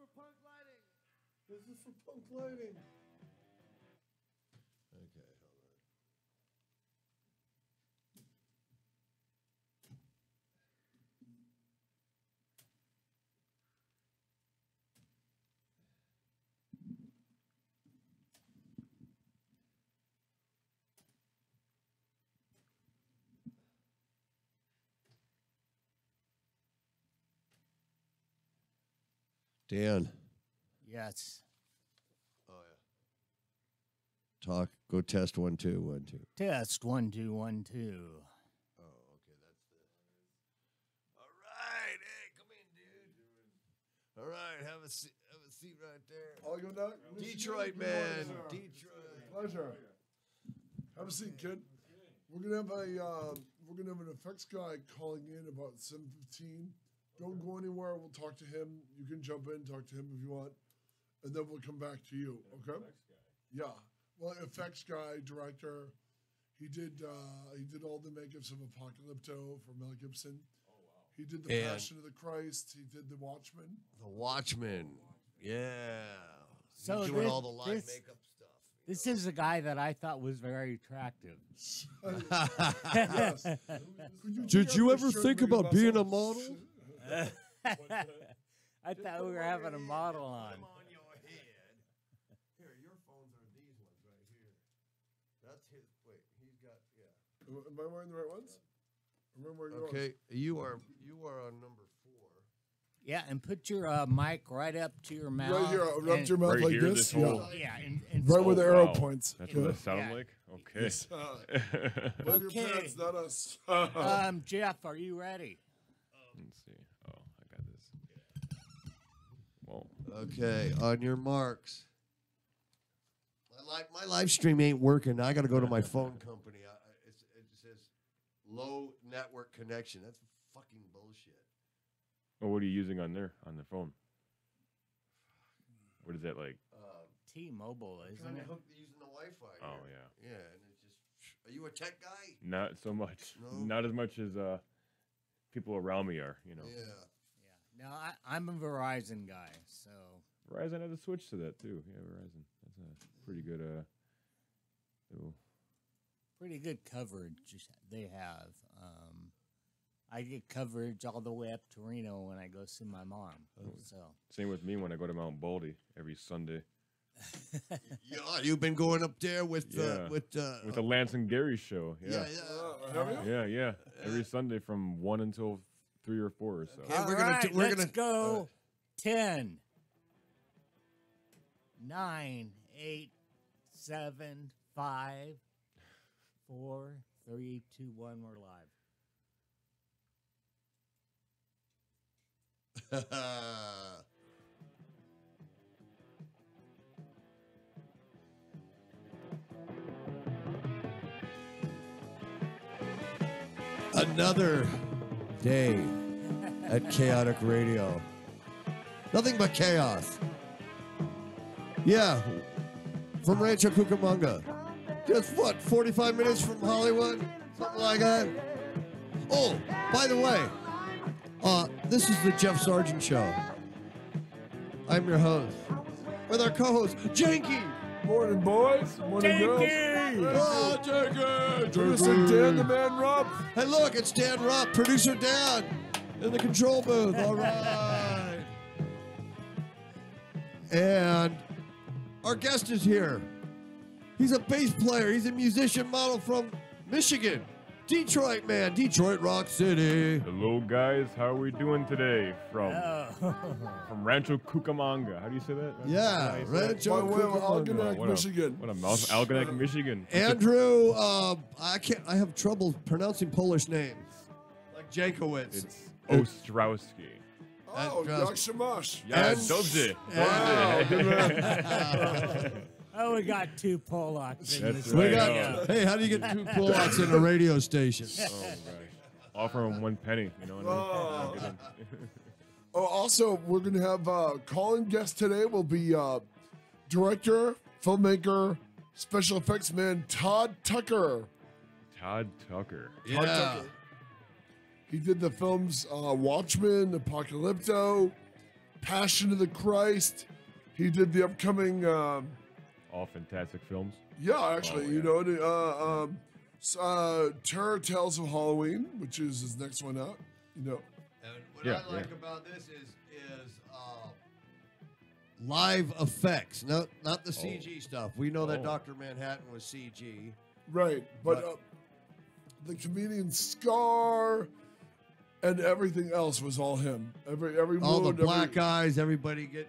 for punk lighting. This is for punk lighting. Okay, hold on. Dan. Yes. Oh, yeah. Talk. Go test 1 2 1 2. Test 1 2 1 2. Oh, okay. That's the. All right. Hey, come in, dude. All right. Have a seat right there. I'll go down. Detroit, man. Detroit. Pleasure. Have a seat, kid. We're gonna have an effects guy calling in about 7:15. Don't go anywhere. We'll talk to him. You can jump in, talk to him if you want, and then we'll come back to you. Okay? Yeah. Well, effects guy, director. He did all the makeups of Apocalypto for Mel Gibson. Oh wow. He did the Passion of the Christ. He did the Watchmen. The Watchmen. Yeah. So he's doing all the live makeup stuff. This is a guy that I thought was very attractive. Yes. Did you ever think about being a model? I thought we were having a model on. On your head. Here, your phones are these ones right here. That's his. Wait, he's got. Yeah. Am I wearing the right ones? Remember yours. Okay, you are on number 4. Yeah, and put your mic right up to your mouth. Right here, up to your mouth right like here, this. this whole- Yeah, and Right where the arrow Wow. points. That's what it sound Yeah. like? Okay. Yes. Love your Okay. parents, not us. Jeff, are you ready? Let's see. Oh, I got this. Whoa. Okay, on your marks. My live stream ain't working. I got to go to my phone company. It says low network connection. That's fucking bullshit. Oh, what are you using on there on the phone? What is that like? T-Mobile, isn't Trying it? to hook using the Wi-Fi. Oh here. yeah. Yeah, and it just. Are you a tech guy? Not so much. No? Not as much as people around me are. You know. Yeah. Yeah. No, I'm a Verizon guy, so Verizon has a switch to that too. Yeah, Verizon. That's a pretty good. pretty good coverage they have. I get coverage all the way up to Reno when I go see my mom. So Same with me when I go to Mount Baldy every Sunday Yeah, you've been going up there with Yeah. with with the Lance and Gary show. Yeah. Have you? Yeah. Every Sunday from 1 until 3 or 4 or so. Yeah, all we're gonna right, t- we're let's gonna- go. 10, 9, 8, 7, 5, 4, 3, 2, 1. We're live. Another day at Chaotic Radio. Nothing but chaos. Yeah, from Rancho Cucamonga. Just what, 45 minutes from Hollywood? Something like that. Oh, by the way, this is the Jeff Sargent Show. I'm your host. With our co-host, Janky. Morning, boys. Morning, girls. Oh, Janky. Producer Dan the Man Rob. Hey, look, it's Dan Rupp, producer Dan, in the control booth. All right. And our guest is here. He's a bass player. He's a musician model from Michigan. Detroit, man. Detroit Rock City. Hello, guys. How are we doing today? From Rancho Cucamonga. How do you say that? Yeah, Nice. Rancho By way of Cucamonga. Algonac, Michigan. What a mouth. Algonac, Michigan. Andrew, I have trouble pronouncing Polish names. Like Jankowicz. It's Ostrowski. Oh, Yakshamash. Yeah, And- dobrze. Wow, good Dobrze. Oh, we got 2 Polacks in That's this. right. We got, Yeah. hey, how do you get 2 Polacks in a radio station? Oh, gosh. Offer him 1 penny. You know what I mean? Oh, also, we're going to have call-in guest today will be director, filmmaker, special effects man Todd Tucker. Todd Tucker. Todd Tucker. He did the films Watchmen, Apocalypto, Passion of the Christ. He did the upcoming. All fantastic films. Yeah, actually, Oh, you yeah. know, Terror Tales of Halloween, which is his next one out. You know, And what Yeah, I like yeah. about this is live effects, not the CG stuff. We know that Oh. Dr. Manhattan was CG. right? But But- the comedian Scar and everything else was all him. Every All the wound, black eyes, everybody getting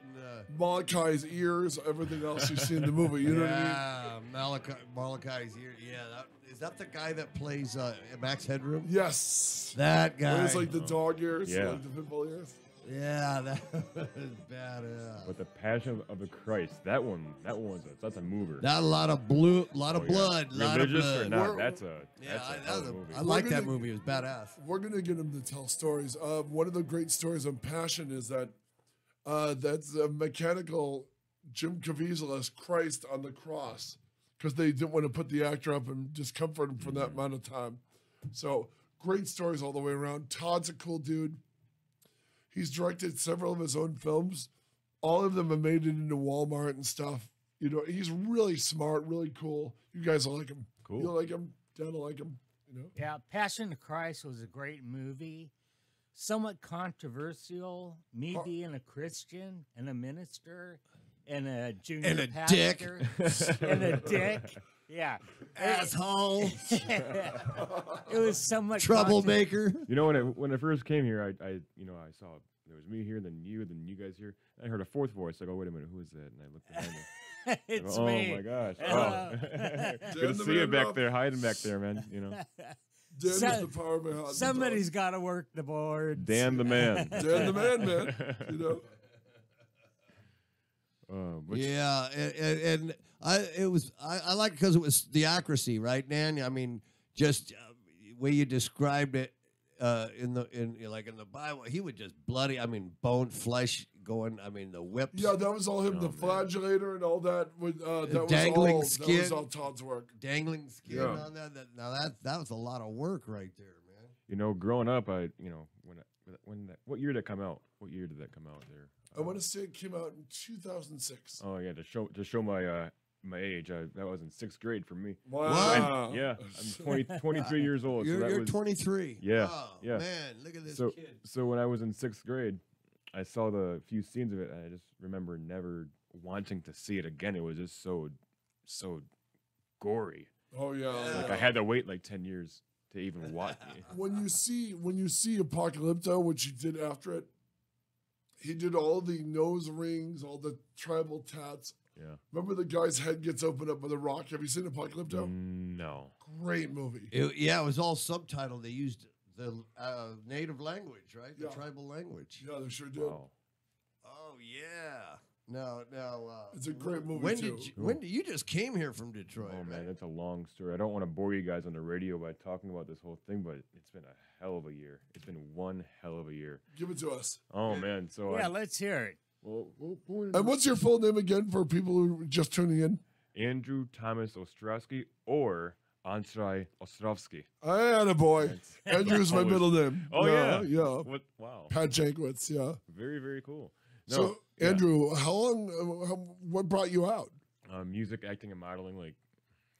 Malachi's ears, everything else you see in the movie. You know what I mean? yeah, Malachi's ear. Yeah, is that the guy that plays Max Headroom? Yes. That guy. Where it's like the dog ears, Yeah. like the pitbull ears. Yeah, that was badass. But the Passion of the Christ, that's a mover. Not a lot of blood, Oh, yeah. lot of Religious or blood. not, We're- that's a Yeah, hell of a movie. I like We're that gonna- movie. It was badass. We're gonna get him to tell stories. One of the great stories on Passion is that that's a mechanical Jim Caviezel as Christ on the cross because they didn't want to put the actor up and just comfort him for that amount of time. So great stories all the way around. Todd's a cool dude. He's directed several of his own films. All of them have made it into Walmart and stuff. You know, he's really smart, really cool. You guys will like him. Cool. You'll like him. Dan will like him. You know. Yeah, Passion of Christ was a great movie. Somewhat controversial. Me being a Christian and a minister and a junior And a pastor and a dick. Yeah. Asshole, It was somewhat troublemaker. You know, when I first came here, I saw there was me here, then you guys here. I heard a fourth voice. I go, wait a minute, who is that? And I looked behind me. It's Oh me. my gosh! Hello. Oh. Dan Good the to see you man back Rob. there, hiding back there, man. You know, Dan is So- the power behind the Somebody's got to work the boards. Dan the man. dog. Dan the man. You know. But Yeah, and I like it because it was the accuracy, right, Dan? I mean, just way you described it in the Bible, he would just bloody. I mean, bone, flesh going. I mean, the whips. Yeah, that was all him. The man. flagellator and all that. That dangling was all, skin. That was all Todd's work. Dangling skin Yeah. on that. Now that was a lot of work right there, man. you know, growing up, what year did that come out? What year did that come out there? I want to say it came out in 2006. Oh yeah, to show my age, that was in 6th grade for me. Wow. Yeah, I'm 23 years old. so that You're was, 23. Yeah, Oh, yeah. Man, look at this so kid. so when I was in 6th grade, I saw the few scenes of it, and I just remember never wanting to see it again. It was just so gory. Oh yeah. Like I had to wait like 10 years to even watch it. When you see Apocalypto, which he did after it, he did all the nose rings, all the tribal tats. Yeah. Remember the guy's head gets opened up with a rock? Have you seen Apocalypto? No. Great movie. It was all subtitled. They used the native language, right? The Yeah. tribal language. Yeah, they sure did. Wow. Oh yeah. No. It's a great movie When too. when did you just came here from Detroit? Oh man, right? that's a long story. I don't want to bore you guys on the radio by talking about this whole thing, but it's been a hell of a year. It's been one hell of a year. Give it to us. Oh man, so Yeah, let's hear it. And what's your full name again for people who are just tuning in? Andrew Thomas Ostrowski or Andrzej Ostrovsky. I had a boy. That's- Andrew's my Always- middle name. Oh yeah, Yeah. What? Wow, Pat Jankwitz, yeah. very very cool. No, So, yeah. Andrew, how long, what brought you out? Music, acting, and modeling, like,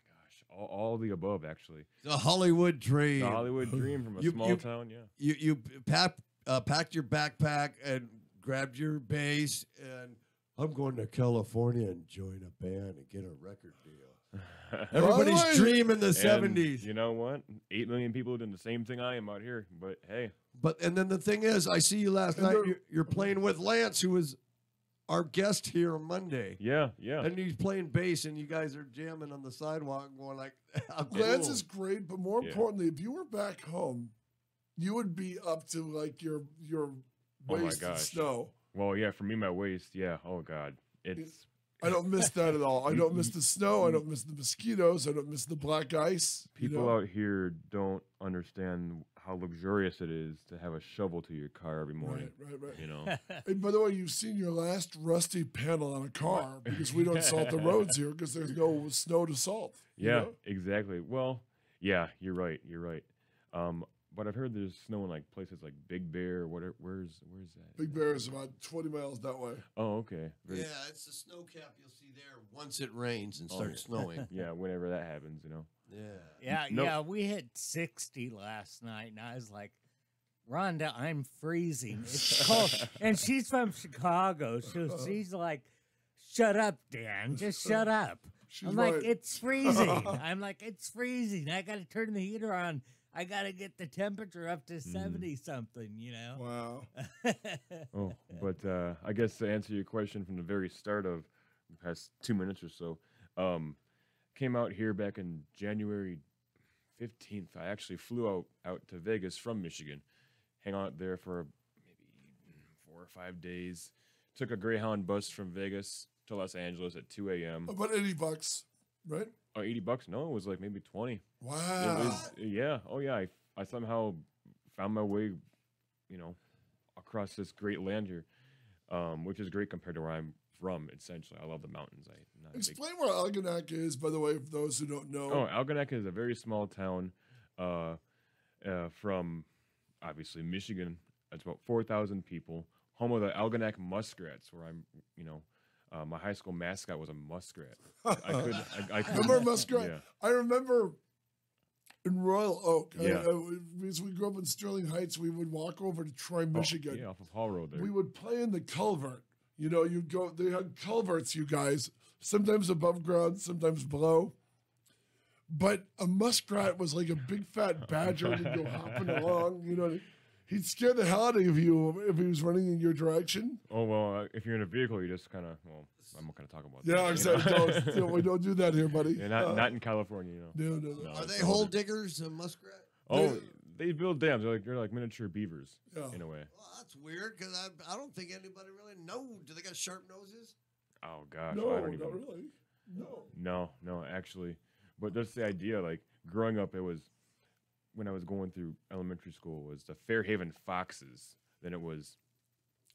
gosh, all the above actually. The Hollywood dream. The Hollywood dream from a You- small you- town, yeah. You packed your backpack and grabbed your bass and I'm going to California and join a band and get a record deal. Everybody's way- dream in the And 70s. You know what? 8 million people doing the same thing I am out here. But hey, And then the thing is, I see you last And night. they're- You're playing with Lance, who was our guest here on Monday. yeah. And he's playing bass, and you guys are jamming on the sidewalk, going like, how Lance cool. is great, but more Yeah. importantly, if you were back home, you would be up to like your Oh my waist in gosh. snow. Well, yeah, for me, my waist, yeah. Oh God, it's I don't miss that at all. I don't miss the snow. I don't miss the mosquitoes. I don't miss the black ice. you people know? out here don't understand how luxurious it is to have a shovel to your car every morning. Right. You know, And by the way, you've seen your last rusty panel on a car because we don't salt the roads here because there's no snow to salt. you yeah, know? exactly. Well, yeah, you're right. but I've heard there's snow in like places like Big Bear. Where's that? Big Bear is about 20 miles that way. Oh, okay. Yeah, it's the snow cap you'll see there once it rains and starts snowing. Yeah, whenever that happens, you know. Yeah. Yeah, we hit 60 last night, and I was like, Rhonda, I'm freezing. It's cold. And she's from Chicago, so she's like, shut up, Dan. Just shut up. I'm like, it's freezing. I'm like, it's freezing. I got to turn the heater on. I got to get the temperature up to 70-something, you know? Wow. Oh, but I guess to answer your question from the very start of the past 2 minutes or so, came out here back in January 15th. I actually flew out to Vegas from Michigan, hang out there for maybe 4 or 5 days. Took a Greyhound bus from Vegas to Los Angeles at 2 a.m. About $80, right? Oh, $80? No, it was like maybe 20. Wow. It was, yeah. Oh, yeah. I somehow found my way, you know, across this great land here, which is great compared to where I'm from, essentially. I love the mountains. Explain where Algonac is, by the way, for those who don't know. Oh, Algonac is a very small town from, obviously, Michigan. It's about 4,000 people. Home of the Algonac Muskrats, where I'm, you know, my high school mascot was a muskrat. I could Remember muskrat? Yeah. I remember in Royal Oak. Yeah. As we grew up in Sterling Heights, we would walk over to Troy, Michigan. Yeah, off of Hall Road there. We would play in the culvert. You know, you'd go, they had culverts, you guys, sometimes above ground, sometimes below. But a muskrat was like a big fat badger to go hopping along, you know. He'd scare the hell out of you if he was running in your direction. Oh, well, if you're in a vehicle, you just kind of, well, I'm not going to talk about that. Yeah, exactly. We don't do that here, buddy. Yeah, not in California, you know. No. Are they hole diggers, a muskrat? Oh, they build dams. They're like miniature beavers, in a way. Well, that's weird, because I don't think anybody really knows. Do they got sharp noses? Oh, gosh. No, I don't even. not really. No. No, actually. But that's the idea. Like, growing up, it was, when I was going through elementary school, was the Fairhaven Foxes. Then it was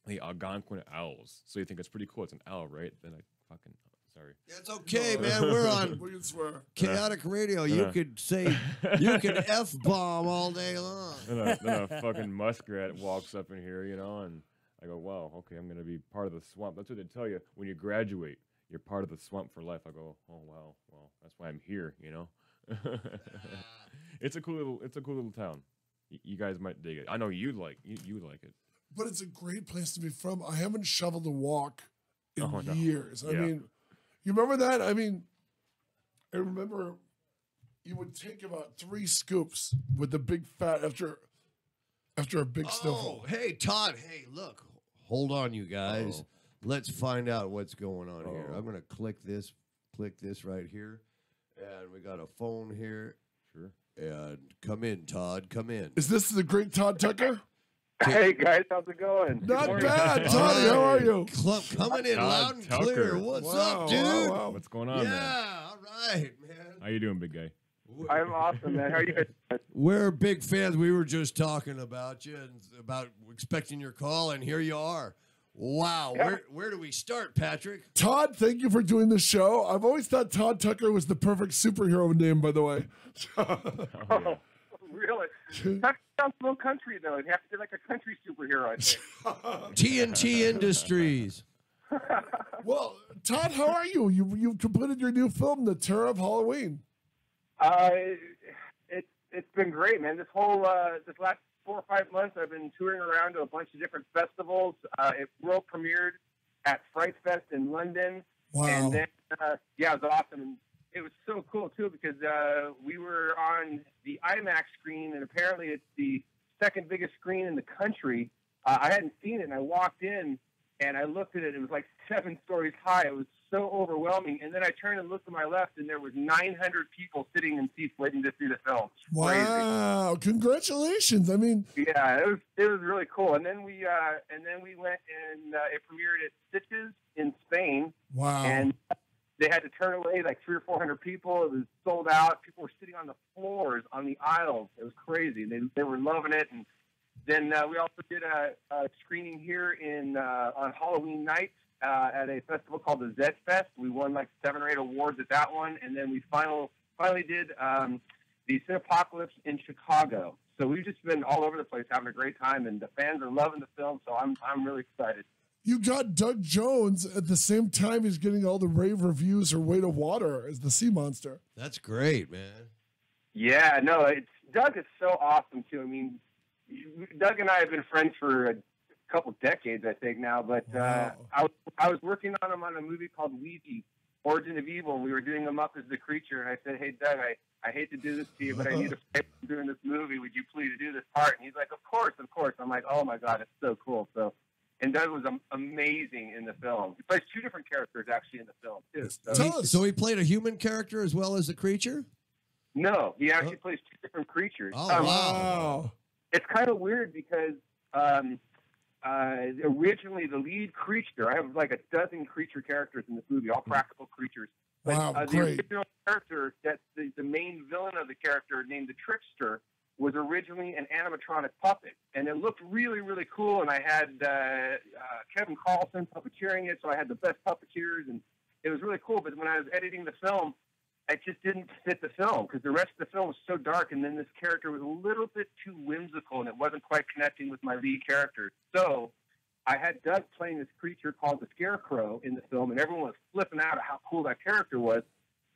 the Algonquin Owls. So you think it's pretty cool. It's an owl, right? Then I fucking, sorry. Yeah, it's okay, man. We're on We can swear. Chaotic Radio. You could say, you can F-bomb all day long. Then a fucking muskrat walks up in here, you know, and I go, wow, okay, I'm going to be part of the swamp. That's what they tell you when you graduate. You're part of the swamp for life. I go, oh, wow, well, that's why I'm here, you know. It's a cool little town. You guys might dig it. I know you like it. But it's a great place to be from. I haven't shoveled a walk in No. years. I Yeah. mean, you remember that? I mean, I remember you would take about 3 scoops with the big fat after a big snowfall. Oh, hey, Todd. Hey, look. Hold on, you guys. Let's find out what's going on here. I'm going to click this right here. And we got a phone here. Sure. And come in, Todd. Come in. Is this the great Todd Tucker? Hey guys, how's it going? Not Good bad, Toddy. How are you? Coming in Todd loud and Tucker. clear. What's Wow, up, dude? wow. What's going on, man? Yeah, all right, man. How you doing, big guy? I'm awesome, man. How are you guys doing? We're big fans. We were just talking about you and about expecting your call, and here you are. Wow. Yeah. Where do we start, Patrick? Todd, thank you for doing the show. I've always thought Todd Tucker was the perfect superhero name, by the way. Oh, yeah. Really? That sounds a little country, though. It'd have to be like a country superhero, I think. TNT Industries. Well, Todd, how are you? You completed your new film, The Terror of Halloween. It's been great, man. This whole this last 4 or 5 months, I've been touring around to a bunch of different festivals. It world premiered at Fright Fest in London. Wow. And then, yeah, it was awesome. And it was so cool, too, because we were on the IMAX screen, and apparently it's the second biggest screen in the country. I hadn't seen it, and I walked in, and I looked at it. It was like 7 stories high. It was so overwhelming. And then I turned and looked to my left, and there was 900 people sitting in seats waiting to see the film. Wow! Congratulations! I mean, Yeah, it was really cool. And then we went and it premiered at Stitches in Spain, wow! and they had to turn away like 300 or 400 people. It was sold out. People were sitting on the floors, on the aisles. It was crazy. They were loving it. And then we also did a screening here on Halloween night at a festival called the Zed Fest. We won like 7 or 8 awards at that one, and then we finally did the Cinepocalypse in Chicago. So we've just been all over the place having a great time, and the fans are loving the film. So I'm really excited. You got Doug Jones at the same time he's getting all the rave reviews or Weight of Water as the sea monster. That's great, man. Yeah, no, Doug is so awesome too. I mean, Doug and I have been friends for a couple decades, I think now. But Wow. I was working on him on a movie called Ouija, Origin of Evil. And we were doing him up as the creature, and I said, "Hey, Doug, I hate to do this to you, but I need a favor from doing this movie. Would you please do this part?" And he's like, "Of course, of course." I'm like, "Oh my God, it's so cool." So, and Doug was amazing in the film. He plays two different characters actually in the film too. Tell us. So he played a human character as well as the creature? No, he actually plays two different creatures. Oh, wow. Wow. It's kind of weird because originally the lead creature, I have like a dozen creature characters in this movie, all practical creatures. But Wow, the great. original character, that's the main villain of the character named the Trickster, was originally an animatronic puppet. And it looked really, really cool. And I had Kevin Carlson puppeteering it, so I had the best puppeteers, and it was really cool. But when I was editing the film, it just didn't fit the film because the rest of the film was so dark, and then this character was a little bit too whimsical, and it wasn't quite connecting with my lead character. So I had Doug playing this creature called the Scarecrow in the film, and everyone was flipping out at how cool that character was.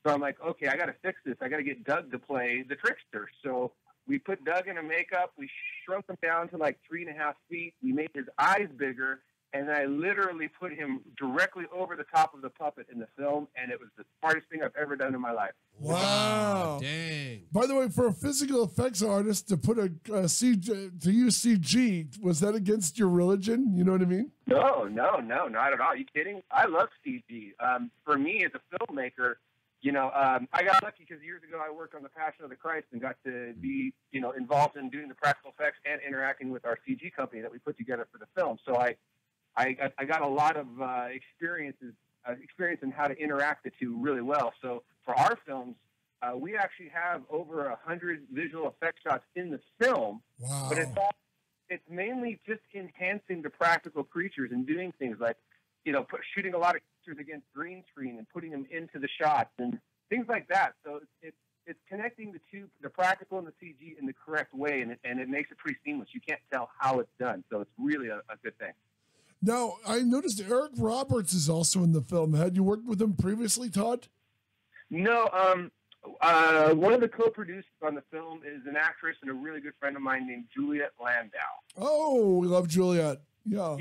So I'm like, okay, I got to fix this. I got to get Doug to play the Trickster. So we put Doug in a makeup. We shrunk him down to like 3.5 feet. We made his eyes bigger. And I literally put him directly over the top of the puppet in the film, and it was the smartest thing I've ever done in my life. Wow. Dang. By the way, for a physical effects artist to put a CG, to use CG, was that against your religion? You know what I mean? No, not at all. Are you kidding? I love CG. For me as a filmmaker, I got lucky because years ago I worked on The Passion of the Christ and got to be, involved in doing the practical effects and interacting with our CG company that we put together for the film. So I got a lot of experience in how to interact the two really well. So for our films, we actually have over 100 visual effects shots in the film, Wow. but it's mainly just enhancing the practical creatures and doing things like, shooting a lot of creatures against green screen and putting them into the shots and things like that. So it's connecting the two, the practical and the CG, in the correct way, and it makes it pretty seamless. You can't tell how it's done, so it's really a good thing. Now, I noticed Eric Roberts is also in the film. Had you worked with him previously, Todd? No, one of the co-producers on the film is an actress and a really good friend of mine named Juliet Landau. Oh, we love Juliet. Yeah.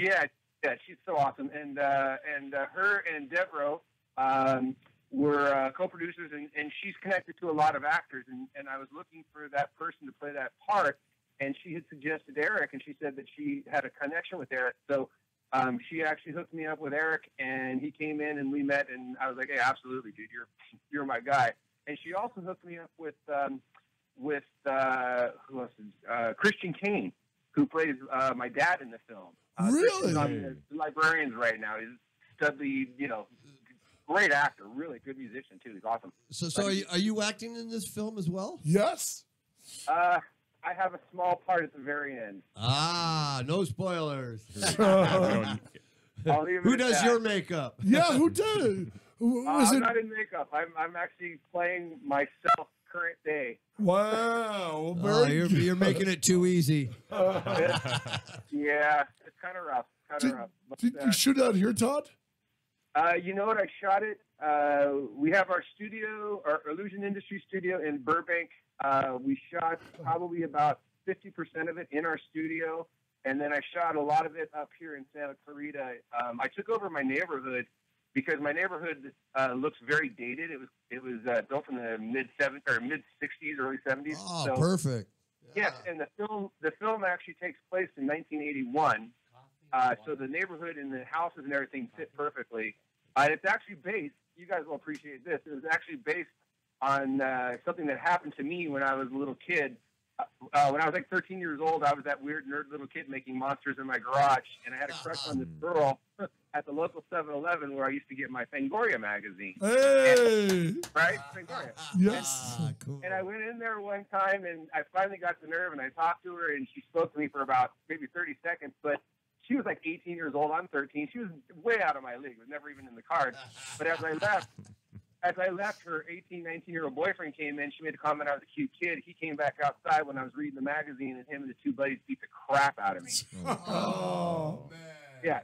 Yeah, she's so awesome. And her and Devereaux were co-producers, and she's connected to a lot of actors. And I was looking for that person to play that part, and she had suggested Eric, and she said that she had a connection with Eric. So she actually hooked me up with Eric, and he came in and we met, and I was like, "Hey, absolutely, dude, you're my guy." And she also hooked me up with who else? Christian Kane, who plays my dad in the film. Really? Christian's on the Librarians right now. He's studly, great actor, really good musician too. He's awesome. So are you acting in this film as well? Yes. I have a small part at the very end. Ah, no spoilers. I'll leave it Who at does that. your makeup? Yeah, who did? Was I'm it? not in makeup. I'm actually playing myself current day. Wow. Oh, you're making it too easy. Yeah, it's kind of rough. But, Did you shoot out here, Todd? you know what? I shot it. We have our studio, our Illusion Industry studio in Burbank. We shot probably about 50% of it in our studio, and then I shot a lot of it up here in Santa Clarita. I took over my neighborhood because my neighborhood looks very dated. It was built in the mid 60s, early 70s. Oh, so, perfect. yes, and the film actually takes place in 1981. So the neighborhood and the houses and everything fit perfectly. It's actually based. You guys will appreciate this. It was actually based on something that happened to me when I was a little kid. When I was like 13 years old, I was that weird nerd little kid making monsters in my garage, and I had a crush on this girl at the local 7-Eleven where I used to get my Fangoria magazine. Hey! Right? Fangoria. Yes. Ah, cool. And I went in there one time, and I finally got the nerve, and I talked to her, and she spoke to me for about maybe 30 seconds, but she was like 18 years old. I'm 13. She was way out of my league. It was never even in the cards. But as I left, as I left, her 18, 19-year-old boyfriend came in. She made a comment I was a cute kid. He came back outside when I was reading the magazine, and him and the two buddies beat the crap out of me. Oh, man. Yeah.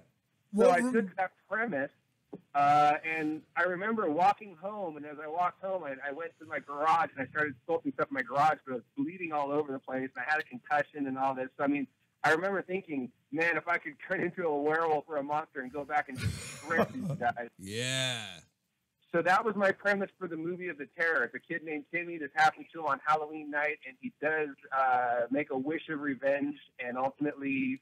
So I took that premise, and I remember walking home, and as I walked home, I went to my garage, and I started sculpting stuff in my garage, but I was bleeding all over the place, and I had a concussion and all this. So, I mean, I remember thinking, man, if I could turn into a werewolf or a monster and go back and rip these guys. Yeah. So that was my premise for the movie of the terror. It's a kid named Timmy that's happens to him on Halloween night, and he does make a wish of revenge and ultimately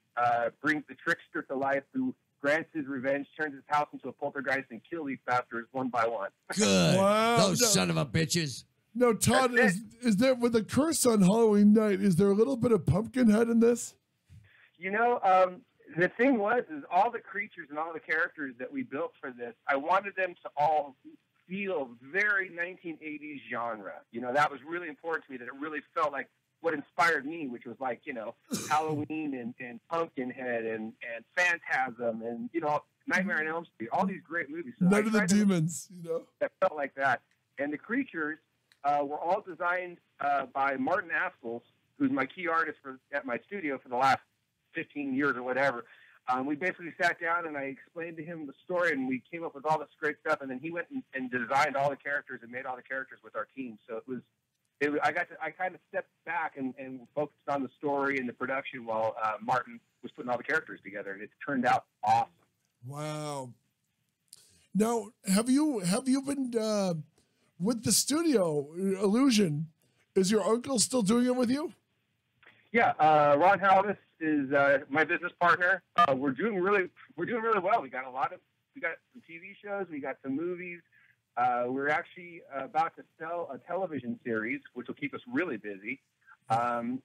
brings the trickster to life who grants his revenge, turns his house into a poltergeist, and kills these bastards one by one. Good. Wow. Those son of a bitches. No, Todd, is there, with the curse on Halloween night, is there a little bit of Pumpkinhead in this? You know, the thing is all the creatures and all the characters that we built for this, I wanted them to all feel very 1980s genre. You know, that was really important to me, that it really felt like what inspired me, which was like, you know, Halloween and Pumpkinhead and Phantasm and, you know, Nightmare on Elm Street, all these great movies. So Night of the Demons, you know? That felt like that. And the creatures were all designed by Martin Askels, who's my key artist at my studio for the last 15 years or whatever. We basically sat down and I explained to him the story, and we came up with all this great stuff, and then he went and designed all the characters and made all the characters with our team. So I kind of stepped back and focused on the story and the production while Martin was putting all the characters together, and it turned out awesome. Wow. Now, have you been with the studio Illusion? Is your uncle still doing it with you? Yeah, Ron Halvis is my business partner. We're doing really well. We got some TV shows, we got some movies. We're actually about to sell a television series, which will keep us really busy. And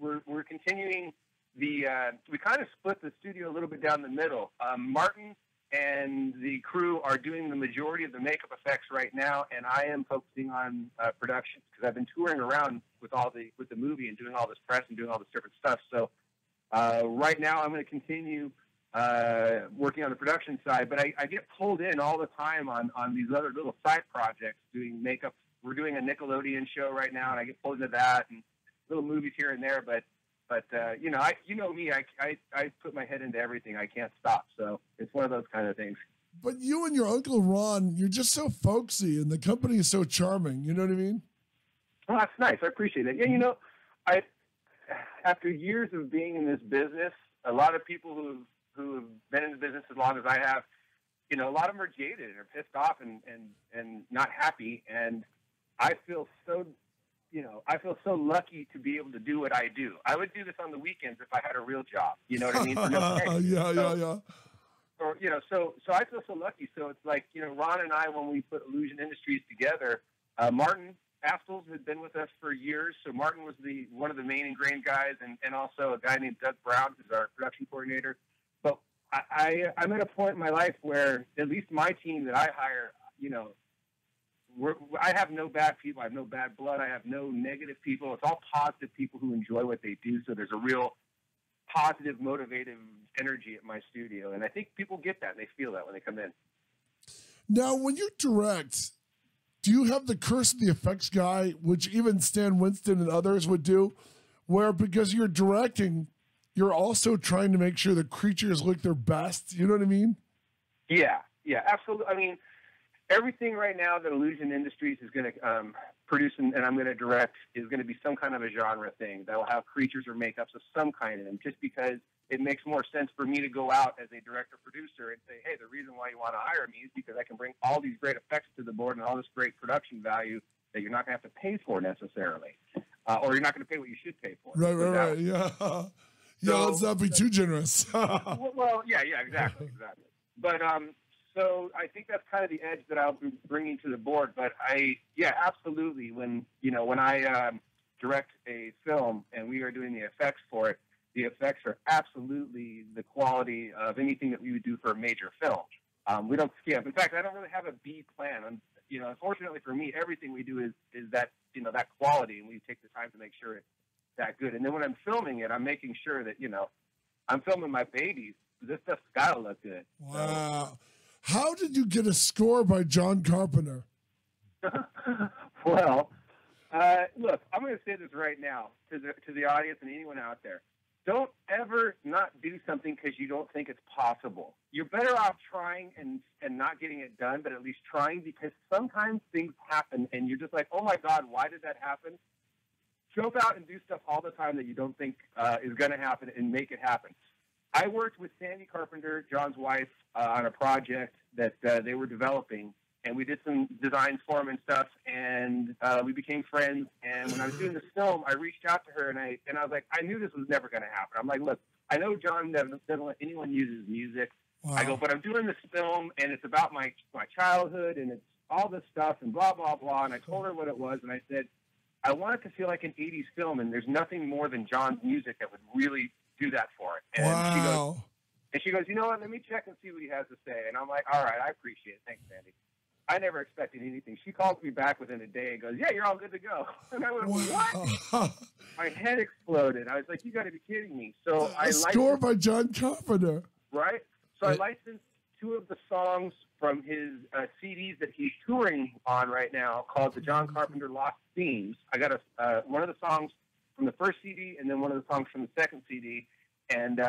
we're continuing we kind of split the studio a little bit down the middle. Martin and the crew are doing the majority of the makeup effects right now, and I am focusing on productions because I've been touring around with the movie and doing all this press and doing all this different stuff. So right now I'm going to continue working on the production side, but I get pulled in all the time on these other little side projects doing makeup. We're doing a Nickelodeon show right now, and I get pulled into that and little movies here and there, but you know me, I put my head into everything. I can't stop. So it's one of those kind of things. But you and your Uncle Ron, you're just so folksy, and the company is so charming. You know what I mean? Well, that's nice. I appreciate it. Yeah, you know, after years of being in this business, a lot of people who have been in the business as long as I have, you know, a lot of them are jaded and are pissed off and not happy. And I feel so lucky to be able to do what I do. I would do this on the weekends if I had a real job. You know what I mean? For no pay. Yeah. Or, you know, so I feel so lucky. So it's like, you know, Ron and I, when we put Illusion Industries together, Martin Askels had been with us for years. So Martin was one of the main ingrained guys, and also a guy named Doug Brown, who's our production coordinator. But I'm at a point in my life where at least my team that I hire, you know, I have no bad people. I have no bad blood. I have no negative people. It's all positive people who enjoy what they do. So there's a real positive, motivative energy at my studio. And I think people get that. And they feel that when they come in. Now, when you direct, do you have the curse of the effects guy, which even Stan Winston and others would do, where because you're directing, you're also trying to make sure the creatures look their best? You know what I mean? Yeah, absolutely. I mean, everything right now that Illusion Industries is going to produce and I'm going to direct is going to be some kind of a genre thing that will have creatures or makeups of some kind in them, just because it makes more sense for me to go out as a director-producer and say, hey, the reason why you want to hire me is because I can bring all these great effects to the board and all this great production value that you're not going to have to pay for necessarily, or you're not going to pay what you should pay for. Right, yeah. So, let's not be too generous. well, yeah, exactly. But so I think that's kind of the edge that I'll be bringing to the board. But absolutely. When I direct a film and we are doing the effects for it, the effects are absolutely the quality of anything that we would do for a major film. We don't skip. In fact, I don't really have a B plan. Unfortunately for me, everything we do is that, that quality, and we take the time to make sure it's that good. And then when I'm filming it, I'm making sure that, I'm filming my babies. This stuff's got to look good. Wow. How did you get a score by John Carpenter? Well, look, I'm going to say this right now to the audience and anyone out there. Don't ever not do something because you don't think it's possible. You're better off trying and not getting it done, but at least trying, because sometimes things happen and you're just like, oh my God, why did that happen? Jump out and do stuff all the time that you don't think is going to happen and make it happen. I worked with Sandy Carpenter, John's wife, on a project that they were developing, and we did some designs for him and stuff, and we became friends. And when I was doing this film, I reached out to her, and I was like, I knew this was never going to happen. I'm like, look, I know John doesn't let anyone use his music. Wow. I go, but I'm doing this film, and it's about my childhood, and it's all this stuff, and blah, blah, blah. And I told her what it was, and I said, I want it to feel like an 80s film, and there's nothing more than John's music that would really do that for it. And Wow. she goes, you know what, let me check and see what he has to say. And I'm like, all right, I appreciate it. Thanks, Sandy. I never expected anything. She calls me back within a day and goes, yeah, you're all good to go. And I went, what? My head exploded. I was like, you got to be kidding me. So A score by John Carpenter. Right? So I licensed 2 of the songs from his CDs that he's touring on right now, called the John Carpenter Lost Themes. I got one of the songs from the first CD and then one of the songs from the second CD. And,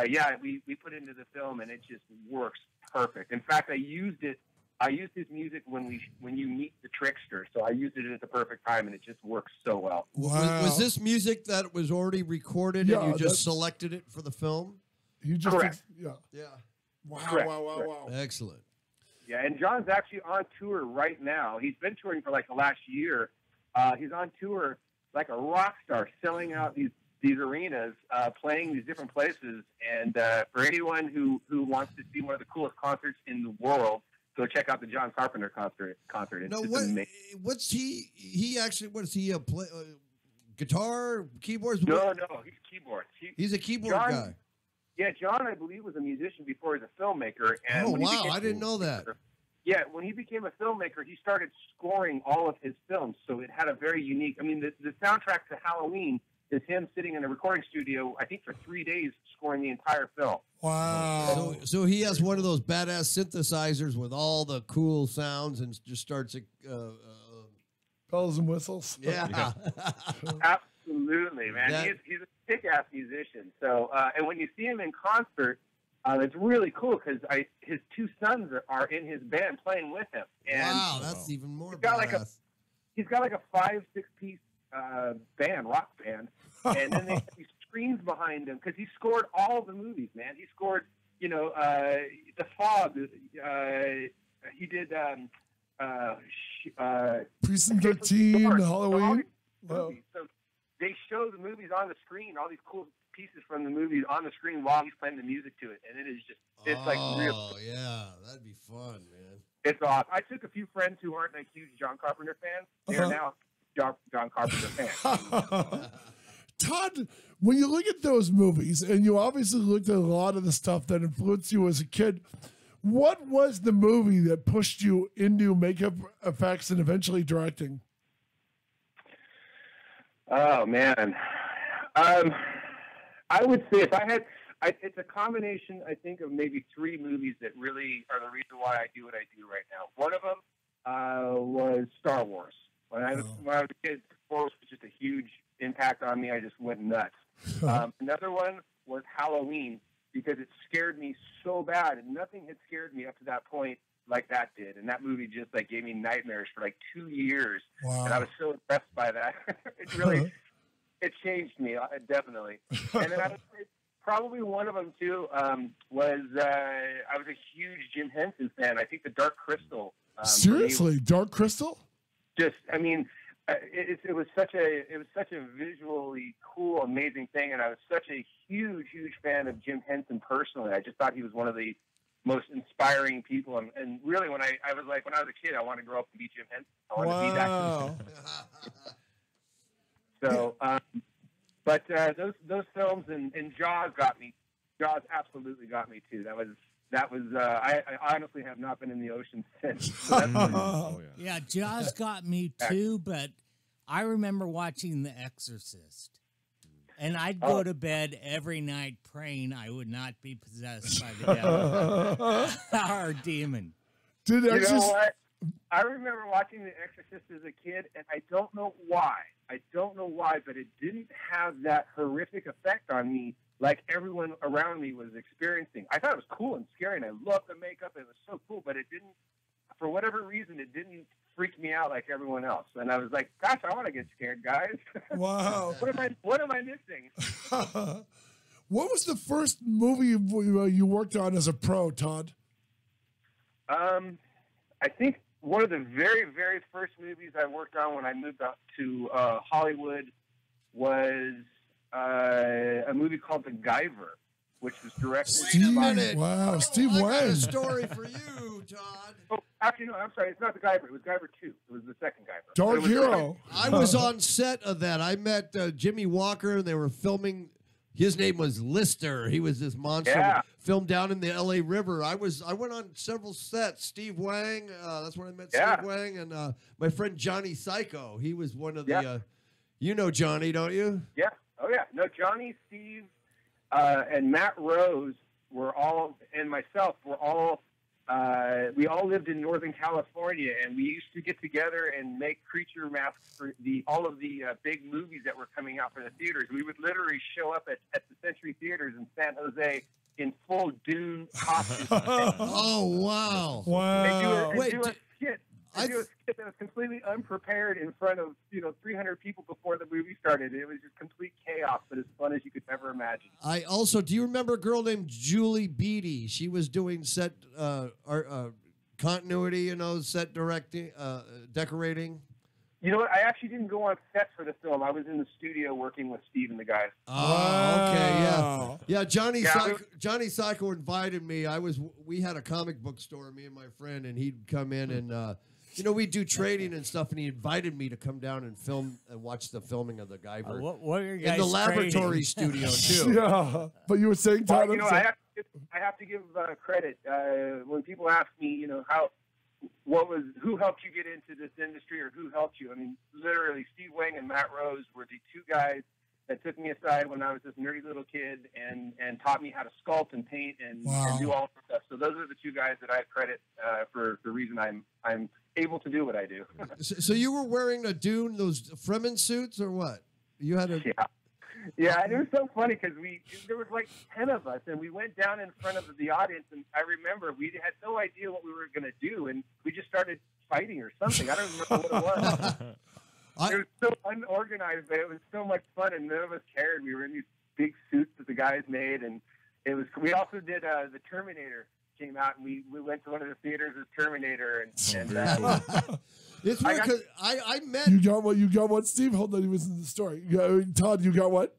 we put it into the film, and it just works perfect. In fact, I used his music when you meet the trickster. So I used it at the perfect time, and it just works so well. Wow. Was this music that was already recorded and you just selected it for the film? You just Correct. Yeah. Wow, Correct. wow. Excellent. Yeah, and John's actually on tour right now. He's been touring for like the last year. He's on tour like a rock star, selling out these arenas, playing these different places. And for anyone who wants to see one of the coolest concerts in the world, go check out the John Carpenter concert. It's amazing. What's he actually? What is he? Play guitar, keyboards? No, he's keyboards. He's a keyboard guy. Yeah, John, I believe, was a musician before he was a filmmaker. And Oh when he wow, became I didn't know that. Yeah, when he became a filmmaker, he started scoring all of his films. So it had a very unique. I mean, the soundtrack to Halloween is him sitting in a recording studio, I think, for 3 days scoring the entire film. Wow. So he has one of those badass synthesizers with all the cool sounds and just starts. Bells and whistles. Yeah. Absolutely, man. He's a kick-ass musician. So, and when you see him in concert, it's really cool because his 2 sons are in his band playing with him. And wow, that's even more he's got badass. he's got like a 5-6 piece rock band, and then they have these screens behind him because he scored all the movies, man. He scored, The Fog. He did Precinct 13, Halloween. So they show the movies on the screen, all these cool pieces from the movies on the screen while he's playing the music to it, and it is just—it's like real. Oh yeah, that'd be fun, man. It's awesome. I took a few friends who aren't like huge John Carpenter fans. They're now John Carpenter fans. Todd, when you look at those movies, and you obviously looked at a lot of the stuff that influenced you as a kid, what was the movie that pushed you into makeup effects and eventually directing? Oh man, I would say if I had, it's a combination, I think, of maybe 3 movies that really are the reason why I do what I do right now. One of them was Star Wars. When I was a kid, Star Wars was just a huge impact on me. I just went nuts. Another one was Halloween because it scared me so bad, and nothing had scared me up to that point like that did. And that movie just like gave me nightmares for like 2 years. Wow. And I was so impressed by that. It really, it changed me, definitely. And then I would say probably one of them too was I was a huge Jim Henson fan. I think the Dark Crystal. Seriously, Dark Crystal? Just, I mean, it was such a visually cool, amazing thing, and I was such a huge fan of Jim Henson personally. I just thought he was one of the most inspiring people, and really, when I was a kid, I wanted to grow up and be Jim Henson. I wanted to be that. So, but those films and Jaws got me. Jaws absolutely got me too. That was. I honestly have not been in the ocean since. So that's yeah, Jaws got me too, but I remember watching The Exorcist. And I'd go to bed every night praying I would not be possessed by the devil or demon. Did You know Exorcist? what? I remember watching The Exorcist as a kid, and I don't know why. But it didn't have that horrific effect on me like everyone around me was experiencing. I thought it was cool and scary, and I loved the makeup. It was so cool, but it didn't, for whatever reason, it didn't freak me out like everyone else. And I was like, gosh, I want to get scared, guys. Wow. What am I missing? What was the first movie you worked on as a pro, Todd? I think one of the very, very first movies I worked on when I moved up to Hollywood was a movie called The Guyver, which was directed Wait a by... minute. Wow, Steve I got a Wayne. story for you, Todd. Oh, actually, no, I'm sorry. It's not The Guyver. It was Guyver 2. It was the second Guyver. Dark It was Hero. I was on set of that. I met Jimmy Walker, and they were filming. His name was Lister. He was this monster. Yeah. Filmed down in the L.A. River. I went on several sets. Steve Wang. That's when I met Yeah. Steve Wang, and my friend Johnny Psycho. He was one of the. Yeah. You know Johnny, don't you? Yeah. Oh, yeah. No, Johnny, Steve, and Matt Rose were all, and myself were all, we all lived in Northern California, and we used to get together and make creature masks for all of the big movies that were coming out for the theaters. We would literally show up at the Century Theaters in San Jose in full Dune costumes. Oh wow! Wow. And Wait, do a skit. I Do a skit that was completely unprepared in front of 300 people before the movie started. It was just complete chaos, but as fun as you could ever imagine. I also do you remember a girl named Julie Beatty? She was doing set continuity, set directing, decorating. You know what? I actually didn't go on set for the film. I was in the studio working with Steve and the guys. Oh, okay, yeah, Wow. yeah. Johnny Yeah, Johnny Psycho invited me. We had a comic book store, me and my friend, and he'd come in and we'd do trading and stuff, and he invited me to come down and film and watch the filming of the Guyver What are you in guys the laboratory trading? studio too. Yeah, but you were saying, Todd. Well, I have to give credit when people ask me, who helped you get into this industry or who helped you? I mean, literally, Steve Wang and Matt Rose were the two guys that took me aside when I was this nerdy little kid and taught me how to sculpt and paint and do all this stuff. So those are the two guys that I credit for the reason I'm able to do what I do. So you were wearing those Fremen suits or what? You had a Yeah, and it was so funny because there was like 10 of us, and we went down in front of the audience, and I remember we had no idea what we were going to do, and we just started fighting or something. I don't remember what it was. It was so unorganized, but it was so much fun, and none of us cared. We were in these big suits that the guys made, and it was. We also did the Terminator came out, and we went to one of the theaters as Terminator, and It's weird because I met. You got what, Steve? Hold on, he was in the story. Todd, you got what?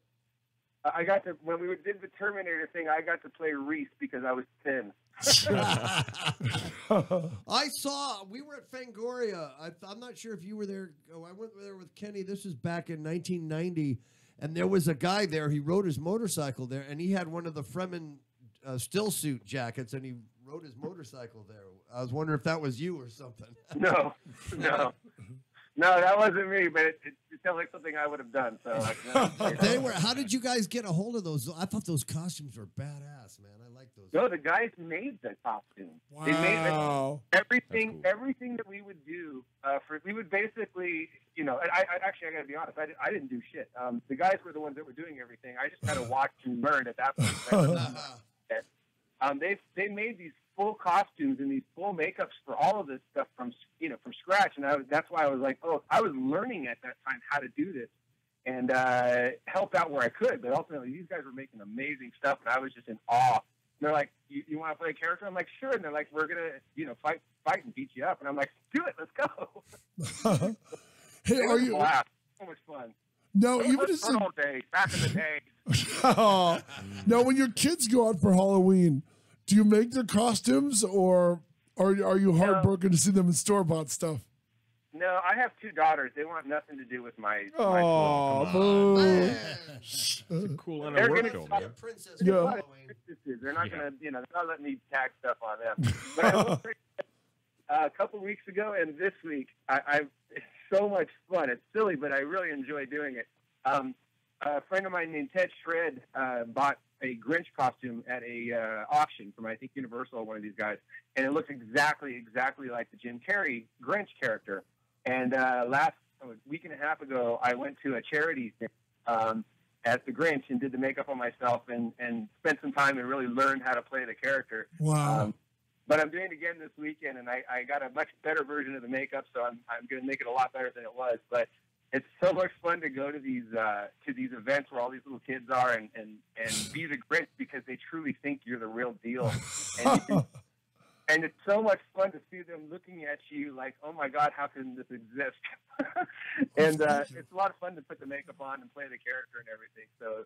I got to, when we did the Terminator thing, I got to play Reese because I was thin. We were at Fangoria. I'm not sure if you were there. I went there with Kenny. This was back in 1990. And there was a guy there. He rode his motorcycle there. And he had one of the Fremen still suit jackets. And he rode his motorcycle there. I was wondering if that was you or something. No, that wasn't me, but it sounds like something I would have done. So How did you guys get a hold of those? I thought those costumes were badass, man. I like those. No, the guys made the costume. Wow. They made everything. Cool. Everything that we would do we would basically, and I got to be honest, I didn't do shit. The guys were the ones that were doing everything. I just kind of watched and learned at that point. They made these full costumes and these full makeups for all of this stuff from scratch, and that's why I was like, I was learning at that time how to do this and help out where I could. But ultimately, these guys were making amazing stuff, and I was just in awe. And they're like, "You want to play a character?" I'm like, "Sure." And they're like, "We're gonna, fight and beat you up." And I'm like, "Do it, let's go." Hey, are you? So much fun. No, even as all day back in the day. Now, when your kids go out for Halloween, do you make their costumes, or are you heartbroken to see them in store-bought stuff? No, I have two daughters. They want nothing to do with my. Oh, boo! It's a cool line They're of work, gonna though, stop man. Princess Yeah. They're not gonna, they're not letting me tag stuff on them. But I will say, a couple weeks ago and this week, it's so much fun. It's silly, but I really enjoy doing it. A friend of mine named Ted Shred bought a Grinch costume at a auction from, I think, Universal or one of these guys, and it looks exactly like the Jim Carrey Grinch character. And last week and a half ago, I went to a charity thing, as the Grinch and did the makeup on myself and spent some time and really learned how to play the character. Wow. But I'm doing it again this weekend, and I got a much better version of the makeup, so I'm going to make it a lot better than it was. But it's so much fun to go to these events where all these little kids are and be the Grinch because they truly think you're the real deal. And it's so much fun to see them looking at you like, oh my God, how can this exist? And it's a lot of fun to put the makeup on and play the character and everything. So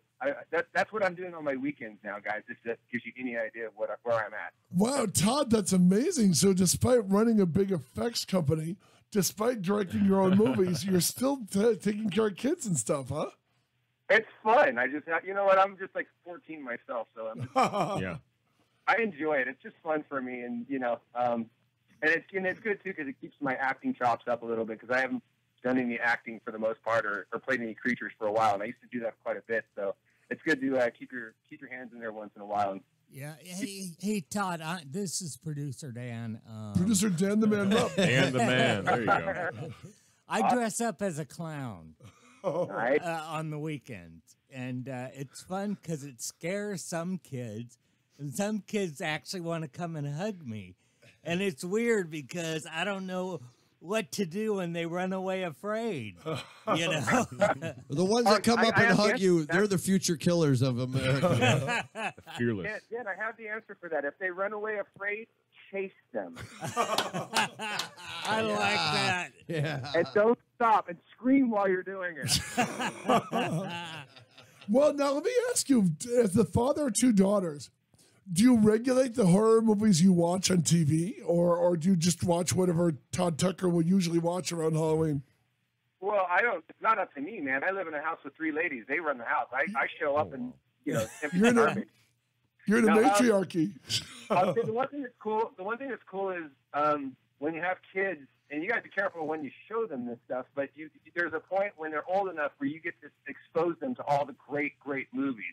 that's what I'm doing on my weekends now, guys. If that gives you any idea of where I'm at. Wow, Todd, that's amazing. So despite running a big effects company, despite directing your own movies, you're still taking care of kids and stuff, huh? It's fun. You know what? I'm just like 14 myself, so Yeah. I enjoy it. It's just fun for me, and and it's good too because it keeps my acting chops up a little bit because I haven't done any acting for the most part or played any creatures for a while, and I used to do that quite a bit. So it's good to keep your hands in there once in a while. And Yeah. Hey, Todd. This is producer Dan. Producer Dan the Man Up. And the man. There you go. I dress up as a clown right? on the weekends, and it's fun because it scares some kids, and some kids actually want to come and hug me, and it's weird because I don't know what to do when they run away afraid. You know, The ones that come up I and have hug the you, answer. they're the future killers of America. Fearless. Yeah, I have the answer for that. If they run away afraid, chase them. I like that. Yeah. And don't stop and scream while you're doing it. Well, now let me ask you, as the father of two daughters, do you regulate the horror movies you watch on TV, or do you just watch whatever Todd Tucker will usually watch around Halloween? Well, I don't. It's not up to me, man. I live in a house with 3 ladies. They run the house. I show up and empty You're the in a- garbage. You're in a No, matriarchy. I'll say the one thing that's cool. The one thing that's cool is when you have kids, and you got to be careful when you show them this stuff. But there's a point when they're old enough where you get to expose them to all the great movies.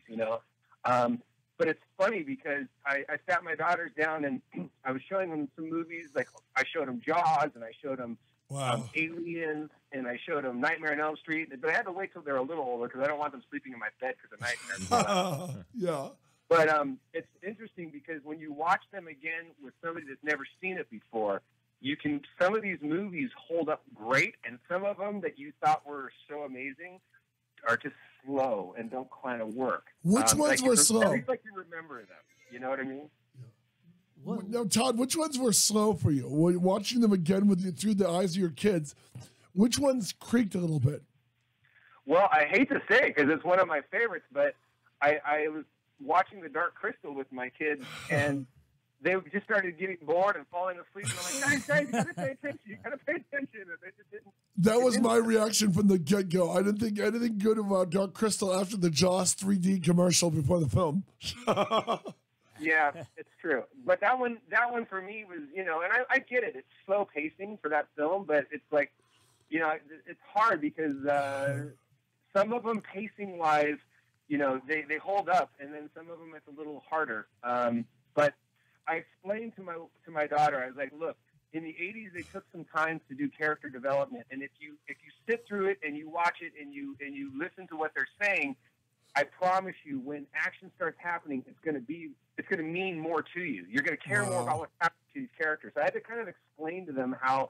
But it's funny because I sat my daughters down and I was showing them some movies. Like I showed them Jaws and I showed them Wow. Aliens and I showed them Nightmare on Elm Street. But I had to wait till they're a little older because I don't want them sleeping in my bed because of nightmares. Yeah. But it's interesting because when you watch them again with somebody that's never seen it before, some of these movies hold up great, and some of them that you thought were so amazing are just slow and don't kind of work. Which ones were slow? At least like you remember them. You know what I mean? Now, Todd, which ones were slow for you? When watching them again through the eyes of your kids, which ones creaked a little bit? Well, I hate to say it because it's one of my favorites, but I was watching The Dark Crystal with my kids, and they just started getting bored and falling asleep. And I'm like, guys, you gotta pay attention. You gotta pay attention. And they just didn't. That was my reaction from the get-go. I didn't think anything good about Dark Crystal after the Jaws 3D commercial before the film. Yeah, it's true. But that one for me was, and I get it. It's slow pacing for that film, but it's like, it's hard because some of them pacing wise, they hold up, and then some of them it's a little harder. But I explained to my daughter, I was like, look, in the 80s they took some time to do character development, and if you sit through it and you watch it and you listen to what they're saying, I promise you, when action starts happening, it's going to mean more to you. You're going to care more about what's happening to these characters. So I had to kind of explain to them how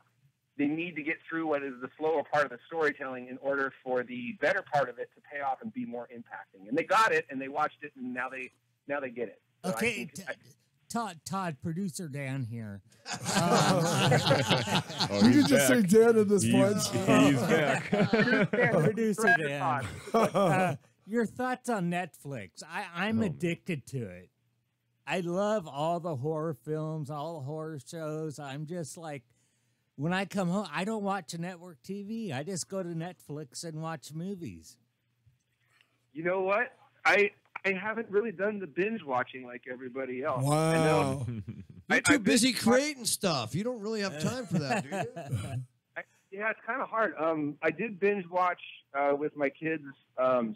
they need to get through what is the slower part of the storytelling in order for the better part of it to pay off and be more impacting. And they got it, and they watched it, and now they get it. So Okay, Todd, producer Dan here. Oh, You he's can just say back. Dan at this point. He's back. Producer Dan. Your thoughts on Netflix? I'm addicted to it. I love all the horror films, all the horror shows. I'm just like, when I come home, I don't watch a network TV. I just go to Netflix and watch movies. You know what? I haven't really done the binge watching like everybody else. I Wow. know. You're too I've busy been- creating stuff. You don't really have time for that, do you? Yeah, it's kind of hard. I did binge watch with my kids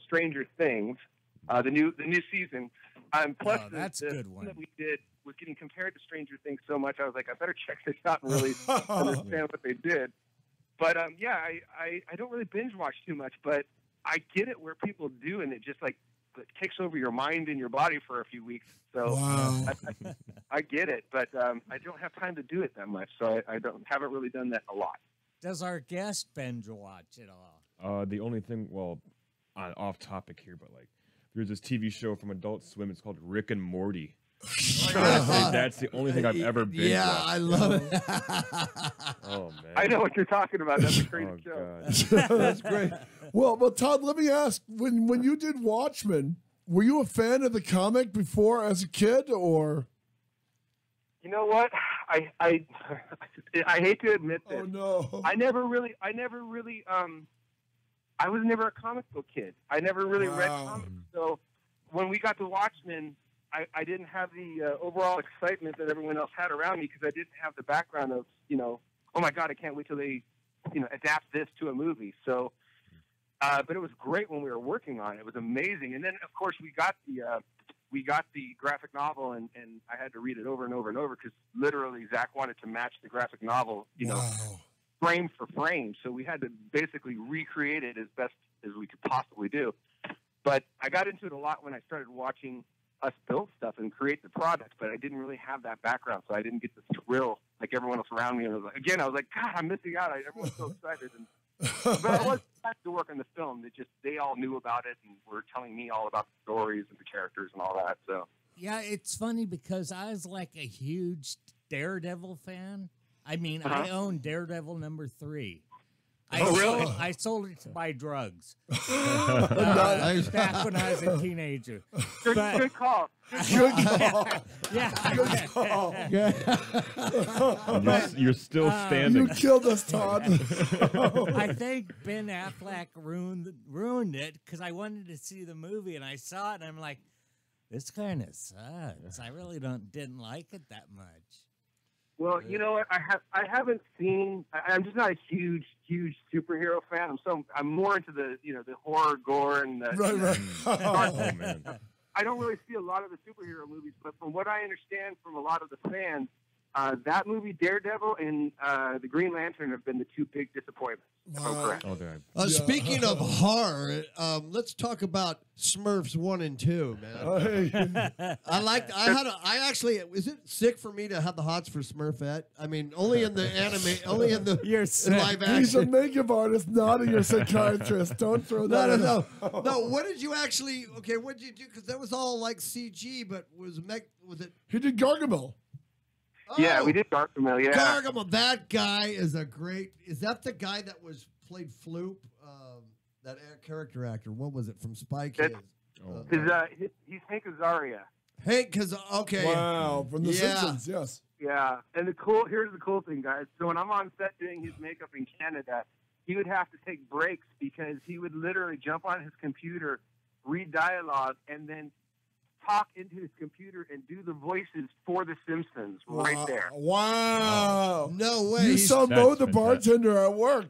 Stranger Things, the new season, Plus, that's a good one one. that we did was getting compared to Stranger Things so much. I was like, I better check this out and really understand what they did. But yeah, I don't really binge watch too much, but I get it where people do, and it just like it takes over your mind and your body for a few weeks. So Wow. I get it, but I don't have time to do it that much, so I haven't really done that a lot. Does our guest binge watch at all? The only thing, well, off topic here, but like, there's this TV show from Adult Swim. It's called Rick and Morty. That's the only thing I've ever been. Yeah, watched. I love it. Oh man, I know what you're talking about. That's a crazy Oh show. god. That's great. Well, Todd, let me ask: when you did Watchmen, were you a fan of the comic before as a kid, or? You know what? I hate to admit this. Oh no! I never really. I was never a comic book kid. I never really read comics. So when we got to Watchmen, I didn't have the overall excitement that everyone else had around me because I didn't have the background of, oh my God, I can't wait till they, adapt this to a movie. So, but it was great when we were working on it. It was amazing. And then of course we got the graphic novel and I had to read it over and over and over because literally Zach wanted to match the graphic novel, frame for frame. So we had to basically recreate it as best as we could possibly do. But I got into it a lot when I started watching us build stuff and create the product, but I didn't really have that background, so I didn't get the thrill like everyone else around me. And I was like, God, I'm missing out. Everyone's so excited. But I was excited to work on the film. They all knew about it and were telling me all about the stories and the characters and all that. So yeah, it's funny because I was like a huge Daredevil fan. I mean, I own Daredevil #3. Really? I sold it to buy drugs Nice. back when I was a teenager. Good call. Good call. Yeah. Good call. And you're still standing. You killed us, Todd. I think Ben Affleck ruined it because I wanted to see the movie and I saw it and I'm like, this kind of sucks. I really didn't like it that much. Well, you know what? I haven't seen. I'm just not a huge superhero fan. I'm more into the the horror, gore, and the, Right. Oh man. I don't really see a lot of the superhero movies, but from what I understand from a lot of the fans, that movie Daredevil and the Green Lantern have been the two big disappointments. If I'm correct. Oh, there. Speaking of horror, let's talk about Smurfs 1 and 2, man. I actually, is it sick for me to have the hots for Smurfette? I mean, only in the anime, only in the You're in live action. He's a makeup artist, not a psychiatrist. Don't throw that. No. What did you actually? Okay, what did you do? Because that was all like CG, but was it? He did Gargamel. Yeah, Oh, we did Gargamel. Yeah, Gargamel. That guy is a great. Is that the guy that played Floop? That character actor. What was it from Spy Kids? he's Hank Azaria. Hank, okay. Wow, from The Yeah. Simpsons, yes. Yeah, and here's the cool thing, guys. So when I'm on set doing his makeup in Canada, he would have to take breaks because he would literally jump on his computer, read dialogue, and then talk into his computer and do the voices for The Simpsons right there. Wow. No way. You saw Mo That's the bartender at work.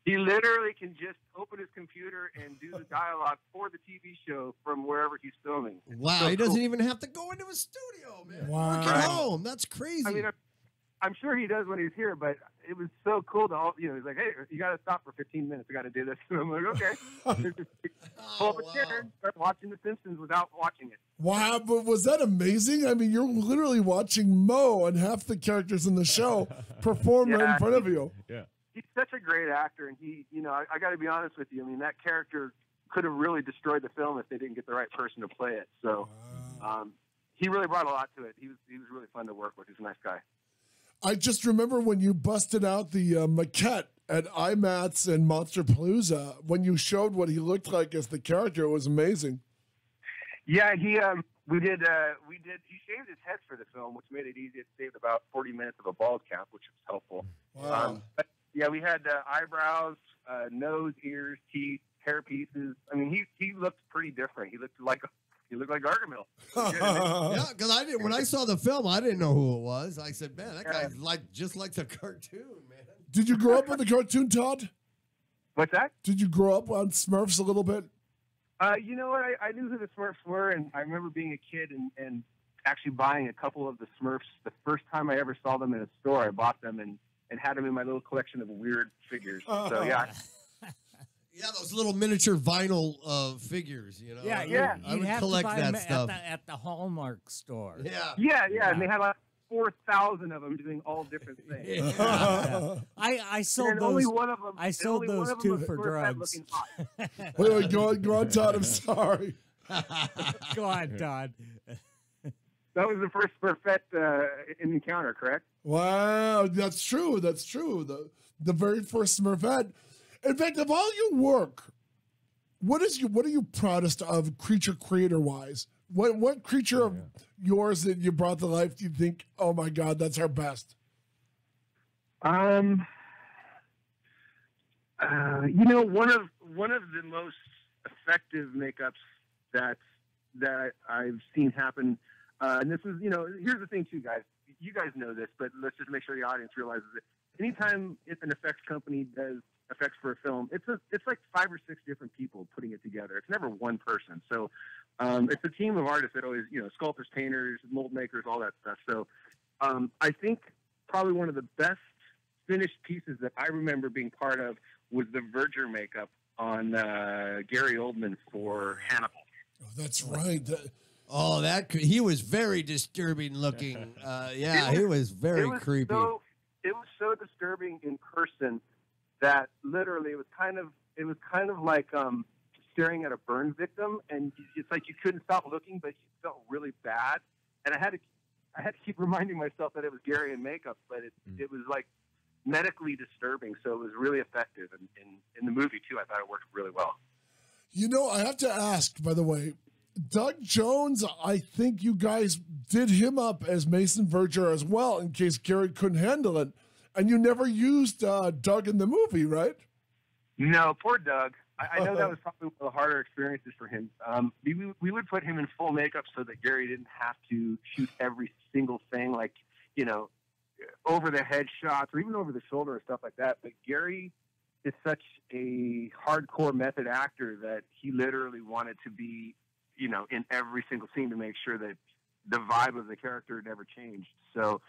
He literally can just open his computer and do the dialogue for the TV show from wherever he's filming. Wow, So he doesn't cool. even have to go into a studio, man. Wow. Work at home. That's crazy. I mean, I'm sure he does when he's here, but it was so cool to he's like, hey, you got to stop for 15 minutes. I got to do this. And I'm like, okay. Pull up a chair and start watching The Simpsons without watching it. Wow, but was that amazing? I mean, you're literally watching Mo and half the characters in the show perform right in front of you. Yeah. He's such a great actor, and I got to be honest with you. I mean, that character could have really destroyed the film if they didn't get the right person to play it. So, he really brought a lot to it. He was really fun to work with. He's a nice guy. I just remember when you busted out the maquette at IMATS and Monster Palooza, when you showed what he looked like as the character, it was amazing. Yeah, he he shaved his head for the film, which made it easy. It saved about 40 minutes of a bald cap, which was helpful. Wow. But yeah, we had eyebrows, nose, ears, teeth, hair pieces. I mean, he looked pretty different. He looked like Gargamel. yeah, because when I saw the film, I didn't know who it was. I said, man, that guy's just like the cartoon, man. Did you grow up with the cartoon, Todd? What's that? Did you grow up on Smurfs a little bit? You know what? I knew who the Smurfs were, and I remember being a kid and actually buying a couple of the Smurfs. The first time I ever saw them in a store, I bought them and had them in my little collection of weird figures. So, yeah. Yeah, those little miniature vinyl figures, you know. Yeah, I you'd would have collect to buy that them stuff. at the Hallmark store. Yeah. Yeah, and they had like 4,000 of them doing all different things. I sold And those. only one of them. I sold only one those of them two was for Smurf head drugs. looking hot. Wait, go on, Todd. I'm sorry. Go on, Todd. That was the first Smurfette encounter, correct? Wow, that's true. That's true. The very first Smurfette. In fact, of all your work, what are you proudest of, creature creator wise? What creature of yours that you brought to life do you think, oh my God, that's our best? You know, one of the most effective makeups that I've seen happen, and this is, you know, here's the thing too, guys. You guys know this, but let's just make sure the audience realizes it. Anytime if an effects company does effects for a film, it's like 5 or 6 different people putting it together. It's never one person. So it's a team of artists that always, you know, sculptors, painters, mold makers, all that stuff. So I think probably one of the best finished pieces that I remember being part of was the Verger makeup on Gary Oldman for Hannibal. Oh, that's right. He was very disturbing looking. He was very creepy. It was so disturbing in person that literally it was kind of like staring at a burn victim, and it's like you couldn't stop looking, but you felt really bad. And I had to keep reminding myself that it was Gary in makeup, but it was like medically disturbing. So it was really effective, and in the movie too, I thought it worked really well. You know, I have to ask, by the way, Doug Jones, I think you guys did him up as Mason Verger as well in case Gary couldn't handle it. And you never used Doug in the movie, right? No, poor Doug. I know that was probably one of the harder experiences for him. We would put him in full makeup so that Gary didn't have to shoot every single thing, like, you know, over the head shots or even over the shoulder and stuff like that. But Gary is such a hardcore method actor that he literally wanted to be, you know, in every single scene to make sure that the vibe of the character never changed. So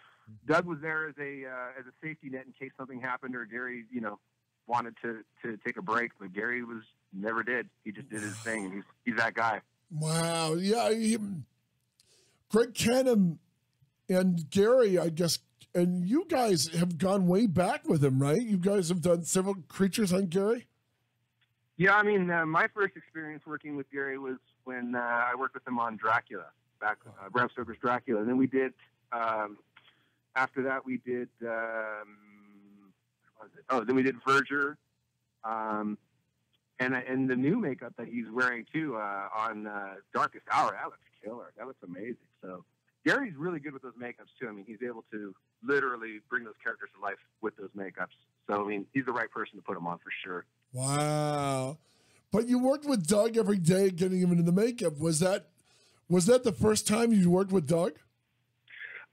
Doug was there as a safety net in case something happened or Gary, you know, wanted to take a break, but Gary never did. He just did his thing, and he's that guy. Wow. Yeah. Greg Canham and Gary, I guess, and you guys have gone way back with him, right? You guys have done several creatures on Gary? Yeah, I mean, my first experience working with Gary was when I worked with him on Dracula, back Bram Stoker's Dracula. And then we did, after that, we did, then we did Verger, and the new makeup that he's wearing too on Darkest Hour. That looks killer. That looks amazing. So Gary's really good with those makeups too. I mean, he's able to literally bring those characters to life with those makeups. So I mean, he's the right person to put them on for sure. Wow. But you worked with Doug every day, getting him into the makeup. Was that the first time you worked with Doug?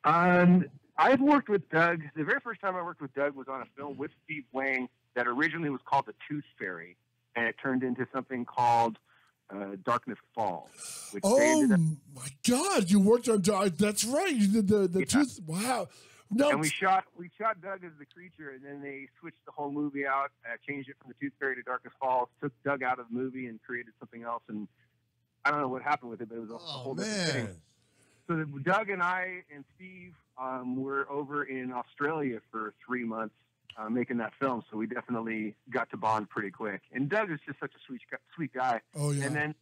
I've worked with Doug. The very first time I worked with Doug was on a film with Steve Wang that originally was called The Tooth Fairy, and it turned into something called Darkness Falls. Which my God! You worked on Doug. That's right. You did the tooth. Wow. No. And we shot Doug as the creature, and then they switched the whole movie out, changed it from The Tooth Fairy to Darkness Falls, took Doug out of the movie and created something else. And I don't know what happened with it, but it was a whole different thing. So Doug and I and Steve were over in Australia for 3 months making that film, so we definitely got to bond pretty quick. And Doug is just such a sweet guy. Oh yeah. And then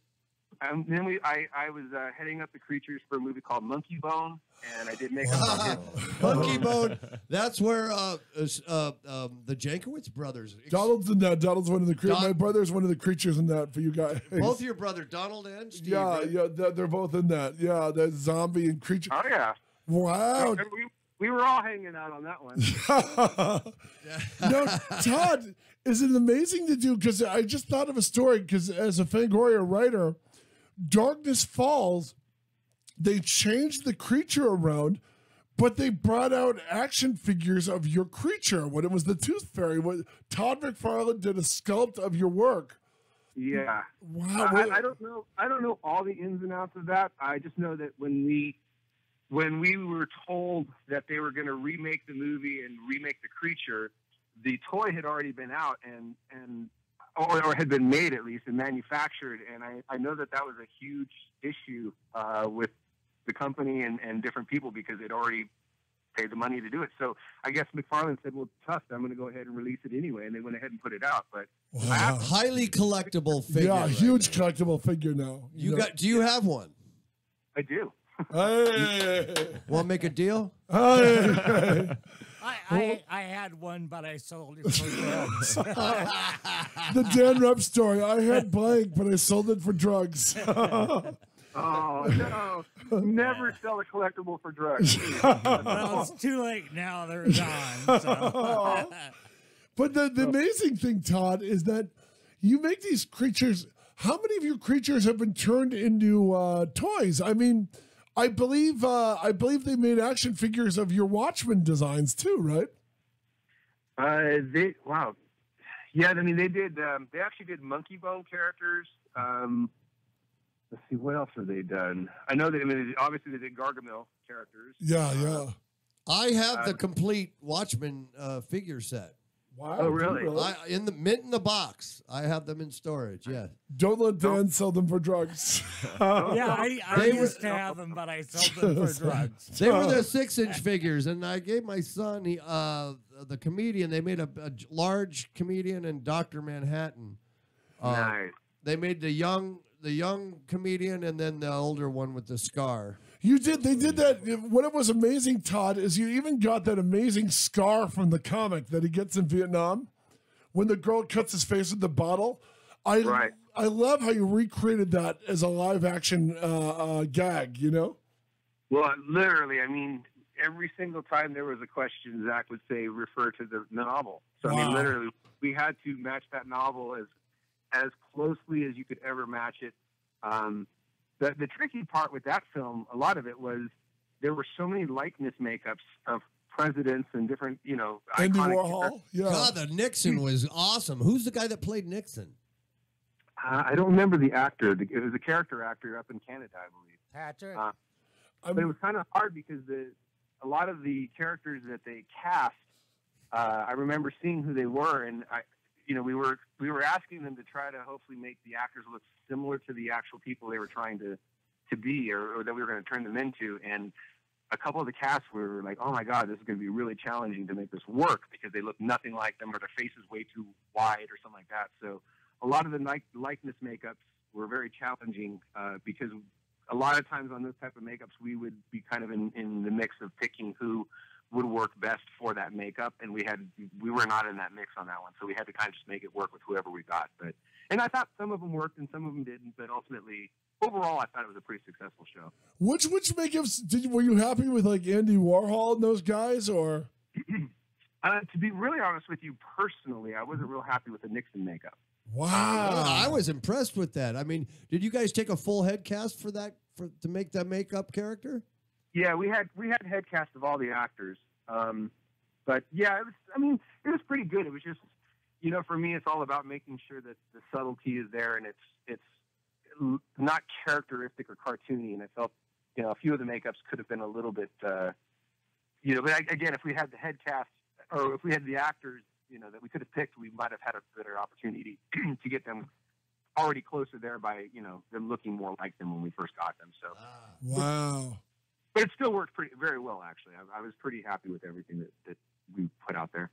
I was heading up the creatures for a movie called Monkey Bone, and I did makeup on him. Monkey Bone. That's where the Jankowitz brothers. Donald's in that. Donald's one of the creatures. My brother's one of the creatures in that for you guys. Both your brother, Donald and Steve. Yeah, right? yeah, they're both in that. Yeah, that zombie and creature. Oh yeah. Wow. We were all hanging out on that one. No, Todd, is it amazing to do? Because I just thought of a story. Because as a Fangoria writer, Darkness Falls, they changed the creature around, but they brought out action figures of your creature when it was the Tooth Fairy. Todd McFarlane did a sculpt of your work, Yeah. Wow. I don't know. I don't know all the ins and outs of that. I just know that when we were told that they were going to remake the movie and remake the creature, the toy had already been out or had been made at least and manufactured. And I know that was a huge issue with the company and different people because they'd already paid the money to do it. So I guess McFarlane said, well, tough, I'm going to go ahead and release it anyway. And they went ahead and put it out. But Wow. Highly collectible figure. Yeah, right huge now. collectible figure now. Do you have one? I do. Hey. Want to make a deal? Hey. I had one, but I sold it for drugs. The Dan Rupp story. I had blank, but I sold it for drugs. Oh, no. Never sell a collectible for drugs. Well, it's too late now. They're gone. So. But the amazing thing, Todd, is that you make these creatures. How many of your creatures have been turned into toys? I mean, I believe they made action figures of your Watchmen designs too, right? Wow. Yeah, I mean, they did. They actually did monkey bone characters. Let's see, what else have they done? I know that. I mean, obviously they did Gargamel characters. Yeah. I have the complete Watchmen figure set. Wow. Oh, really? In the mint in the box. I have them in storage. Yeah. Don't let Dan sell them for drugs. Yeah, I used to have them, but I sold them for drugs. They were the 6-inch figures, and I gave my son the comedian. They made a large comedian and Dr. Manhattan. Nice. They made the young comedian and then the older one with the scar. You did. They did that. What was amazing, Todd, is you even got that amazing scar from the comic that he gets in Vietnam when the girl cuts his face with the bottle. I love how you recreated that as a live action gag. You know. Well, literally, I mean, every single time there was a question, Zach would say, refer to the novel. So I mean, literally, we had to match that novel as closely as you could ever match it. The tricky part with that film, a lot of it was there were so many likeness makeups of presidents and different, Andy iconic Warhol. Yeah. God, the Nixon was awesome. Who's the guy that played Nixon? I don't remember the actor. It was a character actor up in Canada, I believe. Patrick? But it was kind of hard because a lot of the characters that they cast, I remember seeing who they were, and we were asking them to try to hopefully make the actors look similar to the actual people they were trying to be or that we were going to turn them into. And a couple of the cast were like, oh my God, this is going to be really challenging to make this work because they look nothing like them or their face is way too wide or something like that. So a lot of the likeness makeups were very challenging because a lot of times on those type of makeups, we would be kind of in the mix of picking who would work best for that makeup, and we were not in that mix on that one, so we had to kind of just make it work with whoever we got. And I thought some of them worked and some of them didn't, but ultimately, overall, I thought it was a pretty successful show. Which makeups were you happy with, like Andy Warhol and those guys, or? To be really honest with you, personally, I wasn't real happy with the Nixon makeup. Wow, I was impressed with that. I mean, did you guys take a full head cast for that to make that makeup character? Yeah, we had head cast of all the actors, but yeah, it was pretty good. It was just, for me, it's all about making sure that the subtlety is there and it's not characteristic or cartoony. And I felt, a few of the makeups could have been a little bit, but again, if we had the head cast or if we had the actors, that we could have picked, we might have had a better opportunity to get them already closer there by, them looking more like them when we first got them. So, wow. But it still worked very well, actually. I was pretty happy with everything that we put out there.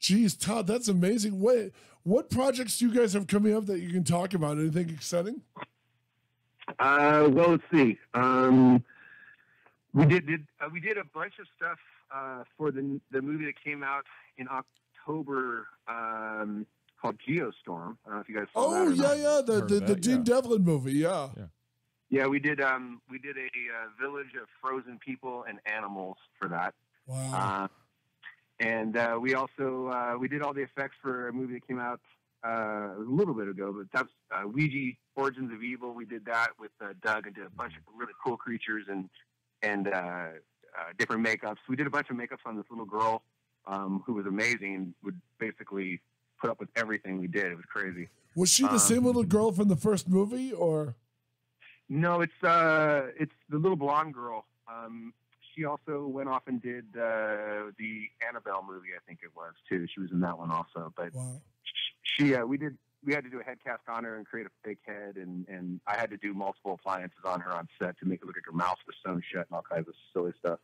Geez, Todd, that's amazing. What projects do you guys have coming up that you can talk about? Anything exciting? Well, let's see. We did a bunch of stuff for the movie that came out in October called Geostorm. I don't know if you guys saw that. Oh, yeah. The Dean Devlin movie, yeah. Yeah, we did a village of frozen people and animals for that. Wow. And we also we did all the effects for a movie that came out a little bit ago, but that was Ouija Origins of Evil. We did that with Doug and did a bunch of really cool creatures and different makeups. We did a bunch of makeups on this little girl who was amazing and would basically put up with everything we did. It was crazy. Was she the same little girl from the first movie, or? No, it's the little blonde girl. She also went off and did the Annabelle movie, I think it was too. She was in that one also. But Wow. we had to do a head cast on her and create a fake head, and I had to do multiple appliances on her on set to make it look like her mouth was sewn shut and all kinds of silly stuff.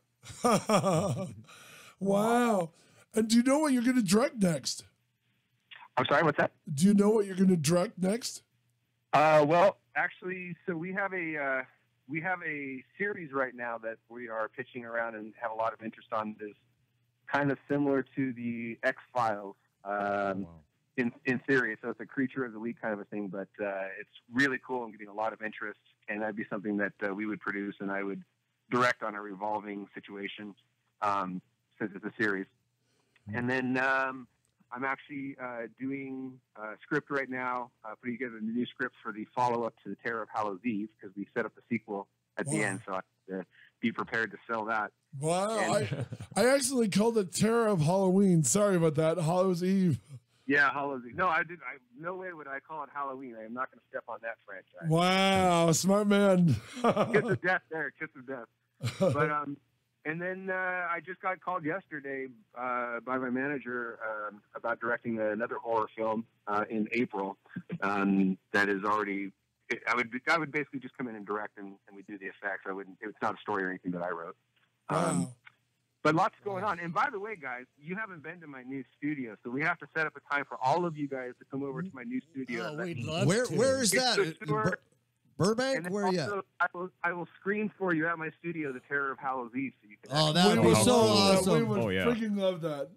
Wow. And do you know what you're going to direct next? I'm sorry, what's that? Do you know what you're going to direct next? Well, actually, so we have a series right now that we are pitching around and have a lot of interest on. That's kind of similar to the X-Files in theory. So it's a creature of the week kind of a thing, but it's really cool and getting a lot of interest. And that'd be something that we would produce and I would direct on a revolving situation since it's a series. And then I'm actually doing a script right now, putting together a new script for the follow-up to The Terror of Hallows Eve, because we set up the sequel at the end, so I have to be prepared to sell that. Wow. And, I accidentally called it Terror of Halloween. Sorry about that. Hallows Eve. yeah, Hallows Eve. No, no way would I call it Halloween. I am not going to step on that franchise. Wow. Smart man. Kiss of death there, kiss of death. But, and then I just got called yesterday by my manager about directing another horror film in April that is already. I would basically just come in and direct and we do the effects. It's not a story or anything that I wrote. Wow. But lots going on. And by the way, guys, you haven't been to my new studio, so we have to set up a time for all of you guys to come over to my new studio. Oh, we'd love Where to. where is that? Burbank? And Where are you at? also, I will screen for you at my studio The Terror of Hallows Eve, so you can. Oh, that would We be would so love that. awesome. We would Oh, yeah. freaking love that.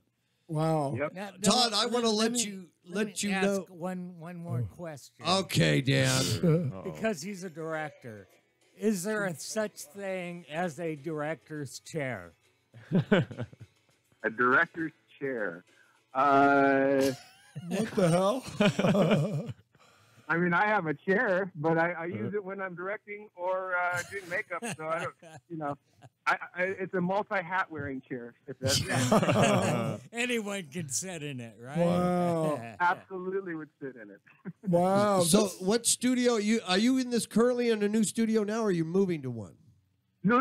Wow. Yep. Now, Todd, I wanna let me- you let me know- ask one more question. Okay, Dan. Because he's a director, is there a such thing as a director's chair? A director's chair. What the hell? I mean, I have a chair, but I use it when I'm directing or doing makeup. So I don't, it's a multi-hat wearing chair. If that's Anyone can sit in it, right? Wow. absolutely would sit in it. Wow. So, what studio are you in this currently in a new studio now, or are you moving to one? No.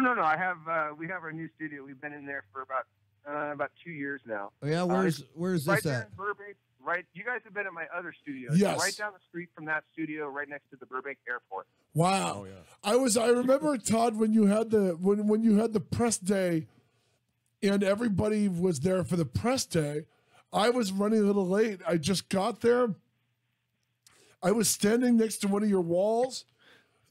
We have our new studio. We've been in there for about 2 years now. Oh, yeah, where's Right this there at? in Burbank. Right, you guys have been at my other studio. Yes. Right down the street from that studio, right next to the Burbank Airport. Wow. Oh, yeah. I remember, Todd, when you had when you had the press day and everybody was there for the press day, I was running a little late. I just got there. I was standing next to one of your walls.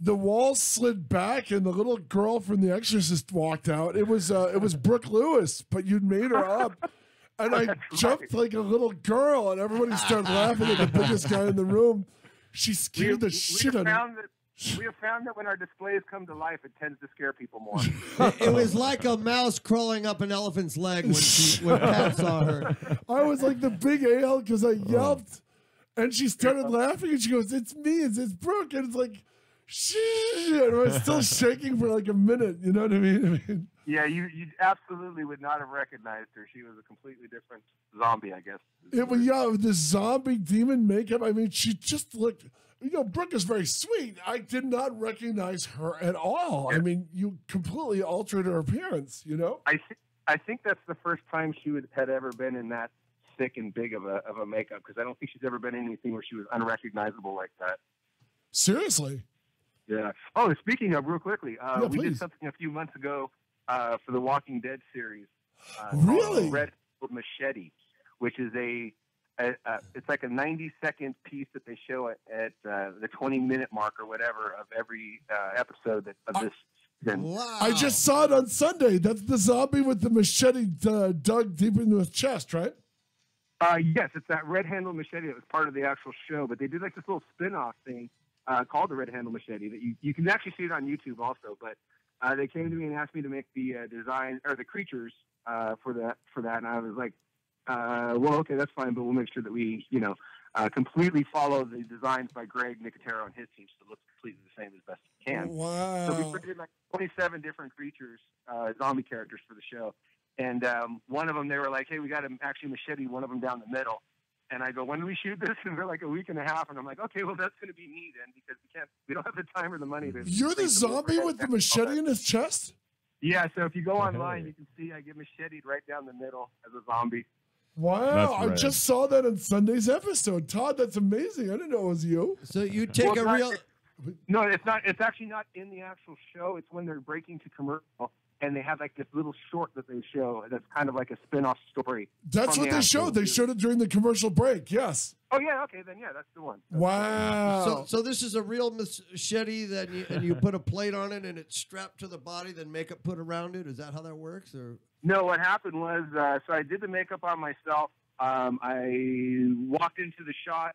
The wall slid back and the little girl from The Exorcist walked out. It was Brooke Lewis, but you'd made her up. And I jumped like a little girl, and everybody started laughing at the biggest guy in the room. She scared the shit out of me. We have found that when our displays come to life, it tends to scare people more. It was like a mouse crawling up an elephant's leg when Pat saw her. I was like the big ale because I yelped, and she started laughing, and she goes, "It's me, it's Brooke," and it's like, shh, and I was still shaking for like a minute. You know what I mean? Yeah, you absolutely would not have recognized her. She was a completely different zombie, I guess. With the zombie demon makeup. I mean, she just looked. Brooke is very sweet. I did not recognize her at all. Yeah. I mean, you completely altered her appearance. I think that's the first time she had ever been in that thick and big of a makeup, because I don't think she's ever been in anything where she was unrecognizable like that. Seriously. Yeah. Oh, speaking of, real quickly, we please. did something a few months ago for the Walking Dead series. Really? Red Machete, which is it's like a 90-second piece that they show at the 20-minute mark or whatever of every episode of this. Wow. I just saw it on Sunday. That's the zombie with the machete dug deep into his chest, right? Yes, it's that red-handled machete that was part of the actual show, but they did like this little spin-off thing called the red-handled machete that you can actually see it on YouTube also, but they came to me and asked me to make the design or the creatures for that, and I was like, well, okay, that's fine, but we'll make sure that we, completely follow the designs by Greg Nicotero and his team, so it looks completely the same as best we can. Wow. So we created like 27 different creatures, zombie characters for the show, and one of them, they were like, hey, we got to actually machete one of them down the middle, And I go, when do we shoot this? And they're like, a week and a half. And I'm like, okay, well, that's going to be me then, because we don't have the time or the money to. You're the zombie with the machete in his chest? Yeah, so if you go online, you can see I get macheted right down the middle as a zombie. Wow, I rad. just saw that on Sunday's episode. Todd, that's amazing. I didn't know it was you. So you take a real. No, it's not. It's actually not in the actual show. It's when they're breaking to commercial, and they have like this little short that they show that's kind of like a spin-off story. That's from what the they showed. They showed it during the commercial break. Yes. Oh yeah, okay, then yeah, that's the one. Wow. So this is a real machete and you put a plate on it and it's strapped to the body, then makeup put around it. Is that how that works? Or No, what happened was, so I did the makeup on myself. I walked into the shot.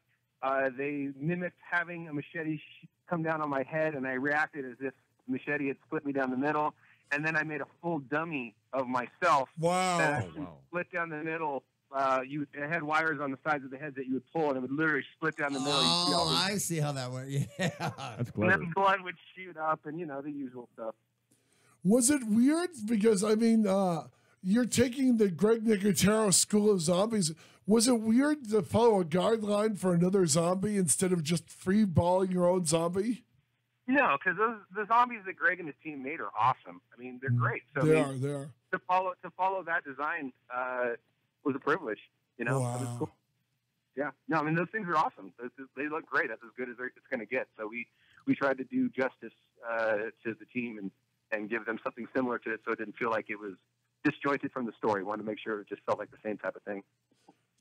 They mimicked having a machete come down on my head, and I reacted as if the machete had split me down the middle. And then I made a full dummy of myself. Wow. That actually split down the middle. It had wires on the sides of the head that you would pull, and it would literally split down the middle. oh, I see how that works. Yeah. That's And clever. then blood would shoot up, and the usual stuff. Was it weird? Because, I mean, you're taking the Greg Nicotero School of Zombies. Was it weird to follow a guideline for another zombie instead of just free balling your own zombie? No, because the zombies that Greg and his team made are awesome. I mean, they're great. So They I mean, are. to follow that design was a privilege. That was Wow. cool. Yeah. No, I mean those things are awesome. They look great. That's as good as it's going to get. So we tried to do justice to the team and give them something similar to it, so it didn't feel like it was disjointed from the story. We wanted to make sure it just felt like the same type of thing.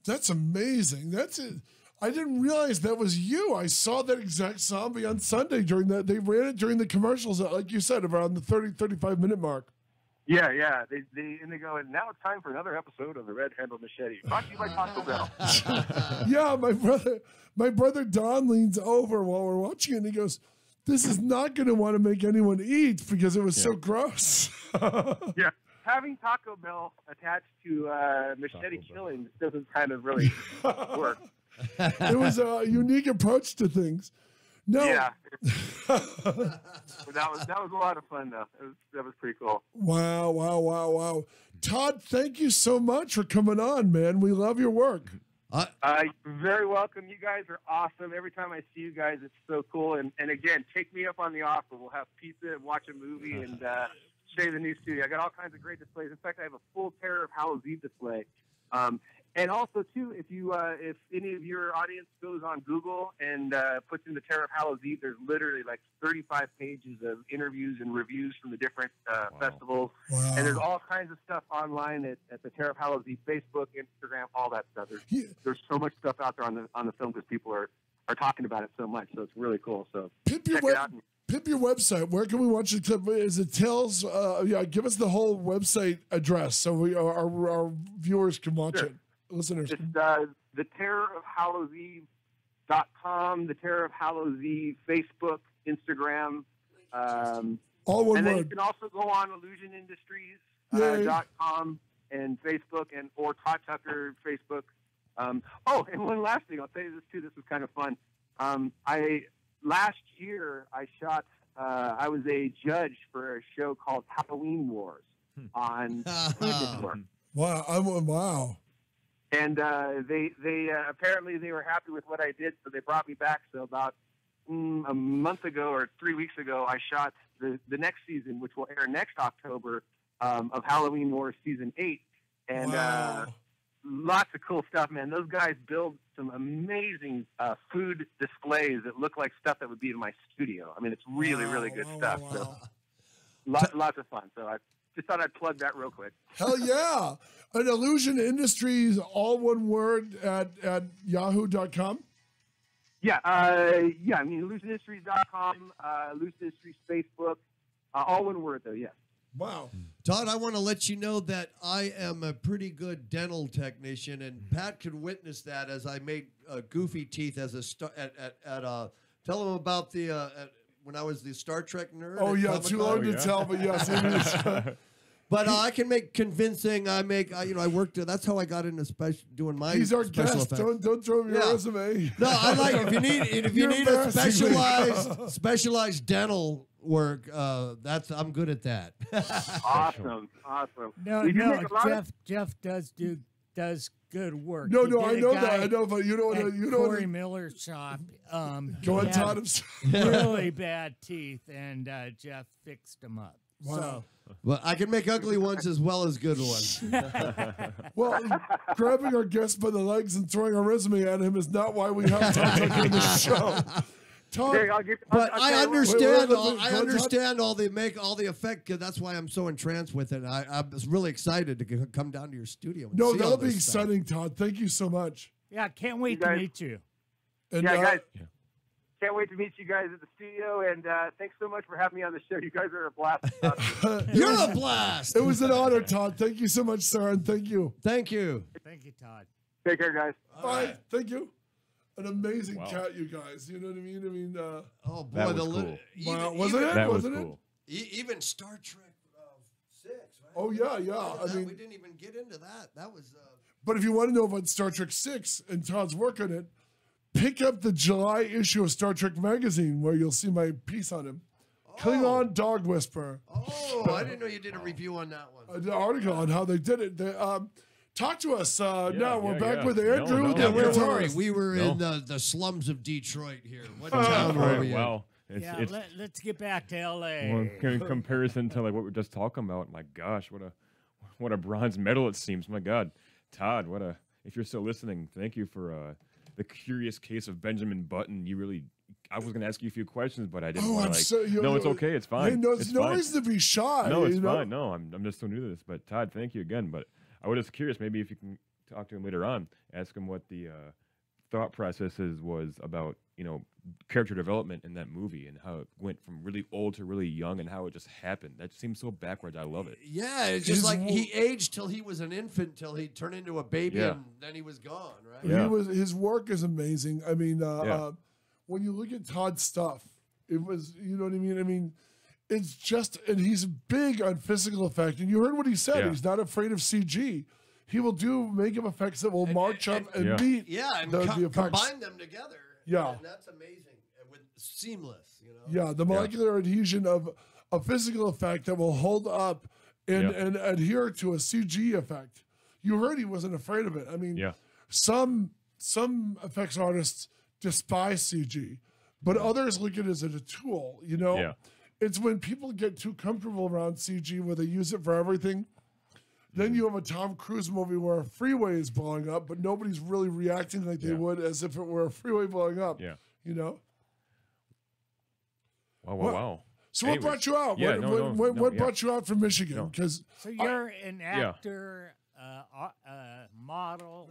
That's amazing. That's it. I didn't realize that was you. I saw that exact zombie on Sunday during that. They ran it during the commercials, like you said, around the 35 minute mark. Yeah. They go, and now it's time for another episode of the Red Handled Machete, brought to you by Taco Bell. Yeah, my brother Don leans over while we're watching it, and he goes, "This is not going to want to make anyone eat because it was so gross." Yeah. Having Taco Bell attached to machete killing doesn't kind of really work. It was a unique approach to things. No. Yeah. that was a lot of fun, though. That was pretty cool. Wow. Todd, thank you so much for coming on, man. We love your work. You're very welcome. You guys are awesome. Every time I see you guys, it's so cool. And again, take me up on the offer. We'll have pizza and watch a movie and show you the new studio. I got all kinds of great displays. In fact, I have a full Terror of Hallows Eve display. And also, too, if any of your audience goes on Google and puts in the Terror of Hallows Eve, there's literally like 35 pages of interviews and reviews from the different festivals. Wow. And there's all kinds of stuff online at the Terror of Hallows Eve, Facebook, Instagram, all that stuff. There's so much stuff out there on the film because people are talking about it so much. So it's really cool. So Pip your website. Where can we watch the clip? Is it Tales? Give us the whole website address so our viewers can watch it. Listeners. It's the Terror of Hallows Eve.com, the Terror of Hallows Eve, Facebook, Instagram. All one and then word. you can also go on illusionindustries.com and Facebook or Todd Tucker Facebook. And one last thing, I'll tell you this too. This was kind of fun. Last year I shot. I was a judge for a show called Halloween Wars on Food Network. Wow. And they apparently they were happy with what I did, so they brought me back. So about a month ago or 3 weeks ago, I shot the next season, which will air next October, of Halloween Wars Season 8. And lots of cool stuff, man. Those guys build some amazing food displays that look like stuff that would be in my studio. I mean, it's really, really good stuff. So lots of fun. So I just thought I'd plug that real quick. Hell yeah. And Illusion Industries, all one word at yahoo.com? Yeah. I mean, illusionindustries.com, Illusion Industries Facebook, all one word, though, yes. Wow. Todd, I want to let you know that I am a pretty good dental technician, and Pat could witness that as I made goofy teeth as tell him about the when I was the Star Trek nerd. Oh, yeah, Comic-Con. too long to tell, but yes, it is. But I can make convincing. I worked. That's how I got into doing my. He's our special guest. effects. Don't throw him your resume. No, I like if you need a specialized dental work. I'm good at that. Awesome. No, Jeff does do does good work. No, He no, did I a know guy that. I know, but you know what? at You know Corey what? Miller's shop. Go he on, had Todd. really bad teeth, and Jeff fixed them up. Wow. Well, I can make ugly ones as well as good ones. Well, grabbing our guest by the legs and throwing our resume at him is not why we have Todd Tucker in the show. Todd, Here, But I'll I tell you what. understand. wait, I go on, understand all the effect. 'Cause that's why I'm so entranced with it. I was really excited to come down to your studio. And no, see that'll all be this stuff. exciting, Todd. Thank you so much. Yeah, can't wait to guys- meet you. And, Yeah, guys. Yeah. Can't wait to meet you guys at the studio, and thanks so much for having me on the show. You guys are a blast. You're a blast. It was an honor, Todd. Thank you so much, sir, and thank you. Thank you. Thank you, Todd. Take care, guys. Bye. Thank you. An amazing Wow. cat, you guys. You know what I mean? Oh boy, That was the cool. Wow, wasn't it? That was Wasn't it? cool. Even Star Trek 6, right? Oh, yeah, yeah. I mean, we didn't even get into that. That was. but if you want to know about Star Trek 6 and Todd's work on it, pick up the July issue of Star Trek magazine where you'll see my piece on him. Klingon Dog Whisperer. Oh, I didn't know you did a review on that one. An article on how they did it. Talk to us now. We're back yeah. with No, Andrew. no, the no. Where were we? guitarist. We were No. in the slums of Detroit here. What town were we in? Wow. Yeah, let's get back to L.A. Well, in comparison to like what we were just talking about, my gosh, what a bronze medal it seems. My God, Todd, if you're still listening, thank you for the Curious Case of Benjamin Button. I was going to ask you a few questions, but I didn't. Oh, wanna, I'm like, so. no, it's okay. It's fine. Hey, no, it's no fine. reason to be shy. No, it's you know? fine. No, I'm just so new to this. But Todd, thank you again. But I was just curious, maybe if you can talk to him later on, ask him what the thought processes was about, character development in that movie and how it went from really old to really young and how it just happened. That seems so backwards. I love it. Yeah, it's just His like wo- he aged till he was an infant, till he turned into a baby, Yeah. and then he was gone, right? Yeah. His work is amazing. I mean, Yeah. when you look at Todd's stuff, it was, you know what I mean? I mean, it's just, and he's big on physical effect. And you heard what he said. Yeah. He's not afraid of CG. He will do makeup effects that will march up and Yeah. beat Yeah, and the effects. combine them together. Yeah. and that's amazing. And with seamless, Yeah, the molecular adhesion of a physical effect that will hold up and, Yeah. and adhere to a CG effect. You heard he wasn't afraid of it. I mean, Yeah. some effects artists despise CG, but others look at it as a tool, Yeah. It's when people get too comfortable around CG where they use it for everything. Then you have a Tom Cruise movie where a freeway is blowing up, but nobody's really reacting like they Yeah. would as if it were a freeway blowing up. Yeah. Wow, What? wow. So what Anyways, brought you out? yeah, what yeah. brought you out from Michigan? No. Because So you're an actor, model.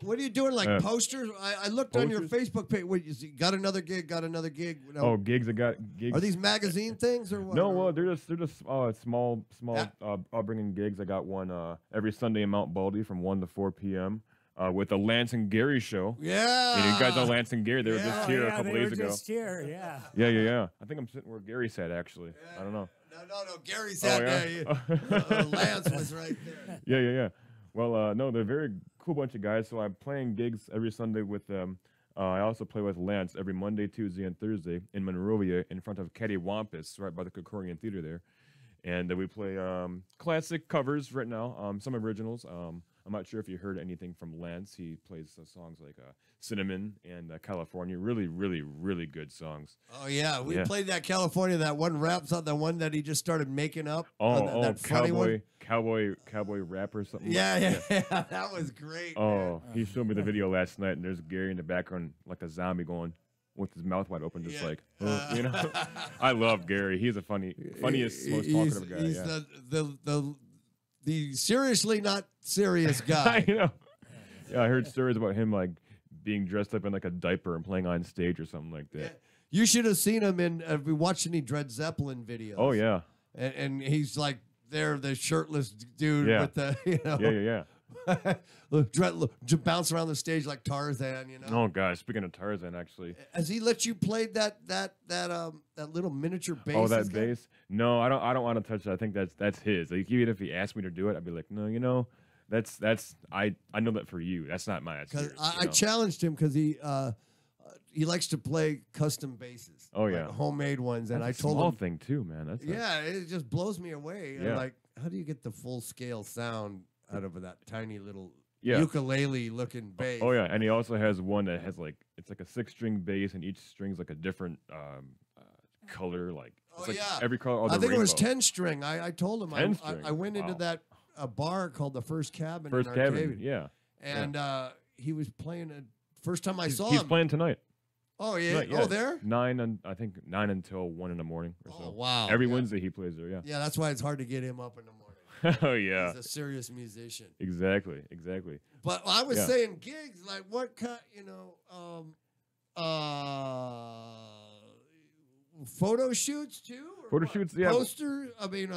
What are you doing? Like Uh, posters? I looked on your Facebook page. What you see? Got another gig? Got another gig? No. Oh, gigs. I got gigs. Are these magazine things or what? No, well, they're just small Yeah. upbringing gigs. I got one every Sunday in Mount Baldy from 1 to 4 p.m. With the Lance and Gary show. Yeah. You guys know Lance and Gary? They were Yeah. just here a yeah, couple they days were ago. just here, yeah. Yeah. I think I'm sitting where Gary sat actually. I don't know. No. Gary sat there. Lance was right there. Yeah. Well, no, they're a very cool bunch of guys. So I'm playing gigs every Sunday with them. I also play with Lance every Monday, Tuesday, and Thursday in Monrovia in front of Cattywampus, right by the Kokorian Theater there. And we play classic covers right now, some originals. I'm not sure if you heard anything from Lance. He plays songs like Cinnamon and California. Really, really, really good songs. Oh yeah, we Yeah. played that California, that one rap song, the one that he just started making up. that funny one. cowboy rap or something. Yeah, that was great. Oh, he showed me the video last night, and there's Gary in the background like a zombie going with his mouth wide open, just Yeah. like, I love Gary. He's a funniest, most talkative guy. He's Yeah. the seriously not serious guy. I know. Yeah, I heard stories about him like being dressed up in like a diaper and playing on stage or something like that. You should have seen him in. Have you watched any Dred Zeppelin videos? Oh yeah. And he's like there, the shirtless dude Yeah. with the Yeah. bounce around the stage like Tarzan. Oh gosh, speaking of Tarzan, actually. Has he let you play that little miniature bass? Oh, that he's got? bass? No, I don't want to touch that. I think that's his. Like even if he asked me to do it, I'd be like, no, that's I know that for you. That's not mine. That's Because yours, I challenged him because he likes to play custom basses. Oh, like yeah. homemade ones, and I That's a told small him, thing too, man. That's yeah, it just blows me away. Yeah. Like, how do you get the full scale sound out of that tiny little Yeah. ukulele-looking bass. Oh yeah, and he also has one that has like it's like a 6-string bass, and each string's like a different color. Like it's like every color. Of I the think it was rainbow. 10-string. I told him 10 I went into Wow. that a bar called the First Cabin. First in cabin. Arcadia, Yeah. and he was playing it. First time I saw He's him. playing tonight. Oh yeah. Tonight, yeah. Oh there. 9 until 1 in the morning or so. Oh wow. Every yeah. Wednesday he plays there. Yeah. Yeah, that's why it's hard to get him up in the morning. Oh yeah. He's a serious musician. Exactly. But I was Yeah. saying gigs, like what kind, photo shoots too? Or Photo what? shoots, yeah. Poster. I mean,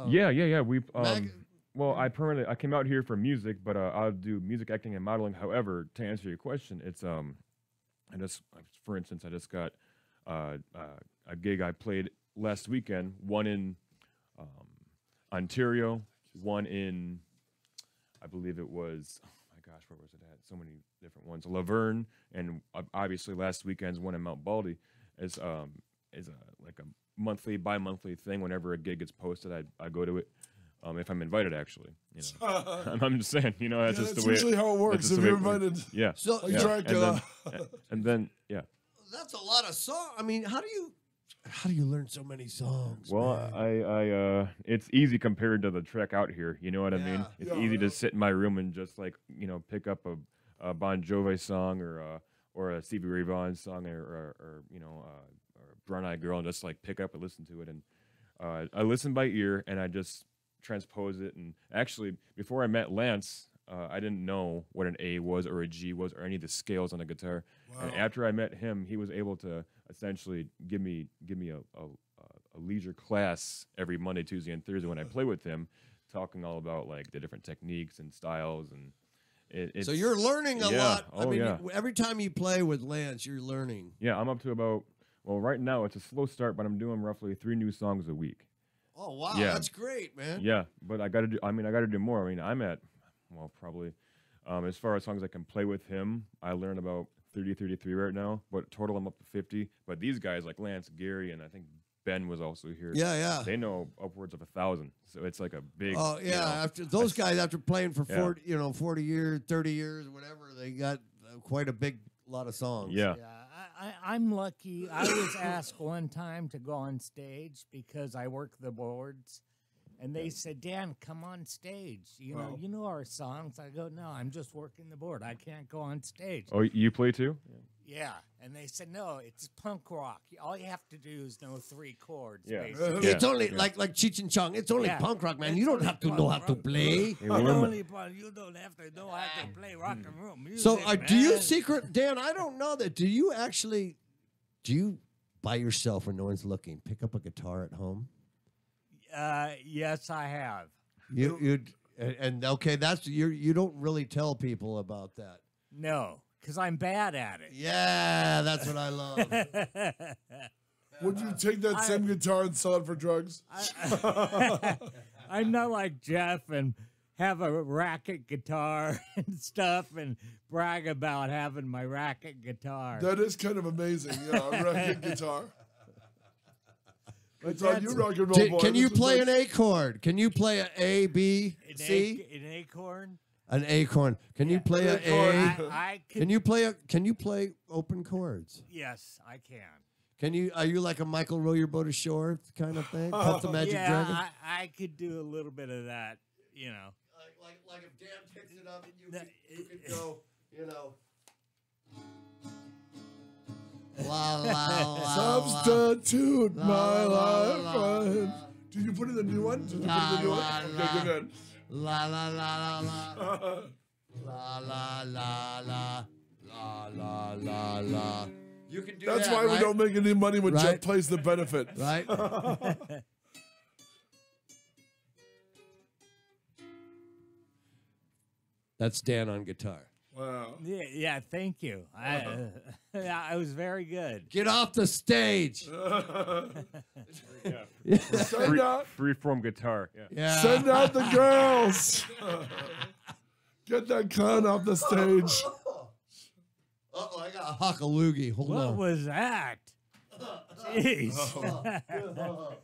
Yeah. We mag- well, I came out here for music, but I'll do music acting and modeling. However, to answer your question, it's for instance, I just got a gig I played last weekend. One in Ontario, one in I believe it was my gosh, where was it at? So many different ones. Laverne, and obviously last weekend's one in Mount Baldy is like a bi-monthly thing. Whenever a gig gets posted, I go to it. If I'm invited, actually, I'm just saying, that's just that's the way. usually how it works. If you're invited, Yeah. So like Yeah. Dracula. And then, yeah. that's a lot of songs. I mean, how do you learn so many songs? Well, man? it's easy compared to the trek out here. You know what I mean? Yeah. It's Yeah, easy yeah. to sit in my room and just like pick up a Bon Jovi song or a Stevie Ray Vaughan song or Brown Eyed Girl and just like pick up and listen to it. And I listen by ear and I just transpose it. And actually, before I met Lance, I didn't know what an A was or a G was or any of the scales on a guitar. And after I met him, he was able to essentially give me a leisure class every Monday, Tuesday, and Thursday when I play with him, talking all about like the different techniques and styles and. So you're learning a yeah. lot. Oh, I mean, yeah. every time you play with Lance, you're learning. Yeah, I'm up to about. Well, right now it's a slow start, but I'm doing roughly 3 new songs a week. Oh wow, Yeah. that's great, man. Yeah, but I got to do. I got to do more. I mean, I'm at, well, probably, as far as songs I can play with him, I learn about 30, 33 right now. But total, I'm up to 50. But these guys like Lance, Gary, and I think Ben was also here. Yeah. They know upwards of 1,000. So it's like a big. Oh yeah, after those guys, after playing for 40 years, 30 years, whatever, they got quite a big lot of songs. Yeah. I'm lucky. I was asked one time to go on stage because I work the boards, and they said, "Dan, come on stage. You know our songs." I go, "No, I'm just working the board. I can't go on stage." Oh, you play too? Yeah, and they said, "No, it's punk rock. All you have to do is know 3 chords." Yeah. basically. It's only like Cheech and Chong. It's only Yeah. punk rock, man. It's You don't only have to punk know how to rock. play. Hey, remember- You don't have to know how to play rock and roll music. So, do you man. secret, Dan? I don't know that. Do you by yourself when no one's looking pick up a guitar at home? Yes, I have. And okay, that's you don't really tell people about that. No, because I'm bad at it. Yeah, that's what I love. Would you take that same guitar and sell it for drugs? I'm not like Jeff and have a racket guitar and stuff and brag about having my racket guitar. That is kind of amazing. Yeah, a racket guitar. That's all you rock and roll boys. Can you This is play like- an A chord? Can you play an A, B, C? An acorn? An acorn. Can you play an acorn. A? I can. Can you play open chords? Yes, I can. Are you like a Michael Row Your Boat Ashore kind of thing? Puff the Magic yeah, Dragon? I could do a little bit of that, Like if Dan picks it up and No, you could go, la la la. Substitute La, my la, life. la, Did you put in the new one? Did you put in the new La, one? la, Okay, good. La la la la la. La la la la. La la la la. You can do That's that, why we right? don't make any money when Right. Jeff plays the benefit. Right? That's Dan on guitar. Wow. Yeah, thank you. I was very good. Get off the stage. Send out, Freeform guitar. Yeah. Yeah. send out the girls. Get that clown off the stage. Uh-oh, I got a hockaloogie. Hold What on. was that? Jeez.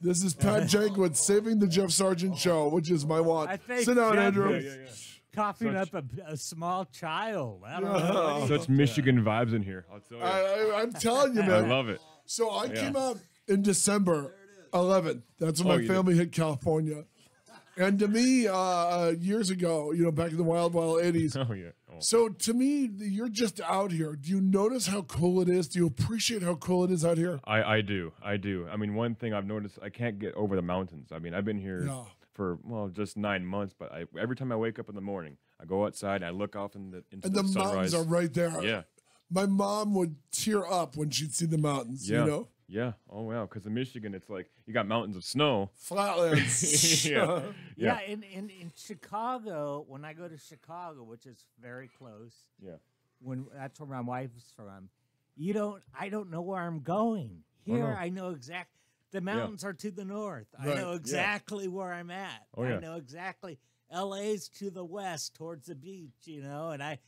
This is Pat Jenkins saving the Jeff Sargent show, which is my watch. I think Sit down, Jeff Andrew. is coughing Such- up a small child. I don't know. what Such Michigan vibes in here. I'll tell you. I'm telling you, I man. love it. So I came out in December 11th. That's when Oh, my you family hit California. And to me, years ago, back in the wild 80s. Oh yeah. Oh. So to me, you're just out here. Do you notice how cool it is? Do you appreciate how cool it is out here? I do. I mean, one thing I've noticed, I can't get over the mountains. I mean, I've been here Yeah. for just 9 months, but every time I wake up in the morning, I go outside and I look off into And the the sunrise. mountains are right there. Yeah. My mom would tear up when she'd see the mountains, Yeah. Yeah. Oh wow. Because in Michigan, it's like you got mountains of snow. Flatlands. Yeah. Yeah, in Chicago, when I go to Chicago, which is very close, Yeah. when that's where my wife's from, I don't know where I'm going. Oh, Here no. I know the mountains are to the north. I Right. know exactly where I'm at. Oh, yeah. I know exactly LA's to the west towards the beach, and I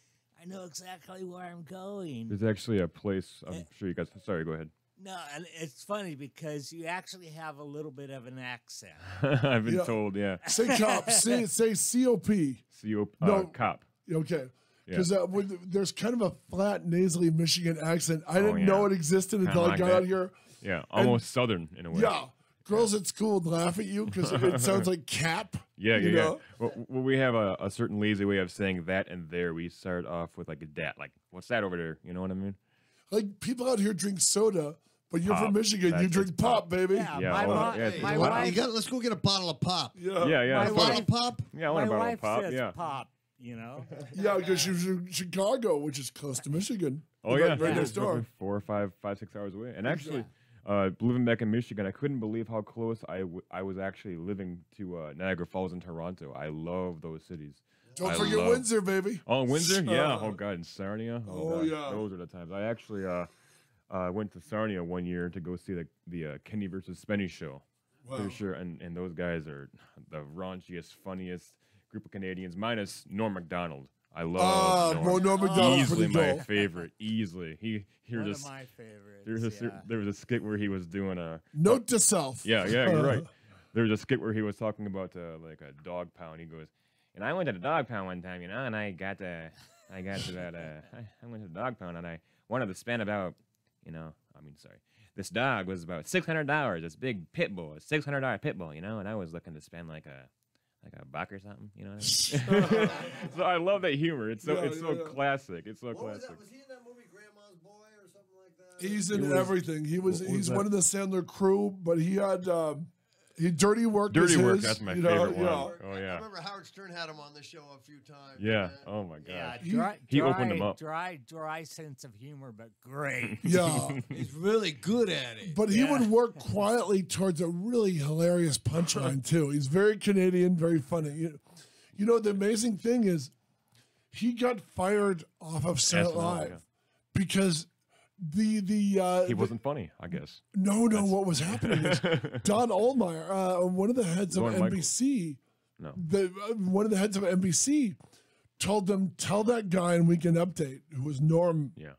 know exactly where I'm going. There's actually a place. I'm sure you guys. Sorry. Go ahead. No, and it's funny because you actually have a little bit of an accent. I've been Yeah. told. Yeah. Say cop. Say COP. CO No. cop. Okay. Yeah. Because there's kind of a flat, nasally Michigan accent. I didn't yeah. know it existed until I like got that. out here. Yeah. Almost southern in a way. Yeah. Girls at school would laugh at you because it sounds like cap. Yeah, you yeah, yeah. know? Well, we have a certain lazy way of saying that and there. We start off with like a dat. Like, what's that over there? You know what I mean? Like people out here drink soda, but you're Pop. from Michigan. That's you drink just pop, baby. Yeah, Yeah, my, oh, mo- yeah, it's my what- wife, Let's go get a bottle of pop. Yeah. Yeah, yeah. My that's Bottle what- of pop? Yeah, I want my a bottle wife of pop. says Yeah. pop, Yeah, because you're in Chicago, which is close to Michigan. Oh Right- yeah, right yeah. next door. 4 or 5, 6 hours away. And actually, living back in Michigan, I couldn't believe how close I was actually living to Niagara Falls and Toronto. I love those cities. Don't I forget love- Windsor, baby. Oh, Windsor, yeah. Oh God, and Sarnia. Oh, God. yeah. Those are the times. I actually went to Sarnia one year to go see the Kenny versus Spenny show. Wow. For sure, and those guys are the raunchiest, funniest group of Canadians, minus Norm Macdonald. I love Well, Norm Macdonald's Easily pretty my cool. favorite. Easily, One here's of my favorites. there was a skit where he was doing a Note to self. yeah, you're right. There was a skit where he was talking about like a dog pound. He goes, and I went to the dog pound one time, and I got to that I went to the dog pound and I wanted to spend about this dog was about $600. This big pit bull, a $600 pit bull, and I was looking to spend like a buck or something, you know what I mean? So I love that humor. It's so classic. It's so classic. Was he in that movie Grandma's Boy or something like that? He's in He was- everything. was He's that? one of the Sandler crew, but he had Dirty Work. Dirty was Work, his, that's my you know, favorite one. yeah. Oh I yeah. remember Howard Stern had him on the show a few times. Yeah. man. Oh my Yeah, god. dry, He opened them up. Dry sense of humor, but great. Yeah. He's really good at it. But he would work quietly towards a really hilarious punchline too. He's very Canadian, very funny. You know, the amazing thing is, he got fired off of Saturday Night SNL, Live yeah. because He wasn't funny, I guess. no. What was happening is Don Oldmeyer, one of the heads of Lorne Michaels. NBC, No. one of the heads of NBC, told them, tell that guy in Weekend Update, who was Norm, Yeah.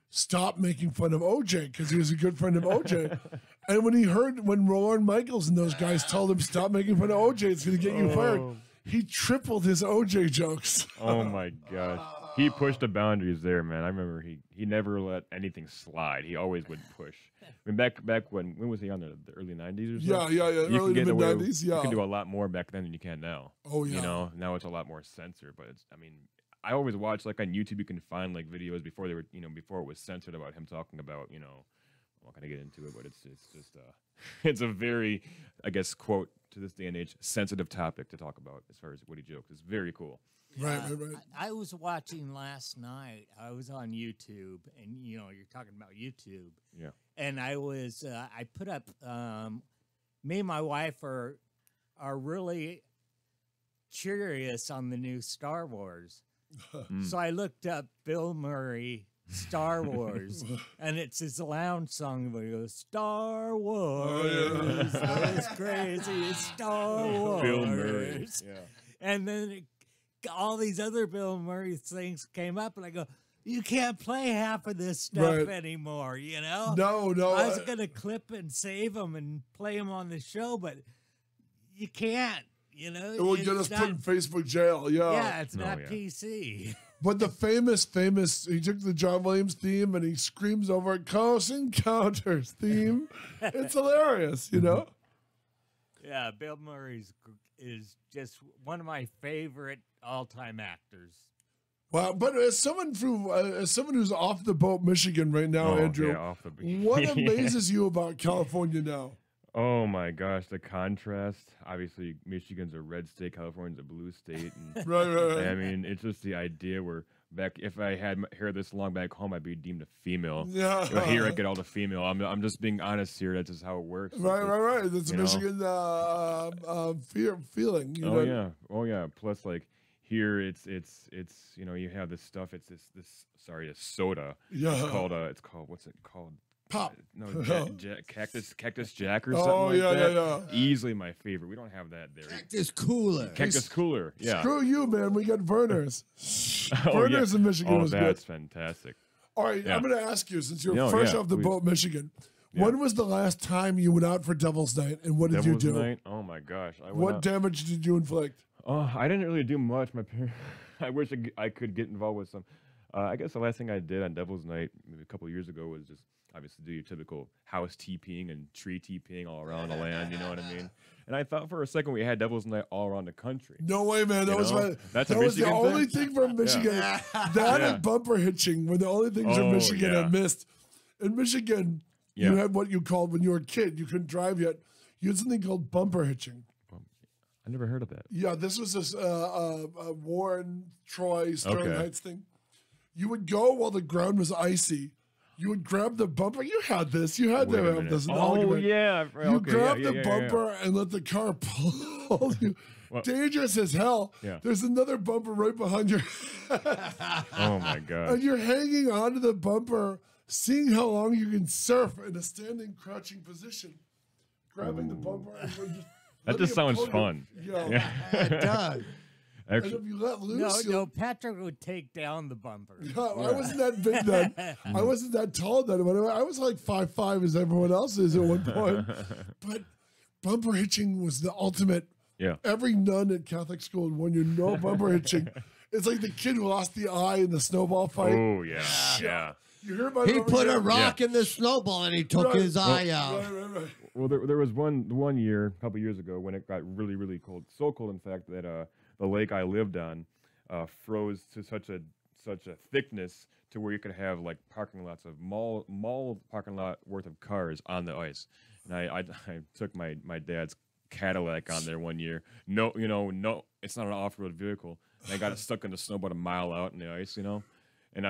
stop making fun of OJ because he was a good friend of OJ. And when Lorne Michaels and those guys told him stop making fun of OJ, it's going to get you fired, he tripled his OJ jokes. Oh my gosh. He pushed the boundaries there, man. I remember he never let anything slide. He always would push. I mean, back when was he on the early 90s or so? Yeah, You early can get to away. mid-90s, yeah. You can do a lot more back then than you can now. Oh, yeah. You know, now it's a lot more censored. But I always watch like on YouTube. You can find like videos before before it was censored about him talking about I'm not gonna get into it, but it's just it's a very, I guess, quote to this day and age, sensitive topic to talk about as far as witty jokes. It's very cool. Right. I was watching last night. I was on YouTube, and you're talking about YouTube. Yeah. And I was I put up. Me and my wife are really curious on the new Star Wars. So I looked up Bill Murray Star Wars, and it's his lounge song where he goes, Star Wars, those crazy Star Wars. Bill Murray. Yeah. And then all these other Bill Murray things came up, and I go, you can't play half of this stuff Right. anymore, you know? No. I was going to clip and save them and play them on the show, but you can't, you know? It would get us put in Facebook jail. Yeah. Yeah, it's No, not yeah. PC. But the famous, he took the John Williams theme and he screams over it, Close Encounters theme. It's hilarious, you know? Yeah, Bill Murray is just one of my favorite all-time actors. Wow, but as someone who's off the boat, Michigan right now, Oh, Andrew, yeah, off the beat. what amazes you about California now? Oh my gosh, the contrast. Obviously, Michigan's a red state, California's a blue state. And Right. I mean, it's just the idea where if I had my hair this long back home, I'd be deemed a female. Yeah. You know, here I get all the female. I'm just being honest here. That's just how it works. Right. That's a you know? Michigan feeling. You know? Oh yeah. Plus, like here, it's you know, you have this stuff. It's this soda. Yeah. It's called what's it called? Pop. No, Cactus Jack or something Oh, like yeah, that. yeah. Easily my favorite. We don't have that there. Cactus Cooler. Cactus Cooler. Yeah. Screw you, man. We got Verner's. Oh, yeah. Verner's in Michigan Oh, was good. that's fantastic. All right, Yeah. I'm going to ask you, since you're No, fresh yeah, off the please. boat, Michigan, Yeah. when was the last time you went out for Devil's Night, and what did Devil's you do? Night? Oh my gosh. What damage did you inflict? Oh, I didn't really do much. My parents. I wish I could get involved with some. I guess the last thing I did on Devil's Night maybe a couple of years ago was just obviously do your typical house TPing and tree TPing all around the land. You know what I mean? And I thought for a second we had Devil's Night all around the country. No way, man. That You was know? my, That's a that was the Michigan only thing? thing from Michigan. That Yeah. and bumper hitching were the only things from Oh, Michigan I yeah. missed. In Michigan, you Yeah. had what you called when you were a kid. You couldn't drive yet. You had something called bumper hitching. I never heard of that. Yeah, this was this Warren, Troy, Sterling Okay. Heights thing. You would go while the ground was icy. You would grab the bumper. You had this. You had Wait to a have minute. this. in the Oh argument. yeah. You Okay, grab yeah, the yeah, bumper and let the car pull you. Well- Dangerous as hell. Yeah. There's another bumper right behind your Oh my god. and you're hanging onto the bumper, seeing how long you can surf in a standing, crouching position. Grabbing the bumper. And we're just That letting just it sounds pull you. fun. Yeah. It does. And Actually, if you let loose, No, Patrick would take down the bumper. I wasn't that big then. I wasn't that tall then. I was like 5'5" as everyone else is at one point. But bumper hitching was the ultimate. yeah. Every nun at Catholic school when you know bumper hitching. It's like the kid who lost the eye in the snowball fight. Oh yeah. Yeah. You hear about He it over put a here? rock in the snowball and he took Right. his eye out. Right. Well, there was one year, a couple years ago, when it got really cold. So cold, in fact, that the lake I lived on froze to such a thickness to where you could have like parking lots of mall parking lot worth of cars on the ice. And I took my dad's Cadillac on there one year. No, it's not an off-road vehicle. And I got it stuck in the snow about a mile out in the ice, And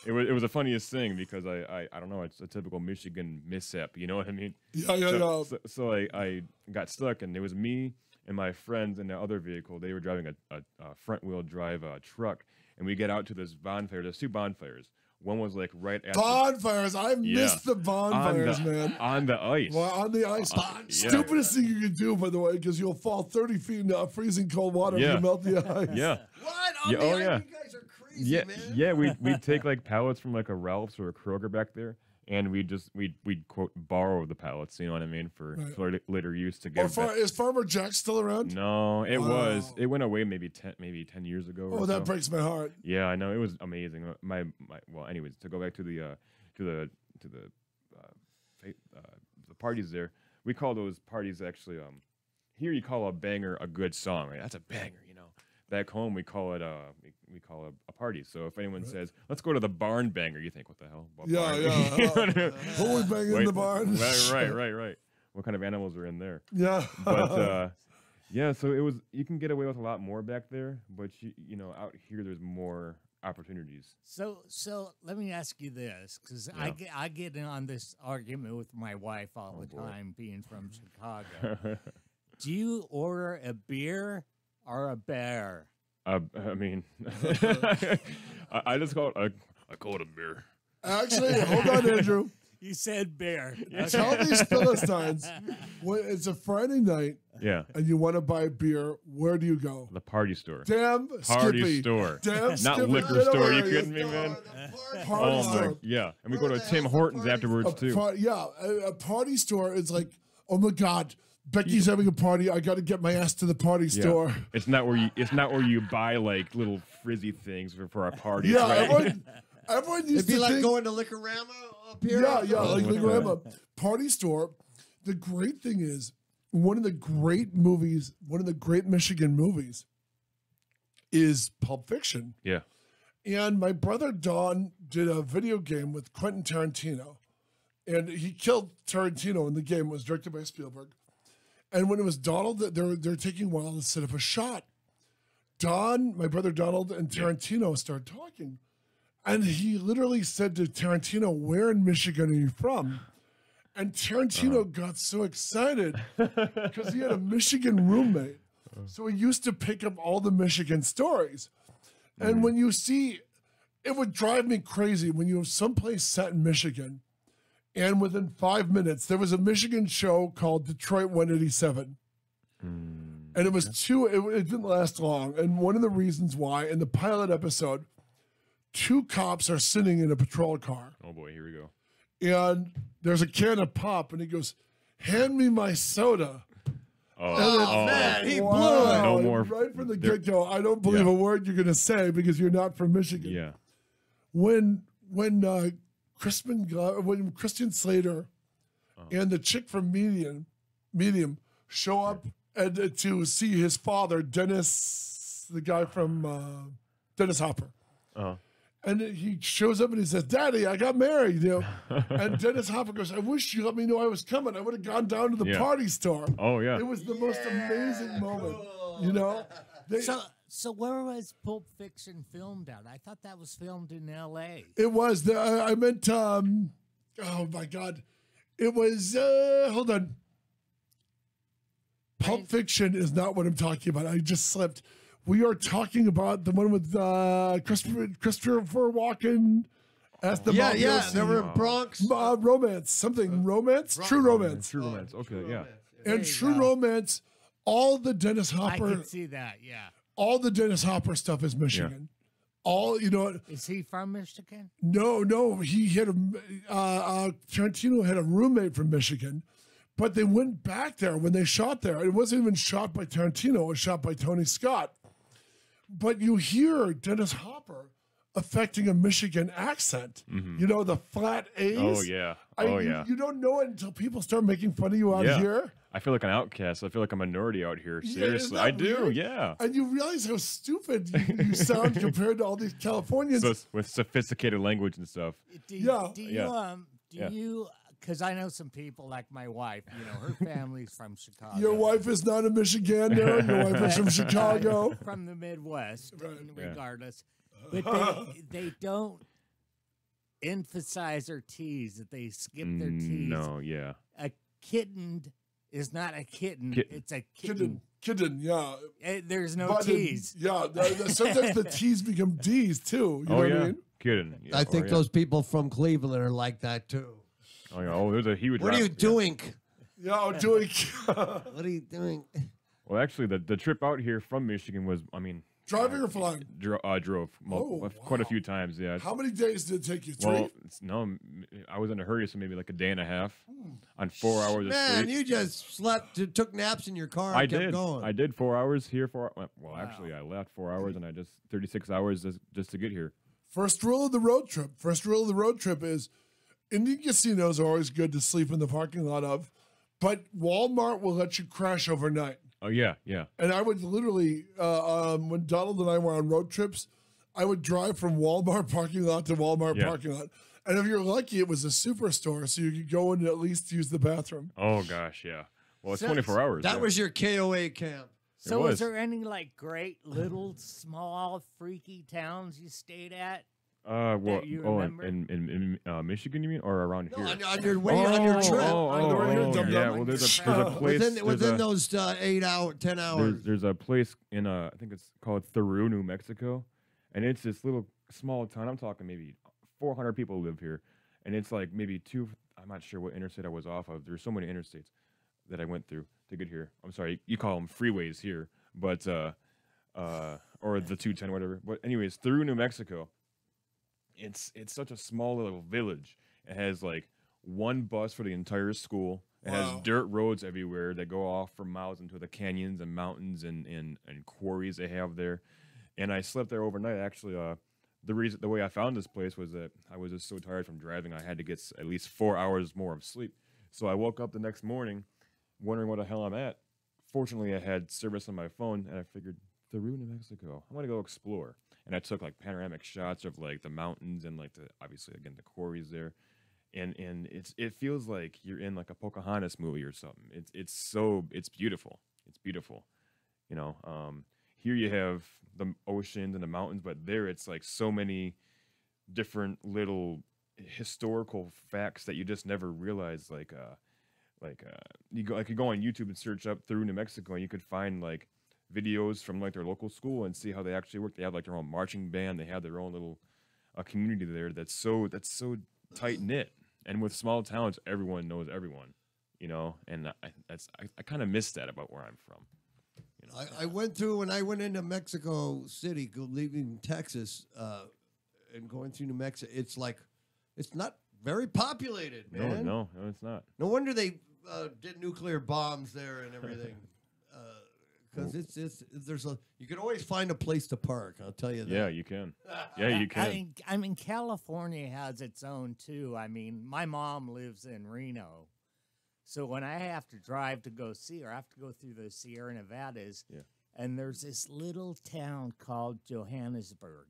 it was the funniest thing because I don't know, it's a typical Michigan mishap, you know what I mean? Yeah. So I got stuck, and it was me and my friends in the other vehicle. They were driving a front-wheel drive truck, and we get out to this bonfire. There's two bonfires. One was like right at Bonfires. I missed the bonfires, man. on the ice. Well, on the ice. Yeah. Stupidest thing you can do, by the way, because you'll fall 30 feet into freezing cold water Yeah. if you melt the ice. Yeah. What? Yeah, oh, yeah. You guys are crazy, Yeah, man. yeah. We'd take like pallets from like a Ralph's or a Kroger back there, and we'd quote borrow the pallets. You know what I mean for later use to get. Is Farmer Jack still around? No, it Wow. it went away maybe 10 years ago. Oh, or that so. breaks my heart. Yeah, I know, it was amazing. Well, anyways, to go back to the parties there, we call those parties actually here you call a banger a good song, right? That's a banger, Back home we call it a party. So if anyone says let's go to the barn banger, you think what the hell? What Yeah, barn? yeah. You know what I mean? Always banging in the barn. Right. What kind of animals are in there? Yeah. But yeah, so you can get away with a lot more back there, but out here there's more opportunities. So let me ask you this, because I get in on this argument with my wife all the time, being from Chicago. Do you order a beer or a bear? I mean, I just call it a beer. Actually, hold on, Andrew. You said beer. Tell these Philistines when it's a Friday night Yeah. and you want to buy beer, where do you go? The party store. Damn Party Skippy. store. Damn Not Skippy. liquor Get store. over You here. kidding me, man? Party Oh store. my, yeah. And we go Where to the Tim hell's the Hortons party afterwards too. A party store is like, oh my God, Becky's having a party. I got to get my ass to the party store. It's not where you buy like little frizzy things for our parties. Yeah, right? everyone used It'd be to like think, going to Liquorama up here. yeah, with like that. Liquorama. Party store. The great thing is, one of the great movies, one of the great Michigan movies is Pulp Fiction. Yeah. And my brother Don did a video game with Quentin Tarantino. And he killed Tarantino in the game. It was directed by Spielberg. And when it was Donald, they're taking a while to set up a shot. My brother Donald, and Tarantino started talking. And he literally said to Tarantino, "Where in Michigan are you from?" And Tarantino got so excited because he had a Michigan roommate. So he used to pick up all the Michigan stories. And when you see, it would drive me crazy when you have someplace set in Michigan, and within 5 minutes, there was a Michigan show called Detroit 187. And it was it didn't last long. And one of the reasons why, in the pilot episode, 2 cops are sitting in a patrol car. Oh boy, here we go. And there's a can of pop, and he goes, "Hand me my soda." Oh, man, he blew Wow. it. No And more- right from the there- get-go. I don't believe Yeah. a word you're going to say because you're not from Michigan. Yeah. When Christian Slater and the chick from Medium show up to see his father, Dennis, the guy from Dennis Hopper. Uh-huh. And he shows up and he says, "Daddy, I got married." And Dennis Hopper goes, "I wish you let me know I was coming. I would have gone down to the Yeah. party store." Oh yeah. It was the most amazing moment. They- So where was Pulp Fiction filmed at? I thought that was filmed in L.A. It was. I meant, oh my God. It was, hold on. Pulp Fiction is not what I'm talking about. I just slipped. We are talking about the one with Christopher Walken as the Yeah, mafiosi. they were in Bronx. Romance. Romance? True Romance. True Romance. Okay, yeah. There And you True go. Romance, all the Dennis I Hopper, can see that, yeah. all the Dennis Hopper stuff is Michigan. All, Is he from Michigan? No, he had Tarantino had a roommate from Michigan, but they went back there when they shot there. It wasn't even shot by Tarantino; it was shot by Tony Scott. But you hear Dennis Hopper affecting a Michigan accent. You know, the flat A's. Oh yeah. Oh yeah. You don't know it until people start making fun of you out Yeah. here. I feel like an outcast. I feel like a minority out here. Yeah, Seriously, isn't that I do. weird? Yeah. And you realize how stupid you sound compared to all these Californians. So with sophisticated language and stuff. Do Yeah. Do you, Yeah. Yeah. because I know some people like my wife, her family's from Chicago. Your wife is not a Michigander. Your wife is from Chicago. From the Midwest, Right. regardless. But they don't emphasize or tease that they skip their T's. No, yeah. A kitten is not a kitten. Kitten. It's a kitten. Kitten, yeah. There's no But T's. Yeah, sometimes the T's become D's too. You know Oh what yeah. I mean? Kidding. Yeah. I think yeah. those people from Cleveland are like that too. Oh, yeah. Oh, there's a huge. What are you doing? Yeah, I'm doing. What are you doing? Well, actually, the trip out here from Michigan was, I mean, Driving or flying? drove quite a few times. Yeah. How many days did it take you? 3? Well, I was in a hurry, so maybe like a day and a half on 4 hours of Man, sleep. you just slept, took naps in your car, and I kept did. going. I did 4 hours here. Well, actually, I left 4 hours, and I just 36 hours just to get here. First rule of the road trip. First rule of the road trip is Indian casinos are always good to sleep in the parking lot of, but Walmart will let you crash overnight. Oh yeah, yeah. And I would literally, when Donald and I were on road trips, I would drive from Walmart parking lot to Walmart Yeah. parking lot. And if you're lucky, it was a superstore, so you could go in and at least use the bathroom. Oh gosh, yeah. Well, it's So- 24 hours. That yeah. was your KOA camp. So was. was there any great little small freaky towns you stayed at? well, you oh, remember? in Michigan, you mean, or around No, here? on your way on your trip. Yeah. Well, there's a place. Within those 10 hours. There's a place in I think it's called Theroux, New Mexico, and it's this little small town. I'm talking maybe 400 people live here, and it's like maybe I'm not sure what interstate I was off of. There's so many interstates that I went through to get here. I'm sorry, you call them freeways here, but or the 210, whatever. But anyways, through New Mexico, it's such a small little village. It has like one bus for the entire school. It has dirt roads everywhere that go off for miles into the canyons and mountains and quarries they have there. And I slept there overnight. Actually, the way I found this place was that I was just so tired from driving, I had to get at least 4 hours more of sleep. So I woke up the next morning wondering what the hell I'm at. Fortunately, I had service on my phone, and I figured, through New Mexico, I'm going to go explore. And I took like panoramic shots of like the mountains and like obviously again the quarries there. And it feels like you're in like a Pocahontas movie or something. It's beautiful. It's beautiful. You know, here you have the oceans and the mountains, but there it's like so many different little historical facts that you just never realize. You could go on YouTube and search up through New Mexico, and you could find like videos from like their local school and see how they actually work. They have like their own marching band. They have their own little community there that's so tight knit. And with small towns, everyone knows everyone, you know. And I kind of miss that about where I'm from. You know? I went through when I went into Mexico City, leaving Texas, and going through New Mexico. It's like it's not very populated, man. No, it's not. No wonder they did nuclear bombs there and everything. Because you can always find a place to park. I'll tell you that. Yeah, you can. Yeah, you can. I mean, California has its own too. I mean, my mom lives in Reno, so when I have to drive to go see her, I have to go through the Sierra Nevadas. Yeah. And there's this little town called Johannesburg,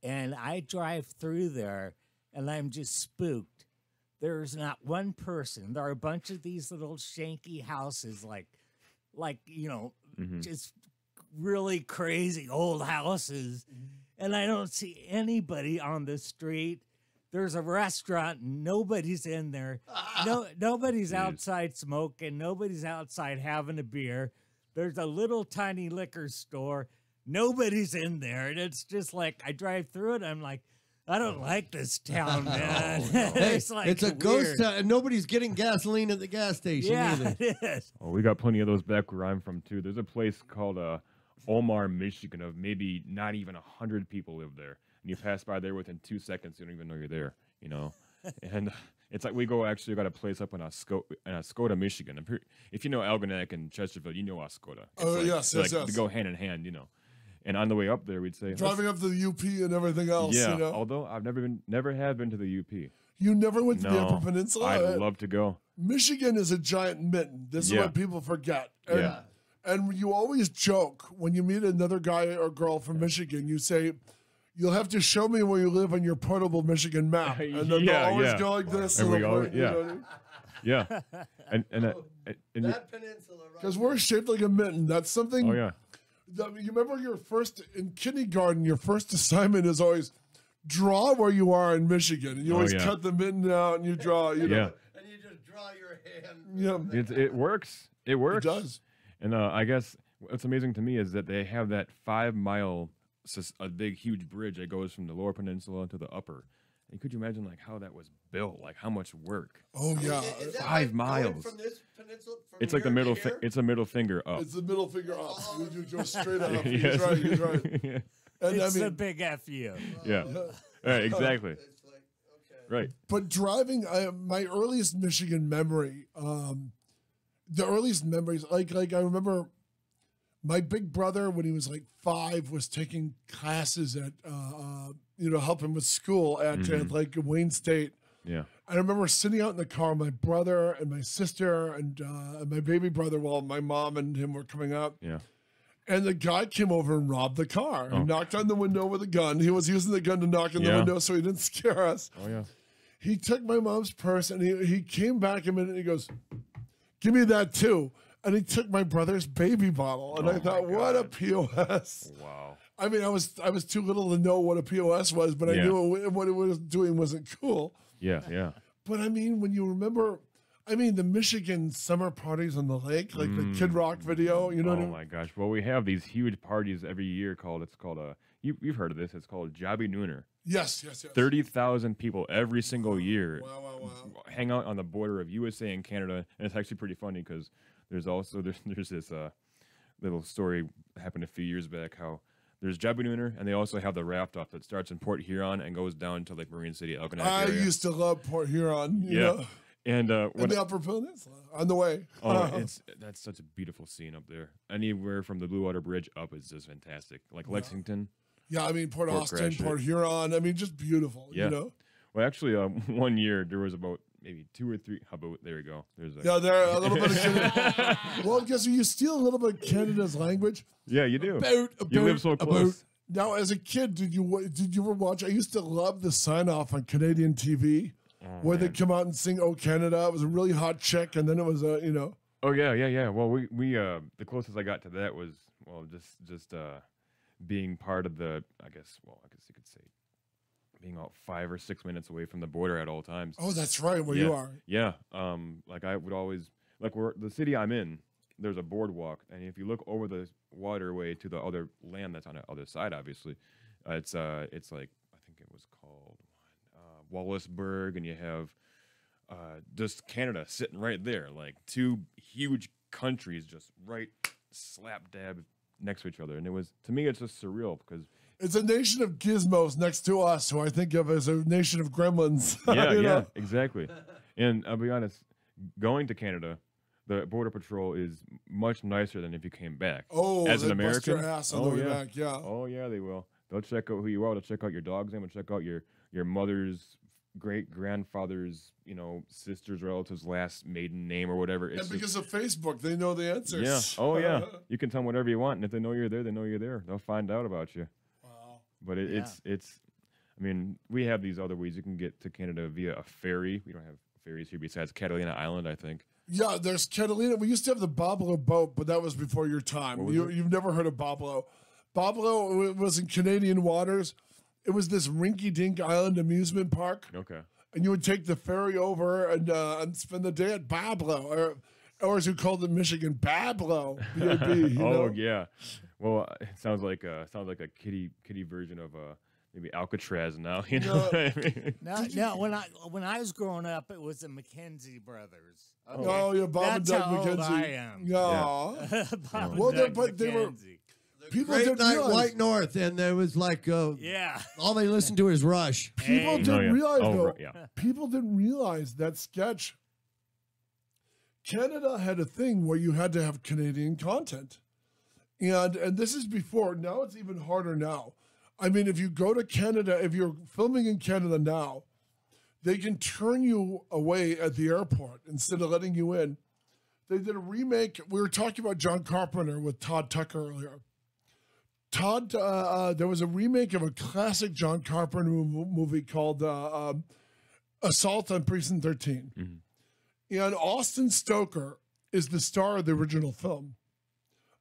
and I drive through there, and I'm just spooked. There's not one person. There are a bunch of these little shanky houses, like you know, just really crazy old houses, and I don't see anybody on the street. There's a restaurant, nobody's in there. Nobody's outside smoking. Nobody's outside having a beer. There's a little tiny liquor store. Nobody's in there, and it's just like I drive through it. I'm like, I don't like this town, man. It's like it's a weird ghost town, and nobody's getting gasoline at the gas station either. it is. Oh, we got plenty of those back where I'm from too. There's a place called Omar, Michigan. Of maybe not even 100 people live there, and you pass by there within 2 seconds. You don't even know you're there. You know, and it's like we got a place up in Oscoda, Michigan. If you know Algonac and Chesterfield, you know Oscoda. Yes. They go hand in hand. You know. And on the way up there, we'd say driving up to the UP and everything else. Yeah, you know? although I've never have been to the UP. You never went to the Upper Peninsula? I'd love to go. Michigan is a giant mitten. This is what people forget. And, Yeah. and you always joke when you meet another guy or girl from Michigan, you say, you'll have to show me where you live on your portable Michigan map. And then they'll always go like this. And we they'll always, point, you know what I mean? yeah. And That peninsula, right? Because we're shaped like a mitten. That's something. oh yeah. You remember your first in kindergarten, your first assignment is always draw where you are in Michigan. And you always cut the mitten out and you draw, you know. And you just draw your hand. Yeah. It works. It works. It does. And I guess what's amazing to me is that they have that 5 mile, a big, huge bridge that goes from the lower peninsula to the upper. And could you imagine like how that was built? Like how much work? Oh yeah. Is that 5 like going miles. from this peninsula, from It's like the here to middle. here? It's a middle finger up. It's the middle finger up. You go straight up. Yes. He's right. He's right. Yeah. And It's I mean, a big FU. Yeah. Right, exactly. It's like, okay. Right. but driving, my earliest Michigan memory, the earliest memories, like I remember my big brother when he was like 5 was taking classes at, help him with school at like Wayne State. Yeah. I remember sitting out in the car, my brother and my sister and my baby brother, while my mom and him were coming up. Yeah. And the guy came over and robbed the car. He knocked on the window with a gun. He was using the gun to knock on the window so he didn't scare us. Oh yeah. He took my mom's purse and he came back a minute and he goes, give me that too. And he took my brother's baby bottle. And I thought, what a POS. Wow. I mean, I was too little to know what a POS was, but I knew what it was doing wasn't cool. Yeah. Yeah. But I mean, when you remember, I mean, the Michigan summer parties on the lake, like the Kid Rock video, you know what I Oh mean? my gosh! Well, we have these huge parties every year called you've heard of this? It's called Jobby Nooner. Yes, yes, yes. 30,000 people every single year Wow. hang out on the border of USA and Canada, and it's actually pretty funny because there's this little story that happened a few years back how there's Jobby Nooner, and they also have the raft off that starts in Port Huron and goes down to like Marine City, Elginak I area. used to love Port Huron. You know? And And the Upper Peninsula on the way. that's such a beautiful scene up there. Anywhere from the Blue Water Bridge up is just fantastic. Like Lexington. Yeah, I mean, Port Austin, Gratiot. Port Huron. I mean, just beautiful, Yeah. you know? Well, actually, one year there was about maybe 2 or 3. How about there we go? There's a Yeah, there a little bit of Canada. Well, guess what? You steal a little bit of Canada's language. yeah, you do. About, You live so close. Now, as a kid, did you ever watch? I used to love the sign off on Canadian TV where they come out and sing "Oh Canada." It was a really hot chick, and then it was you know. Oh yeah. Well, we the closest I got to that was just being part of the I guess you could say being about 5 or 6 minutes away from the border at all times. Oh, that's right, where yeah. you are. Yeah. Like I would always the city I'm in. There's a boardwalk, and if you look over the waterway to the other land that's on the other side, obviously, it's like I think it was called Wallaceburg, and you have just Canada sitting right there, like 2 huge countries just right slap dab next to each other, and it was to me it's just surreal because It's a nation of gizmos next to us, who I think of as a nation of gremlins. yeah, you know? exactly. And I'll be honest, going to Canada, the border patrol is much nicer than if you came back. Oh, as an they bust American, your ass on the way back. Yeah. Oh yeah, they will. They'll check out who you are. They'll check out your dog's name. They'll check out your mother's great grandfather's, sister's relative's last maiden name or whatever. It's And because of Facebook, they know the answers. yeah. Oh yeah. You can tell them whatever you want, and if they know you're there, they know you're there. They'll find out about you. Wow. But it's. I mean, we have these other ways you can get to Canada via a ferry. We don't have ferries here besides Catalina Island, I think. Yeah, there's Catalina. We used to have the Boblo boat, but that was before your time. What was it? You've never heard of Boblo. Boblo was in Canadian waters. It was this rinky-dink island amusement park. Okay. And you would take the ferry over and spend the day at Bablo, or as you called it in Michigan, Bablo. B-A-B, you know? Oh yeah. Well, it sounds like a kitty version of maybe Alcatraz now. You know what I mean? No, when I was growing up, it was the McKenzie brothers. Okay? Oh, yeah, Bob and That's Doug how old McKenzie. I am. Yeah. Bob and Well, Doug but they were- McKenzie. People Great didn't Night realize. White North, and there was like Yeah. all they listened to is Rush. People Hey. didn't Oh, yeah. realize, Oh, though. right, yeah. People didn't realize that sketch. Canada had a thing where you had to have Canadian content. And this is before. Now it's even harder now. I mean, if you go to Canada, if you're filming in Canada now, they can turn you away at the airport instead of letting you in. They did a remake. We were talking about John Carpenter with Todd Tucker earlier. There was a remake of a classic John Carpenter movie called Assault on Precinct 13. Mm-hmm. And Austin Stoker is the star of the original film.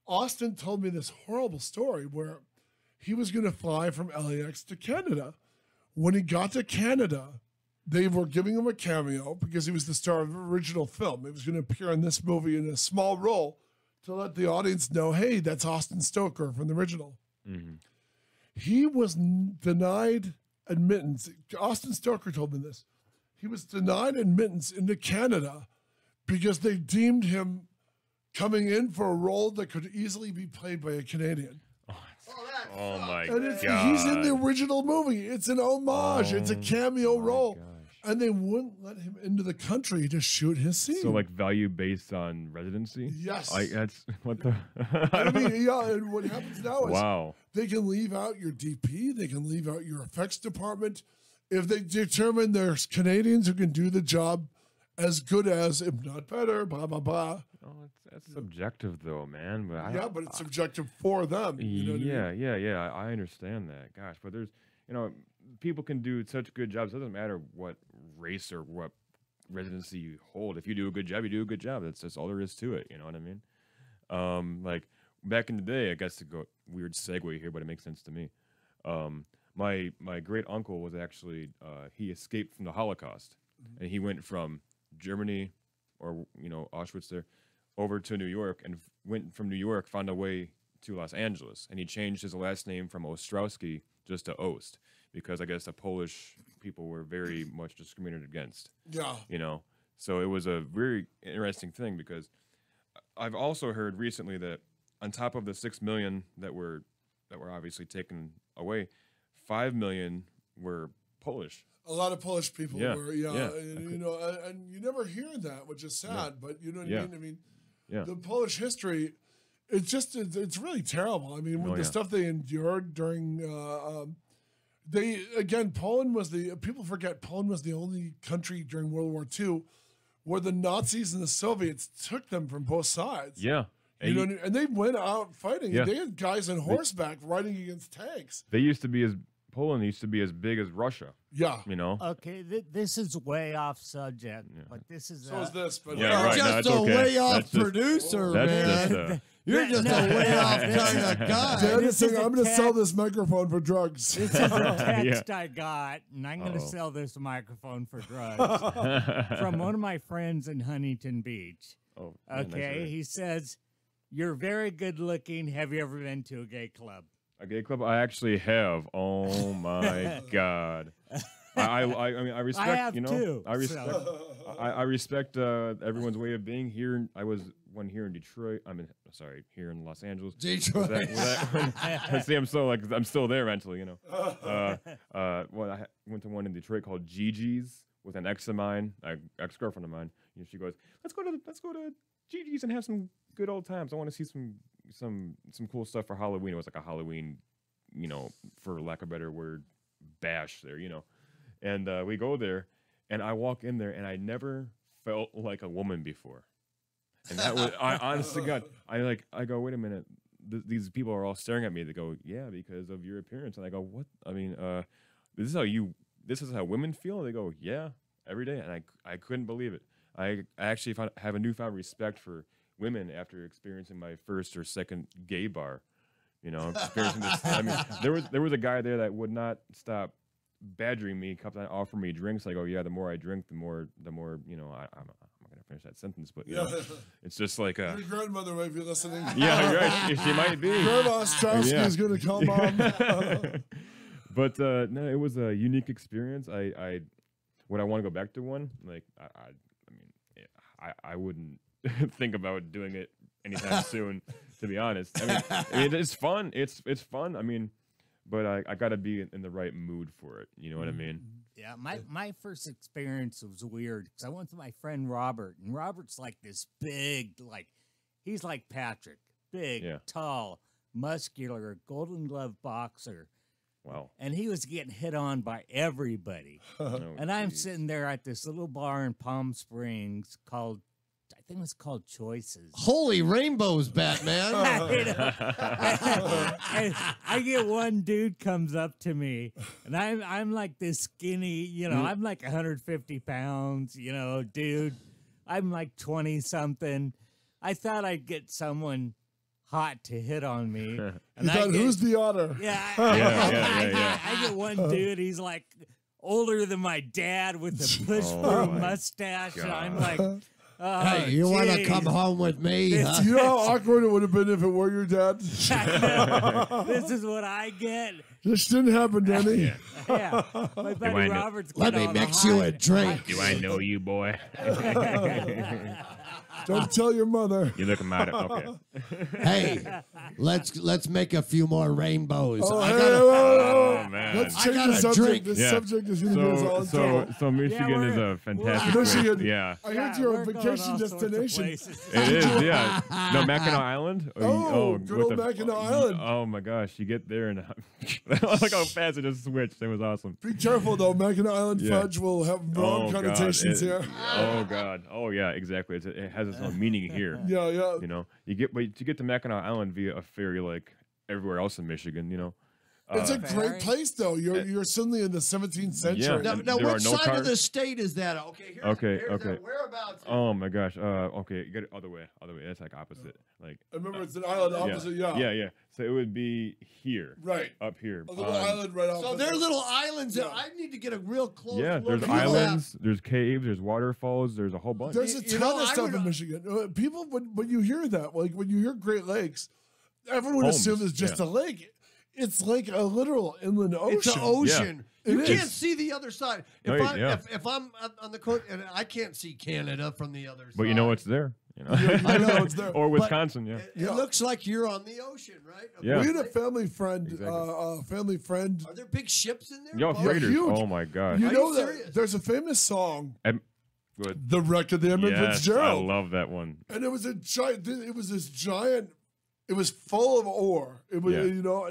Austin told me this horrible story where he was going to fly from LAX to Canada. When he got to Canada, they were giving him a cameo because he was the star of the original film. He was going to appear in this movie in a small role to let the audience know, hey, that's Austin Stoker from the original. Mm-hmm. He was denied admittance. Austin Stoker told me this. He was denied admittance into Canada because they deemed him coming in for a role that could easily be played by a Canadian. Oh my And god. he's in the original movie. It's an homage. It's a cameo my role. gosh. And they wouldn't let him into the country to shoot his scene. So like value based on residency? Yes. That's what the I mean, yeah, and what happens now is wow. they can leave out your DP, they can leave out your effects department. If they determine there's Canadians who can do the job as good as, if not better, blah, blah, blah. Oh, that's subjective though, man. But Yeah, but it's subjective for them. You know what I mean? yeah. I understand that. Gosh, but there's, people can do such good jobs. It doesn't matter what race or what residency you hold. If you do a good job, you do a good job. That's all there is to it. You know what I mean? Like back in the day, I guess to go weird segue here, but it makes sense to me. My great uncle was actually he escaped from the Holocaust, and he went from Germany or Auschwitz there, over to New York, and went from New York, found a way to Los Angeles, and he changed his last name from Ostrowski just to Ost, because I guess the Polish people were very much discriminated against. Yeah. So it was a very interesting thing, because I've also heard recently that on top of the 6 million that were obviously taken away, 5 million were Polish. A lot of Polish people Yeah, were, yeah. And you never hear that, which is sad, but you know what I Yeah. mean? I mean, Yeah. the Polish history, it's really terrible. I mean, with the stuff they endured during, Poland was people forget Poland was the only country during World War II where the Nazis and the Soviets took them from both sides. Yeah. And they went out fighting. Yeah. They had guys on horseback riding against tanks. Poland used to be as big as Russia. Yeah. Okay, this is way off subject, but this is. So is this, but Yeah, You're right. just No, a it's okay. way off That's just- producer, That's man. just You're just a way off kind of guy. Dad is This saying, is a I'm going to sell tech- this microphone for drugs. This is a text I got, and I'm going to sell this microphone for drugs from one of my friends in Huntington Beach. Oh, yeah, nice Okay, area. he says, "You're very good looking. Have you ever been to a gay club?" A gay club? I actually have. Oh my god. I mean, I respect. I have too. I respect. so- I respect everyone's way of being here. I was one here in Detroit. Here in Los Angeles. Detroit. See, I'm still there mentally. I went to one in Detroit called Gigi's with an ex of mine, ex-girlfriend of mine. She goes, let's go to Gigi's and have some good old times. I want to see some cool stuff for Halloween. It was like a Halloween, for lack of a better word, bash there, And we go there, and I walk in there, and I never felt like a woman before. And that was, I honest to God, I go, wait a minute, these people are all staring at me. They go, yeah, because of your appearance. And I go, what? I mean, this is how women feel? And they go, yeah, every day. And I couldn't believe it. I actually have a newfound respect for women after experiencing my first or second gay bar. Experiencing this. I mean, there was a guy there that would not stop badgering me, kept on offering me drinks. I go, yeah, the more I drink, the more I'm not gonna finish that sentence, but it's just like Your grandmother might be listening. yeah, right. She might be. Grandma Strowski is going to call Mom. But no, it was a unique experience. Would I want to go back to one? Like I wouldn't think about doing it anytime soon, to be honest. I mean, it's fun. It's fun. I mean, but I got to be in the right mood for it. You know what I mean? Yeah, my first experience was weird because I went with my friend Robert, and Robert's like this big, he's like Patrick, big, tall, muscular, Golden Glove boxer. Wow. And he was getting hit on by everybody. And I'm sitting there at this little bar in Palm Springs called, I think it was called Choices. Holy rainbows, Batman. And I get one dude comes up to me, and I'm like this skinny, I'm like 150 pounds, dude. I'm like 20 something. I thought I'd get someone hot to hit on me. And You thought, who's the otter? Yeah, I get one dude. He's like older than my dad with a push-broom mustache. And I'm like, hey, you want to come home with me? Huh? You know how awkward it would have been if it were your dad? this is what I get. This didn't happen, Danny. Yeah, my buddy Robert's Let me mix you a drink. Do I know you, boy? Don't tell your mother. You look mad at okay. Hey, let's make a few more rainbows. Oh, I hey, gotta, Oh man. Let's I change gotta the subject. drink. This Yeah. subject is going to go all So Michigan is a fantastic Michigan. place. Yeah. I heard you're a we're going vacation all sorts of destination. places. It is, yeah. No, Mackinac Island. Good old Mackinac Island. Oh my gosh, you get there and like how fast it just switched. It was awesome. Be careful, though. Mackinac Island Yeah. fudge will have wrong connotations here. Oh god. Oh yeah, exactly. It has its own meaning here. Yeah. You get to Mackinac Island via a ferry like everywhere else in Michigan. It's a Ferry? great place, though. You're suddenly in the 17th century. Now, There which are no side of cars? the state is that? Okay, here's Okay. the whereabouts. Oh my gosh. Okay, you get it other way. That's like opposite. Like I remember it's an island opposite. Yeah. Yeah. So it would be here. Right. Up here. A little island right off. So they're little islands. That I need to get a real close Yeah, look. there's at islands, there's caves, there's waterfalls, there's a whole bunch. There's a You ton know, of I stuff would- in Michigan. People, when you hear that, like when you hear Great Lakes, everyone Homes, assumes it's just yeah. a lake. It's like a literal inland ocean. It's an ocean. Yeah. You It can't is. see the other side. No, If, yeah. if I'm on the coast, and I can't see Canada from the other side. But you know it's there. You know? I know it's there. Or Wisconsin, yeah. It looks like you're on the ocean, right? Yeah. We had a family friend. Exactly. Are there big ships in there? Yo, Boats? freighters. huge. Oh my gosh. You Are know you that serious? there's a famous song, Good. "The Wreck of the Edmund Yes, I Fitzgerald," love that one. and it was a giant. It was this giant. It was full of ore. It was, Yeah. you know,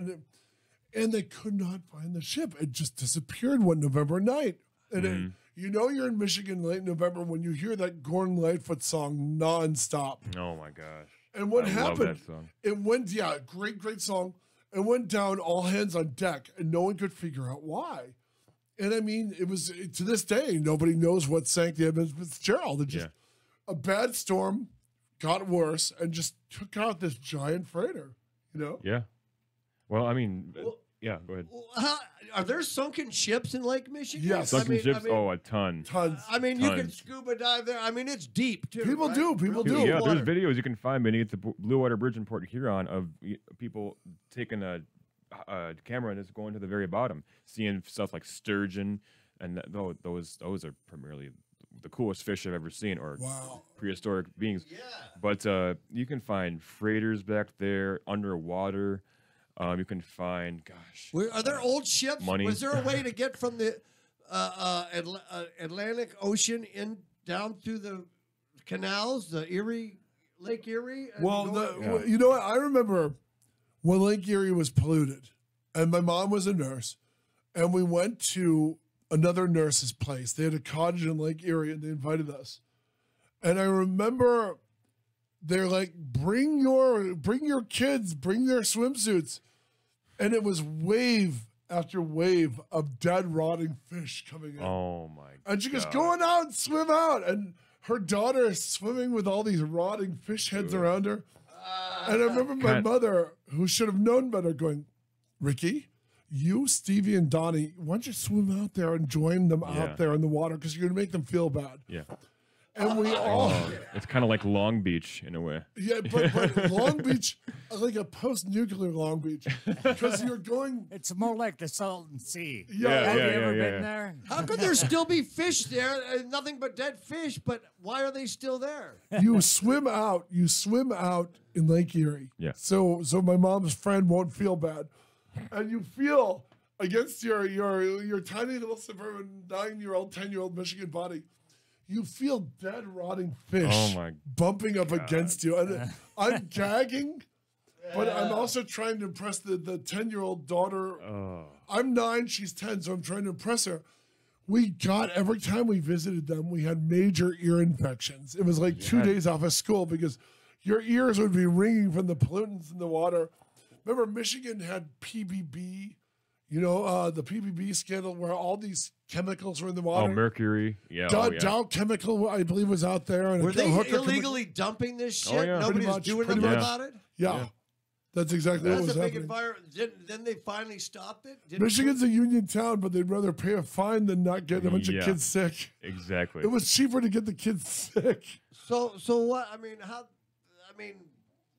and they could not find the ship. It just disappeared one November night. And Mm-hmm. you know you're in Michigan late November when you hear that Gordon Lightfoot song nonstop. Oh my gosh. And what I love happened? that song. It went, great song. It went down, all hands on deck, and no one could figure out why. And I mean, it was to this day, nobody knows what sank the Edmund Fitzgerald. It just a bad storm got worse and just took out this giant freighter. You know? Yeah. Well, I mean, yeah, go ahead. Are there sunken ships in Lake Michigan? Yes. Sunken ships? Oh, a ton. Tons. I mean, you can Tons. scuba dive there. I mean, it's deep too. People right? do. People Real do. deep Yeah, water. there's videos you can find beneath the Blue Water Bridge in Port Huron of people taking a camera and just going to the very bottom, seeing stuff like sturgeon, and those are primarily the coolest fish I've ever seen, or Wow. prehistoric beings. Yeah. But you can find freighters back there underwater. You can find, gosh, Are there old ships? money. Was there a way to get from the Atlantic Ocean in down through the canals, the Lake Erie? and Well, go- you know what? I remember when Lake Erie was polluted, and my mom was a nurse, and we went to another nurse's place. They had a cottage in Lake Erie, and they invited us. And I remember they're like, bring your kids, bring their swimsuits. And it was wave after wave of dead, rotting fish coming in. oh my god. And she goes, go on out and swim out. And her daughter is swimming with all these rotting fish heads around her. And I remember my God. mother, who should have known better, going, Ricky, you, Stevie, and Donnie, why don't you swim out there and join them Yeah. out there in the water because you're going to make them feel bad. Yeah. And we all, It's kind of like Long Beach in a way. yeah, but Long Beach, like a post-nuclear Long Beach, because you're going, It's more like the Salton Sea. Yeah, Have yeah, you ever yeah, been yeah. there? How could there still be fish there? Nothing but dead fish. But why are they still there? you swim out in Lake Erie. Yeah. So my mom's friend won't feel bad, and you feel against your tiny little suburban 9-year-old, 10-year-old Michigan body. You feel dead, rotting fish Oh my bumping up against you, and I'm gagging, but I'm also trying to impress the 10-year-old daughter. Oh. I'm 9, she's 10, so I'm trying to impress her. Every time we visited them, we had major ear infections. It was like 2 days off of school because your ears would be ringing from the pollutants in the water. Remember, Michigan had PBB, the PBB scandal where all these chemicals were in the water. Oh, mercury. Yeah. Dow, Oh, yeah. Dow Chemical, I believe, was out there. And Were they Hooker illegally dumping this shit? Oh, yeah. Nobody's Pretty much, doing pretty nothing much. about it? Yeah. That's exactly what That's was a big happening. environment. Then they finally stopped it? Didn't- Michigan's a union town, but they'd rather pay a fine than not get a bunch of Yeah. kids sick. Exactly. It was cheaper to get the kids sick. So what?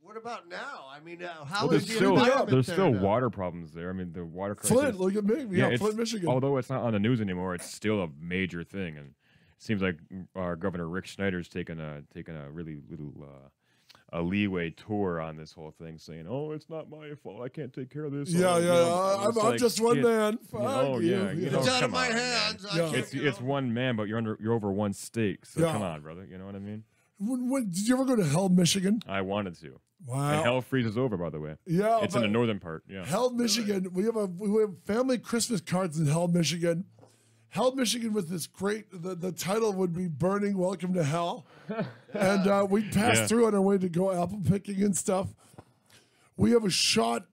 What about now? I mean, how well, is there's the environment there's there still now? water problems there. I mean, the water crisis. Flint, look at me. Yeah, it's- Flint, Michigan. Although it's not on the news anymore, it's still a major thing, and it seems like our Governor Rick Schneider's taken a really little a leeway tour on this whole thing, saying, "Oh, it's not my fault. I can't take care of this." Yeah, Oh, yeah. you know, it's I'm like, just one kid, man. Fuck oh, you. yeah, you know, It's out of come my on, man. hands. I Yeah. can't, It's you know. it's one man, but you're over one state. So Yeah. come on, brother. You know what I mean? Did you ever go to Hell, Michigan? I wanted to. Wow. And hell freezes over, by the way. Yeah, It's in the but northern part. Yeah. Hell, Michigan. We have family Christmas cards in Hell, Michigan. Hell, Michigan was this great. The title would be "Burning Welcome to Hell," and we passed Yeah. through on our way to go apple picking and stuff. We have a shot.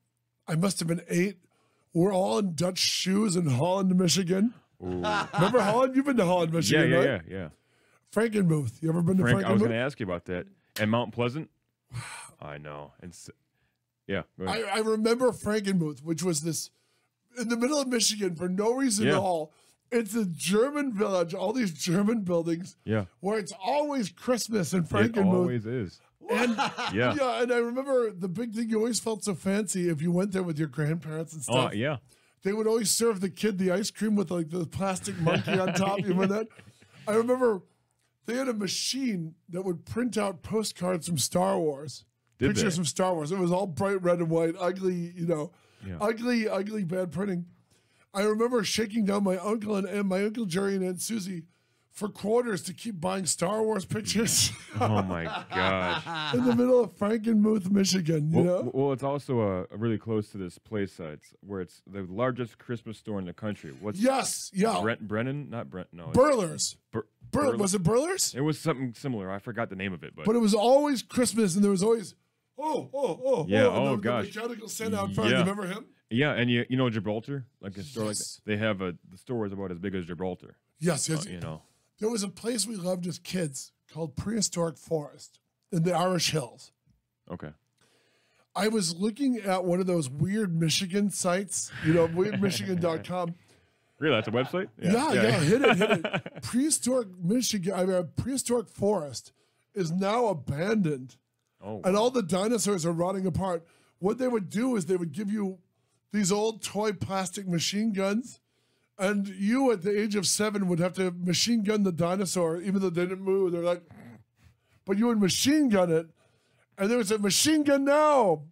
I must have been 8. we're all in Dutch shoes in Holland, Michigan. Remember Holland? You've been to Holland, Michigan, right? Yeah. Frankenmuth. You ever been to I was Frankenmuth? going to ask you about that. And Mount Pleasant? I know. Yeah. Go ahead. I remember Frankenmuth, which was this in the middle of Michigan for no reason at all. It's a German village, all these German buildings, where it's always Christmas in Frankenmuth. It always is. And and I remember the big thing, you always felt so fancy if you went there with your grandparents and stuff. Oh, yeah. They would always serve the kid the ice cream with like the plastic monkey on top. You remember that? I remember they had a machine that would print out postcards from Star Wars. Pictures from Star Wars. It was all bright red and white, ugly, ugly, bad printing. I remember shaking down my uncle and my Uncle Jerry and Aunt Susie for quarters to keep buying Star Wars pictures. Oh my gosh! In the middle of Frankenmuth, Michigan. You know? Well, it's also really close to this place where it's the largest Christmas store in the country. Brennan, not Brent. No, Burler's. Was it Burler's? It was something similar. I forgot the name of it, but it was always Christmas, and there was always the mechanical Santa out front. You remember him? Yeah, and you know Gibraltar, like a store like that. They have the store is about as big as Gibraltar. Yes. You know. There was a place we loved as kids called Prehistoric Forest in the Irish Hills. Okay. I was looking at one of those weird Michigan sites, weirdmichigan.com. Really, that's a website? Yeah, hit it. Prehistoric Forest is now abandoned. Oh, wow. And all the dinosaurs are rotting apart. What they would do is they would give you these old toy plastic machine guns, and you at the age of 7 would have to machine gun the dinosaur, even though they didn't move. They're like, but you would machine gun it, and there was a machine gun now,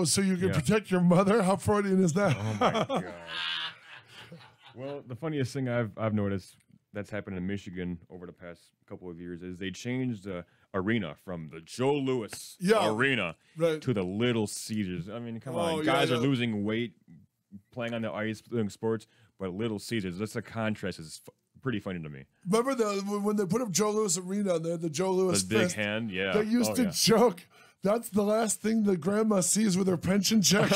so you could protect your mother. How Freudian is that? Oh my God. Well, the funniest thing I've noticed that's happened in Michigan over the past couple of years is they changed the arena from the Joe Louis arena to the Little Caesars. I mean, come on. Guys are losing weight, playing on the ice, doing sports, but Little Caesars, that's a contrast. Is pretty funny to me. Remember when they put up Joe Louis Arena on there, the Joe Louis the big hand, yeah. They used to joke, that's the last thing the grandma sees with her pension check.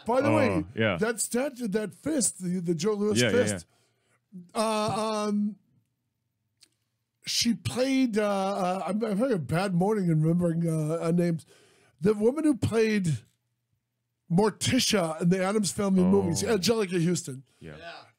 By the way, that statue, that fist, the Joe Louis fist, she played, I'm having a bad morning in remembering names. The woman who played Morticia in the Addams Family movies, Angelica Houston. Yeah.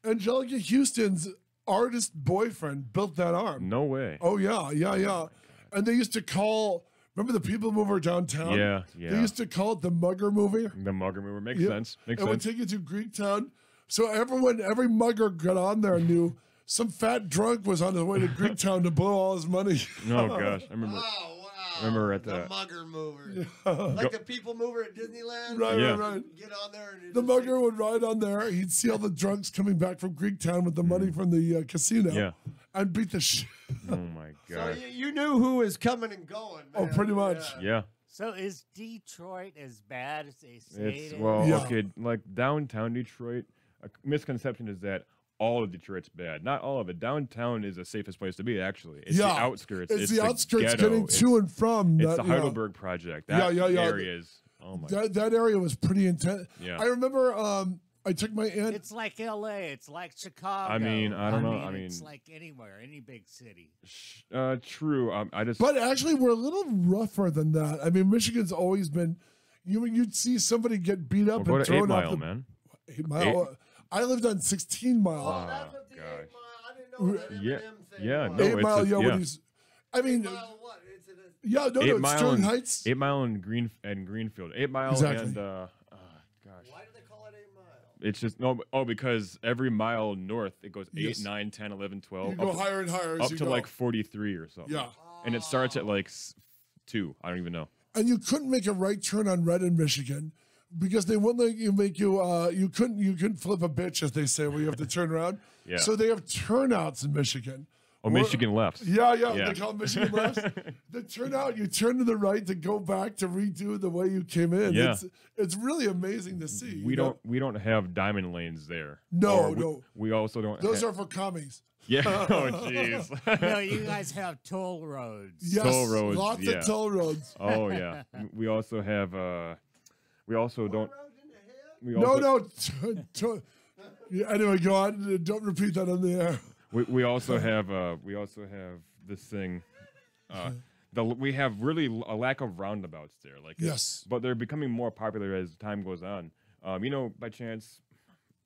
Angelica Houston's artist boyfriend built that arm. No way. Oh, yeah. And they used to call... Remember the People Mover downtown? Yeah. They used to call it the Mugger Mover. The Mugger Mover makes sense. It would take you to Greektown. So every mugger got on there and knew some fat drunk was on his way to Greektown to blow all his money. Oh gosh, I remember. Remember at the Mugger Mover, like the People Mover at Disneyland. Right. Get on there. And the mugger would ride on there. He'd see all the drunks coming back from Greektown with the money from the casino. Yeah. And beat the shit. Oh my God. So you knew who was coming and going. Man. Oh, pretty much. Yeah. So is Detroit as bad as they say it is? Okay, like downtown Detroit, a misconception is that all of Detroit's bad. Not all of it. Downtown is the safest place to be, actually. It's the outskirts. It's the outskirts ghetto. Getting to and from. It's the Heidelberg Project. That area is, oh my God. That area was pretty intense. Yeah. I remember I took my aunt. It's like L.A. It's like Chicago. I mean, I don't know. I mean, it's like anywhere, any big city. True. But actually, we're a little rougher than that. I mean, Michigan's always been. You'd see somebody get beat up and thrown 8 Mile, off the, man. 8 Mile. I lived on 16 Mile. Oh, that's what the 8 Mile. I didn't know that M&M thing. Yeah, was. no, 8 Mile. yeah. When he's, I mean, 8 Mile what? It's Sterling Heights. 8 Mile and Greenfield. 8 Mile exactly. and Why do they call it 8 Mile? It's just because every mile north it goes 8, 9, 10, 11, 12. You go higher and higher up to like 43 or something. Yeah. And it starts at like 2. I don't even know. And you couldn't make a right turn on Red in Michigan because they wouldn't let you make you couldn't flip a bitch, as they say, where you have to turn around. Yeah. So they have turnouts in Michigan. Oh, Michigan lefts. Yeah. They call it Michigan lefts. The turnout, you turn to the right to go back to redo the way you came in. Yeah. It's really amazing to see. We don't have diamond lanes there. No. We also don't. Those are for commies. Yeah. Oh, jeez. No, you guys have toll roads. Yes, toll roads. Lots of toll roads. Oh yeah. We also have. We also don't. Yeah, anyway, go on. Don't repeat that on the air. We also have this thing. We have really a lack of roundabouts there. Like Yes. but they're becoming more popular as time goes on. You know, by chance,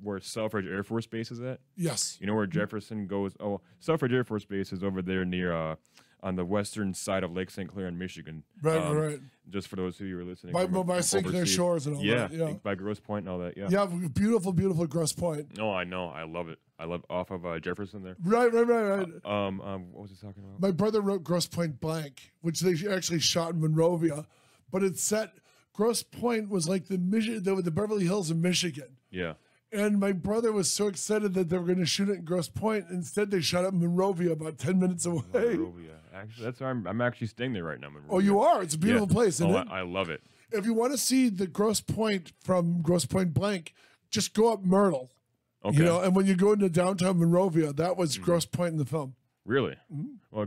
where Selfridge Air Force Base is at? Yes. You know where Jefferson goes? Oh, Selfridge Air Force Base is over there near on the western side of Lake St. Clair in Michigan. Right. Just for those of you who are listening. By St. Clair overseas. Shores and all that. Yeah. By Grosse Pointe and all that. Yeah. Yeah, beautiful Grosse Pointe. Oh, I know. I love it. I love off of Jefferson there. Right. What was he talking about? My brother wrote Grosse Pointe Blank, which they actually shot in Monrovia, but it's set. Grosse Pointe was like the Beverly Hills of Michigan. Yeah. And my brother was so excited that they were going to shoot it in Grosse Pointe. Instead, they shot it in Monrovia, about 10 minutes away. Monrovia. Actually, that's where I'm actually staying there right now. Monrovia. Oh, you are? It's a beautiful place, isn't it? I love it. If you want to see the Grosse Pointe from Grosse Pointe Blank, just go up Myrtle. Okay. You know, and when you go into downtown Monrovia, that was Grosse Pointe in the film. Really? Mm-hmm. Well,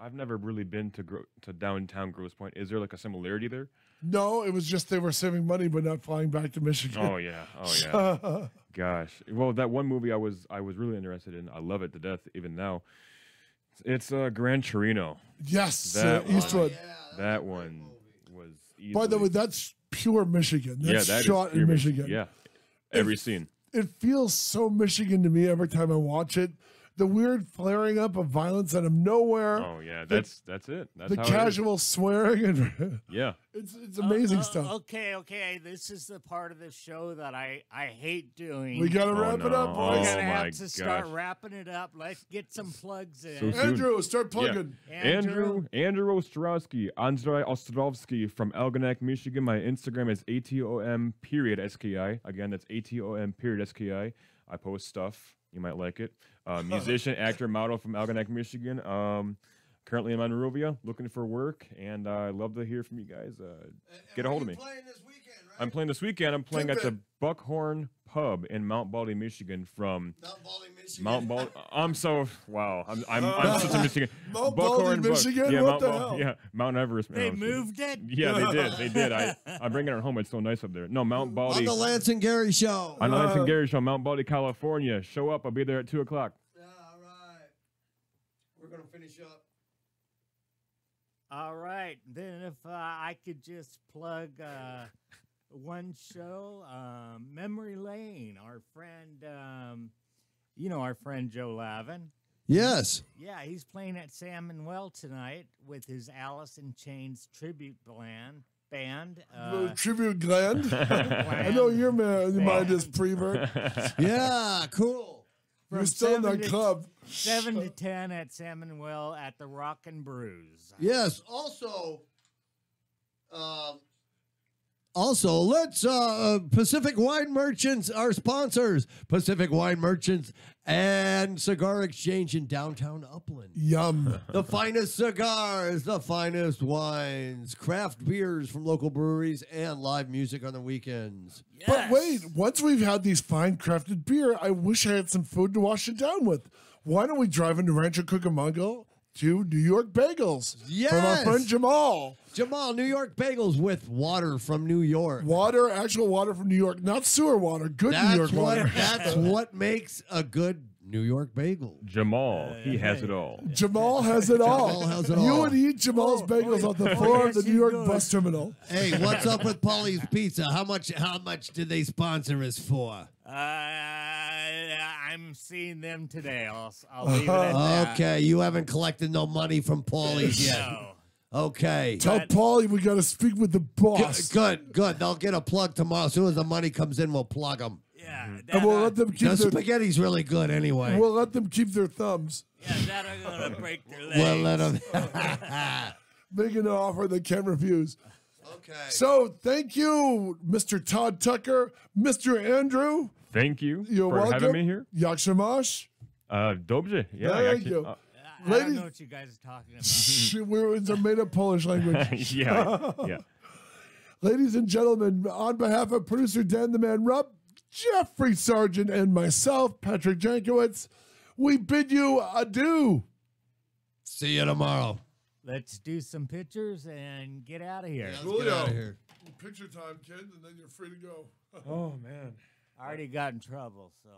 I've never really been to downtown Grosse Pointe. Is there like a similarity there? No, it was just they were saving money but not flying back to Michigan. Oh yeah. Gosh. Well, that one movie I was really interested in. I love it to death even now. It's Gran Torino. Yes, Oh, Eastwood. yeah, that one was easily... By the way, that's pure Michigan. That's shot in Michigan. Yeah. Every scene. It feels so Michigan to me every time I watch it. The weird flaring up of violence out of nowhere. Oh yeah, that's it. That's the how casual swearing and yeah, it's amazing stuff. Okay. This is the part of the show that I hate doing. We gotta wrap it up, boys. We're gonna have to start wrapping it up. Let's get some plugs in. So Andrew, start plugging. Yeah. Andrew Ostrowski, Andrei Ostrovsky from Algonac, Michigan. My Instagram is ATOM.SKI. Again, that's ATOM.SKI. I post stuff. You might like it. Musician, actor, model from Algonac, Michigan. Currently in Monrovia, looking for work, and I'd love to hear from you guys. Get a hold of me. Playing this weekend, right? I'm playing this weekend. I'm playing at the Buckhorn Pub in Mount Baldy, Michigan. From Mount Baldy. I'm such a Michigan. Mount Baldy, Michigan. Yeah, what the hell? Yeah, Mount Everest. They moved it. Yeah, they did. I'm bringing it home. It's so nice up there. No, Mount Baldy. On the Lance and Gary Show. On the Lance and Gary Show, Mount Baldy, California. Show up. I'll be there at 2:00. Yeah, all right. We're gonna finish up. All right. Then if I could just plug one show, Memory Lane, our friend, our friend Joe Lavin. Yes. Yeah, he's playing at Sam and Well tonight with his Alice in Chains tribute band. Tribute Gland. I know your mind is prevert. Yeah, cool. You're still in that club. 7 to 10 at Sam and Well at the Rock and Brews. Yes. Also, let's Pacific Wine Merchants, our sponsors, Pacific Wine Merchants and Cigar Exchange in downtown Upland. Yum. The finest cigars, the finest wines, craft beers from local breweries, and live music on the weekends. Yes. But wait, once we've had these fine crafted beer, I wish I had some food to wash it down with. Why don't we drive into Rancho Cucamonga to New York Bagels? Yes. From our friend Jamal. Jamal, New York Bagels with water from New York. Actual water from New York, not sewer water. Good New York water. That's what makes a good New York bagel. Jamal, he has it all. Jamal has it all. Jamal has it all. You would eat Jamal's bagels on the floor of the New York bus terminal. Hey, what's up with Paulie's Pizza? How much did they sponsor us for? I'm seeing them today. I'll leave it at that. Okay, you haven't collected no money from Paulie's yet. No. Okay. Tell Paulie we got to speak with the boss. Good. They'll get a plug tomorrow. As soon as the money comes in, we'll plug them. Yeah. And we'll let them keep The their spaghetti's really good anyway. We'll let them keep their thumbs. Yeah, that are going to break their legs. We'll let them. Making an offer they can't refuse. Okay. So thank you, Mr. Todd Tucker, Mr. Andrew. Thank you You're for welcome. having me here. Yakshamash. Dobrze. Yeah, Thank you. I don't know what you guys are talking about. It's a made-up Polish language. yeah. Ladies and gentlemen, on behalf of producer Dan the Man Rupp, Jeffrey Sargent, and myself, Patrick Jankowitz, we bid you adieu. See you tomorrow. Let's do some pictures and get out of here. Let's get out of here. to picture time, kid, and then you're free to go. Oh man. I already got in trouble, so